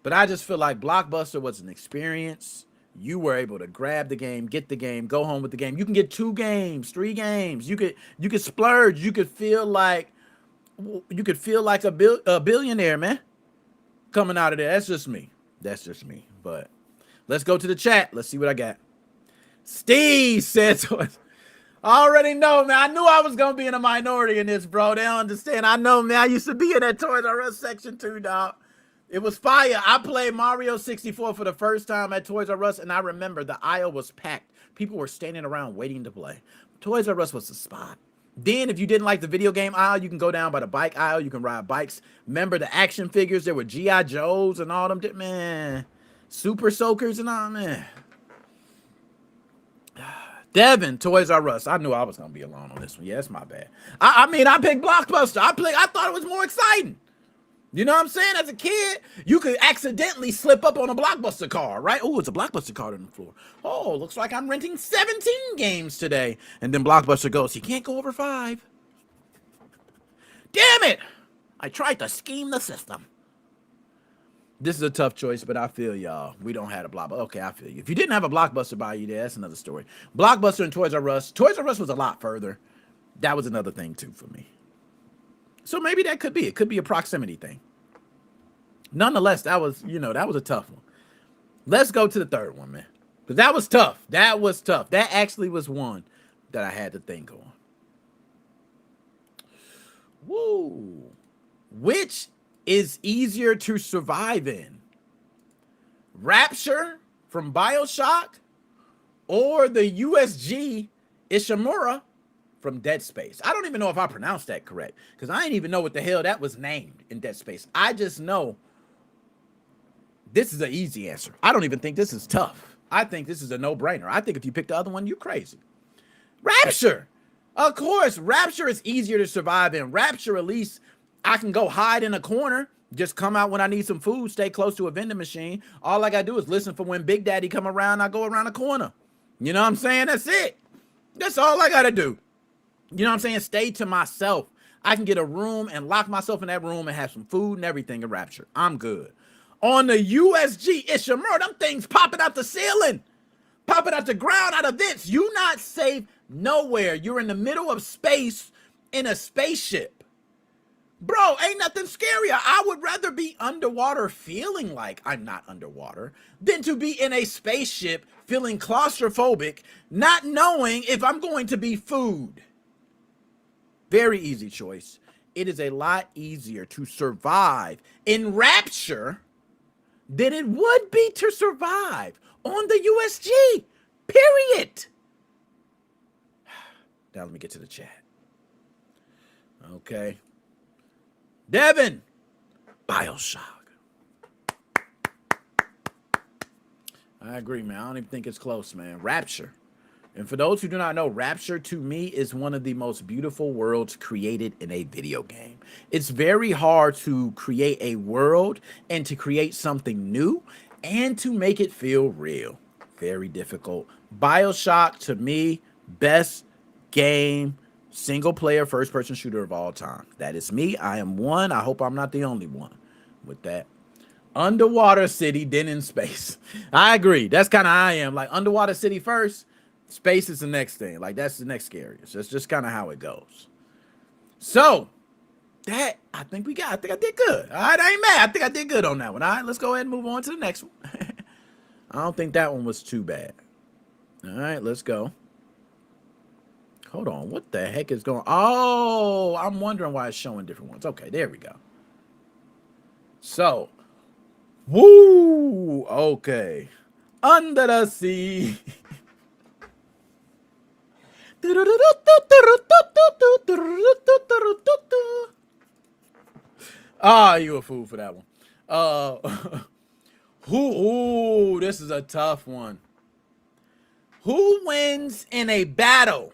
But I just feel like Blockbuster was an experience. You were able to grab the game, get the game, go home with the game. You can get 2 games, 3 games. You could splurge. You could feel like a billionaire, man, coming out of there. That's just me. That's just me. But let's go to the chat. Let's see what I got. Steve says, I already know, man. I knew I was going to be in a minority in this, bro. They don't understand. I know, man. I used to be in that Toys R Us section too, dog. It was fire. I played Mario 64 for the first time at Toys R Us, and I remember the aisle was packed. People were standing around waiting to play. Toys R Us was the spot. Then, if you didn't like the video game aisle, you can go down by the bike aisle. You can ride bikes. Remember the action figures? There were G.I. Joes and all them. Man, Super Soakers and all, man. Devin, Toys R Us. I knew I was going to be alone on this one. Yeah, that's my bad. I mean, I picked Blockbuster. I thought it was more exciting. You know what I'm saying? As a kid, you could accidentally slip up on a Blockbuster card, right? Oh, it's a Blockbuster card on the floor. Oh, looks like I'm renting 17 games today. And then Blockbuster goes, you can't go over 5. Damn it! I tried to scheme the system. This is a tough choice, but I feel y'all. We don't have a Blockbuster. Okay, I feel you. If you didn't have a Blockbuster by you there, that's another story. Blockbuster and Toys R Us. Toys R Us was a lot further. That was another thing, too, for me. So maybe that could be. It could be a proximity thing. Nonetheless, that was a tough one. Let's go to the third one, man. Because that was tough. That was tough. That actually was one that I had to think on. Woo. Which is easier to survive in? Rapture from BioShock or the USG Ishimura from Dead Space? I don't even know if I pronounced that correct because I didn't even know what the hell that was named in Dead Space. I just know this is an easy answer. I don't even think this is tough. I think this is a no-brainer. I think if you pick the other one, you're crazy. Rapture. Of course, Rapture is easier to survive in. Rapture, at least I can go hide in a corner, just come out when I need some food, stay close to a vending machine. All I got to do is listen for when Big Daddy come around, I go around the corner. You know what I'm saying? That's it. That's all I got to do. You know what I'm saying? Stay to myself. I can get a room and lock myself in that room and have some food and everything in Rapture. I'm good. On the USG Ishimura, them things popping out the ceiling, popping out the ground, out of vents. You not safe nowhere. You're in the middle of space in a spaceship. Bro, ain't nothing scarier. I would rather be underwater feeling like I'm not underwater than to be in a spaceship feeling claustrophobic, not knowing if I'm going to be food. Very easy choice. It is a lot easier to survive in Rapture than it would be to survive on the USG. Period. Now let me get to the chat. Okay. Devin, BioShock. I agree, man. I don't even think it's close, man. Rapture. And for those who do not know, Rapture to me is one of the most beautiful worlds created in a video game. It's very hard to create a world and to create something new and to make it feel real. Very difficult. BioShock to me, best game, single player, first person shooter of all time. That is me. I am one. I hope I'm not the only one with that. Underwater city, then in space. I agree. That's kind of how I am. Like underwater city first. Space is the next thing. Like, that's the next scariest. That's just kind of how it goes. So, that, I think I did good. All right, I ain't mad. I think I did good on that one. All right, let's go ahead and move on to the next one. I don't think that one was too bad. All right, let's go. Hold on. What the heck is going on? Oh, I'm wondering why it's showing different ones. Okay, there we go. So, woo, okay. Under the sea. Ah, you a fool for that one. Ooh, this is a tough one. Who wins in a battle?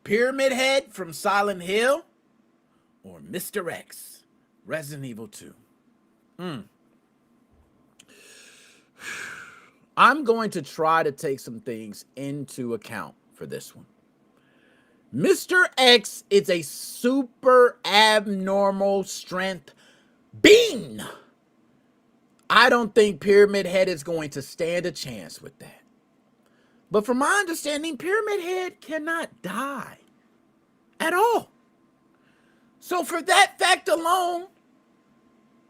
Pyramid Head from Silent Hill or Mr. X, Resident Evil 2? I'm going to try to take some things into account for this one. Mr. X is a super abnormal strength being. I don't think Pyramid Head is going to stand a chance with that. But from my understanding, Pyramid Head cannot die at all. So for that fact alone,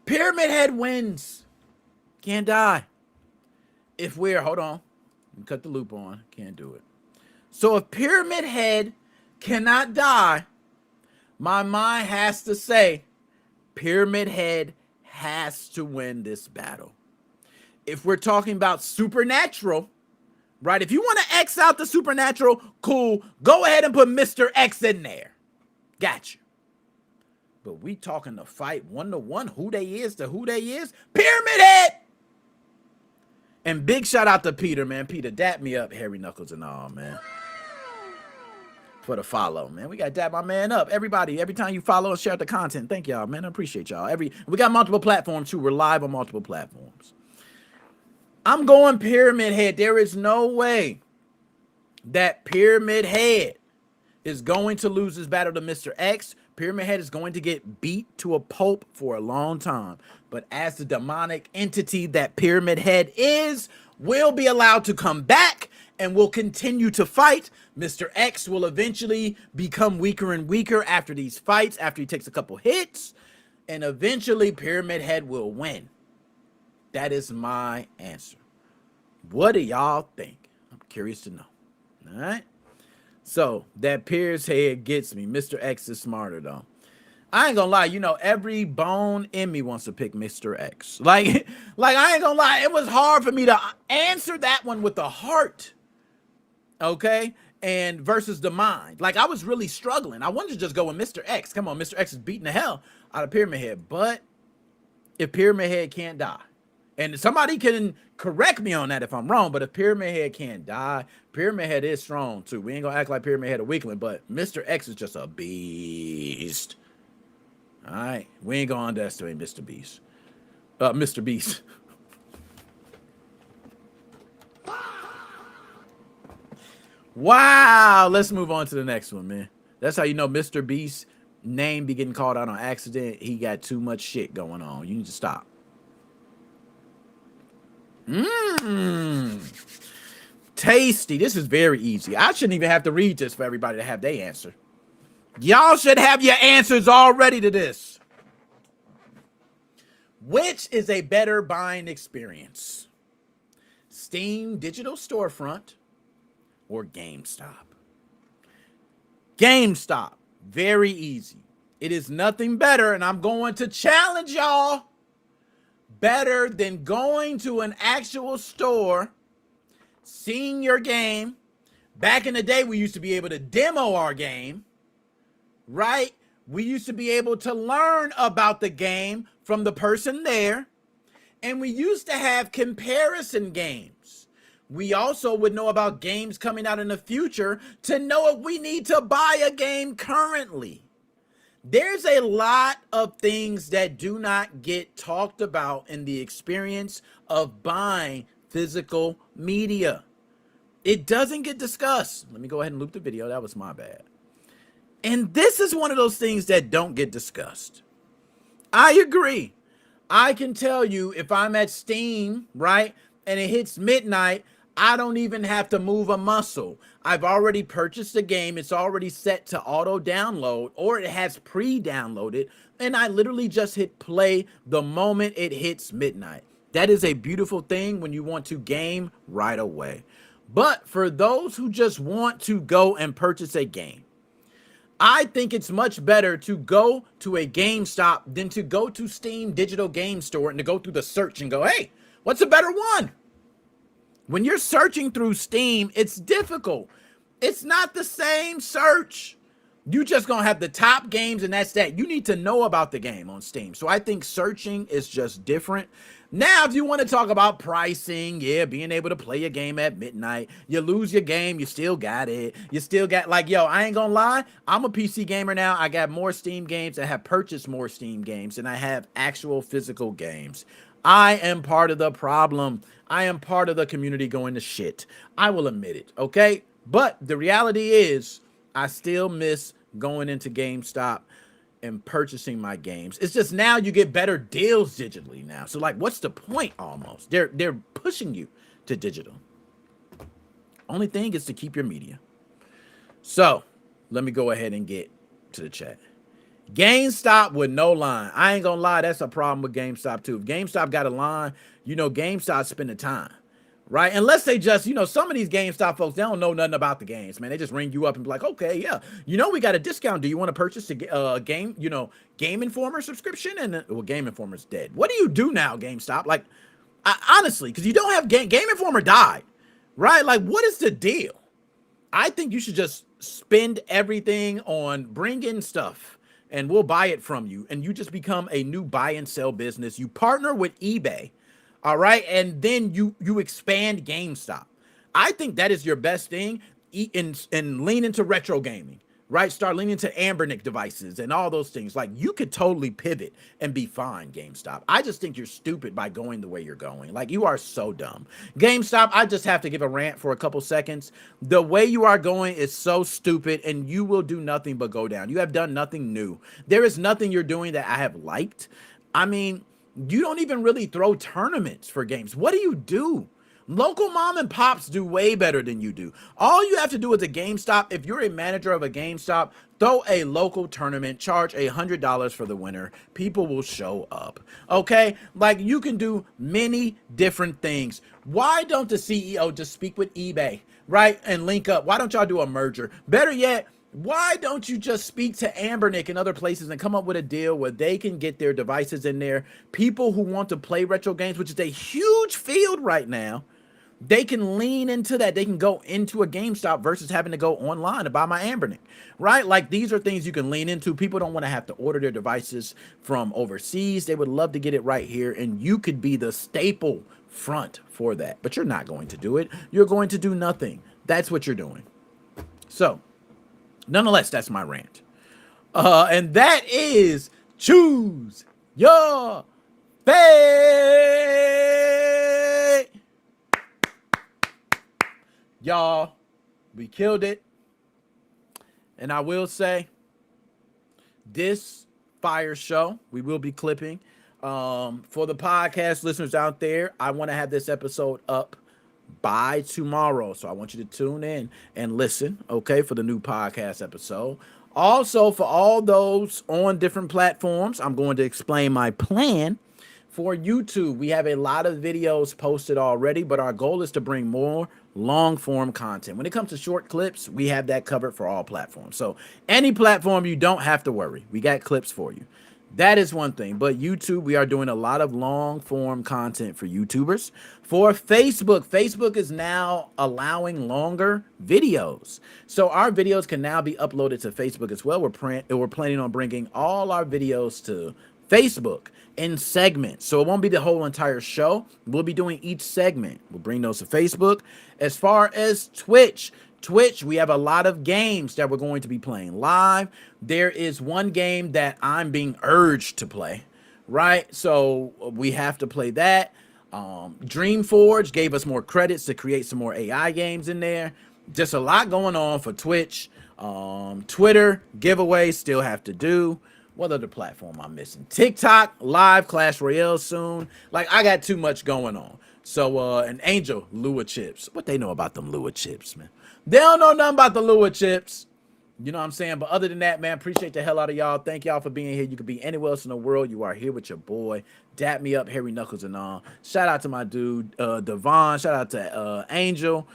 Pyramid Head wins. Can't die. If we're, hold on, cut the loop on, can't do it. So if Pyramid Head cannot die, my mind has to say Pyramid Head has to win this battle. If we're talking about supernatural, right? If you want to X out the supernatural, cool. Go ahead and put Mr. X in there. Gotcha. But we talking to fight 1-to-1, who they is to who they is. Pyramid Head! And big shout out to Peter, man. Peter, dap me up, Hairy Knuckles and all, man. For the follow, man. We got to dap my man up. Everybody, every time you follow and share the content, thank y'all, man. I appreciate y'all. We got multiple platforms, too. We're live on multiple platforms. I'm going Pyramid Head. There is no way that Pyramid Head is going to lose his battle to Mr. X. Pyramid Head is going to get beat to a pulp for a long time. But as the demonic entity that Pyramid Head is, will be allowed to come back and will continue to fight. Mr. X will eventually become weaker and weaker after these fights, after he takes a couple hits, and eventually Pyramid Head will win. That is my answer. What do y'all think? I'm curious to know. All right. So that Pyramid Head gets me. Mr. X is smarter though. I ain't gonna lie, you know, every bone in me wants to pick Mr. X. Like I ain't gonna lie, it was hard for me to answer that one with the heart. Okay? And versus the mind. Like, I was really struggling. I wanted to just go with Mr. X. Come on, Mr. X is beating the hell out of Pyramid Head. But if Pyramid Head can't die, and somebody can correct me on that if I'm wrong, but if Pyramid Head can't die, Pyramid Head is strong too. We ain't gonna act like Pyramid Head a weakling, but Mr. X is just a beast. All right, we ain't gonna underestimate Mr. Beast. Mr. Beast. Wow, let's move on to the next one, man. That's how you know Mr. Beast's name be getting called out on accident. He got too much shit going on. You need to stop. Tasty. This is very easy. I shouldn't even have to read this for everybody to have their answer. Y'all should have your answers already to this. Which is a better buying experience? Steam Digital Storefront or GameStop? GameStop. Very easy. It is nothing better, and I'm going to challenge y'all. Better than going to an actual store, seeing your game. Back in the day, we used to be able to demo our game, right? We used to be able to learn about the game from the person there. And we used to have comparison games We also would know about games coming out in the future to know if we need to buy a game currently. There's a lot of things that do not get talked about in the experience of buying physical media. It doesn't get discussed. Let me go ahead and loop the video. That was my bad. And this is one of those things that don't get discussed. I agree. I can tell you if I'm at Steam, right, and it hits midnight, I don't even have to move a muscle. I've already purchased the game. It's already set to auto download, or it has pre-downloaded, and I literally just hit play the moment it hits midnight. That is a beautiful thing when you want to game right away. But for those who just want to go and purchase a game, I think it's much better to go to a GameStop than to go to Steam Digital Game Store and to go through the search and go, hey, what's a better one? When you're searching through Steam, it's difficult. It's not the same search. You just gonna have the top games and that's that. You need to know about the game on Steam. So I think searching is just different. Now, if you want to talk about pricing, yeah, being able to play a game at midnight, you lose your game, you still got it. You still got, like, yo, I ain't gonna lie, I'm a PC gamer now. I got more Steam games. I have purchased more Steam games than I have actual physical games. I am part of the problem. I am part of the community going to shit. I will admit it, okay? But the reality is, I still miss going into GameStop and purchasing my games. It's just now you get better deals digitally now. So, like, what's the point almost? They're pushing you to digital. Only thing is to keep your media. So, let me go ahead and get to the chat. GameStop with no line. I ain't gonna lie, that's a problem with GameStop too. If GameStop got a line, you know, GameStop spending time, right? Unless they just, you know, some of these GameStop folks, they don't know nothing about the games, man. They just ring you up and be like, okay, yeah, you know, we got a discount. Do you want to purchase a game, you know, Game Informer subscription? And well, Game Informer's dead. What do you do now, GameStop? Like, honestly, because you don't have Game Informer died, right? Like, what is the deal? I think you should just spend everything on bring in stuff and we'll buy it from you. And you just become a new buy and sell business. You partner with eBay. All right. And then you expand GameStop. I think that is your best thing, and lean into retro gaming, right? Start leaning into Ambernick devices and all those things. Like, you could totally pivot and be fine, GameStop. I just think you're stupid by going the way you're going. Like, you are so dumb. GameStop, I just have to give a rant for a couple seconds. The way you are going is so stupid, and you will do nothing but go down. You have done nothing new. There is nothing you're doing that I have liked. I mean, you don't even really throw tournaments for games. What do you do? Local mom and pops do way better than you do. All you have to do is a GameStop. If you're a manager of a GameStop, throw a local tournament, charge $100 for the winner. People will show up. Okay? Like, you can do many different things. Why don't the CEO just speak with eBay, right? And link up? Why don't y'all do a merger? Better yet, why don't you just speak to Ambernick and other places and come up with a deal where they can get their devices in there? People who want to play retro games, which is a huge field right now, they can lean into that. They can go into a GameStop versus having to go online to buy my Ambernick, right? Like, these are things you can lean into. People don't want to have to order their devices from overseas. They would love to get it right here, and you could be the staple front for that. But you're not going to do it. You're going to do nothing. That's what you're doing. So, nonetheless, that's my rant. And that is choose your fate. Y'all, we killed it. And I will say, this fire show, we will be clipping. For the podcast listeners out there, I want to have this episode up by tomorrow. So I want you to tune in and listen, okay, for the new podcast episode. Also, for all those on different platforms, I'm going to explain my plan for YouTube. We have a lot of videos posted already, but our goal is to bring more long form content. When it comes to short clips, we have that covered for all platforms. So any platform, you don't have to worry. We got clips for you. That is one thing. But YouTube, we are doing a lot of long form content for YouTubers. For Facebook is now allowing longer videos. So our videos can now be uploaded to Facebook as well. We're planning on bringing all our videos to Facebook in segments. So it won't be the whole entire show. We'll be doing each segment. We'll bring those to Facebook. As far as Twitch, we have a lot of games that we're going to be playing live. There is one game that I'm being urged to play, right? So we have to play that. Dreamforge gave us more credits to create some more AI games in there. Just a lot going on for Twitch. Twitter giveaways still have to do. What other platform I'm missing? TikTok, live, Clash Royale soon. Like, I got too much going on. So, and Angel, Lua chips. What they know about them Lua chips, man? They don't know nothing about the Lua chips. You know what I'm saying? But other than that, man, appreciate the hell out of y'all. Thank y'all for being here. You could be anywhere else in the world. You are here with your boy. Dap me up, Harry Knuckles and all. Shout out to my dude, Devon. Shout out to Angel,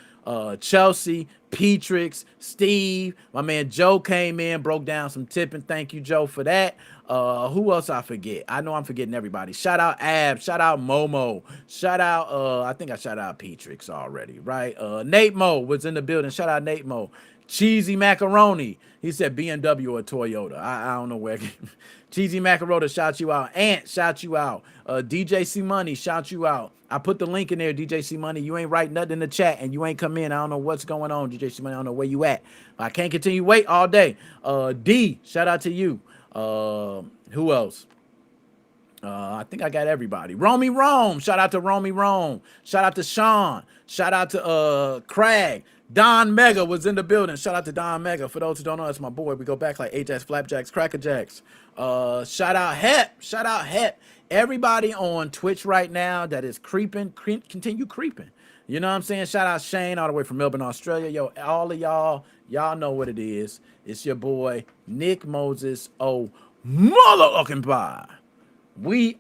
Chelsea, Petrix, Steve. My man Joe came in, broke down some tipping. Thank you, Joe, for that. Who else I forget? I know I'm forgetting everybody. Shout out Ab. Shout out Momo. Shout out, I think I shout out Petrix already, right? Nate Mo was in the building. Shout out Nate Mo. Cheesy Macaroni. He said BMW or Toyota. I don't know where. Cheesy Macaroni, shout you out. Ant, shout you out. DJ C Money, shout you out. I put the link in there, DJ C Money. You ain't write nothing in the chat and you ain't come in. I don't know what's going on, DJ C Money. I don't know where you at. I can't continue wait all day. D, shout out to you. Who else? I think I got everybody. Romy Rome. Shout out to Romy Rome. Shout out to Sean. Shout out to Craig. Don Mega was in the building. Shout out to Don Mega. For those who don't know, that's my boy. We go back like Ajax, Flapjacks, Crackerjacks. Shout out Hep. Shout out Hep. Everybody on Twitch right now that is creeping, continue creeping. You know what I'm saying? Shout out Shane all the way from Melbourne, Australia. Yo, all of y'all know what it is. It's your boy, NickMoses05 Gaming. We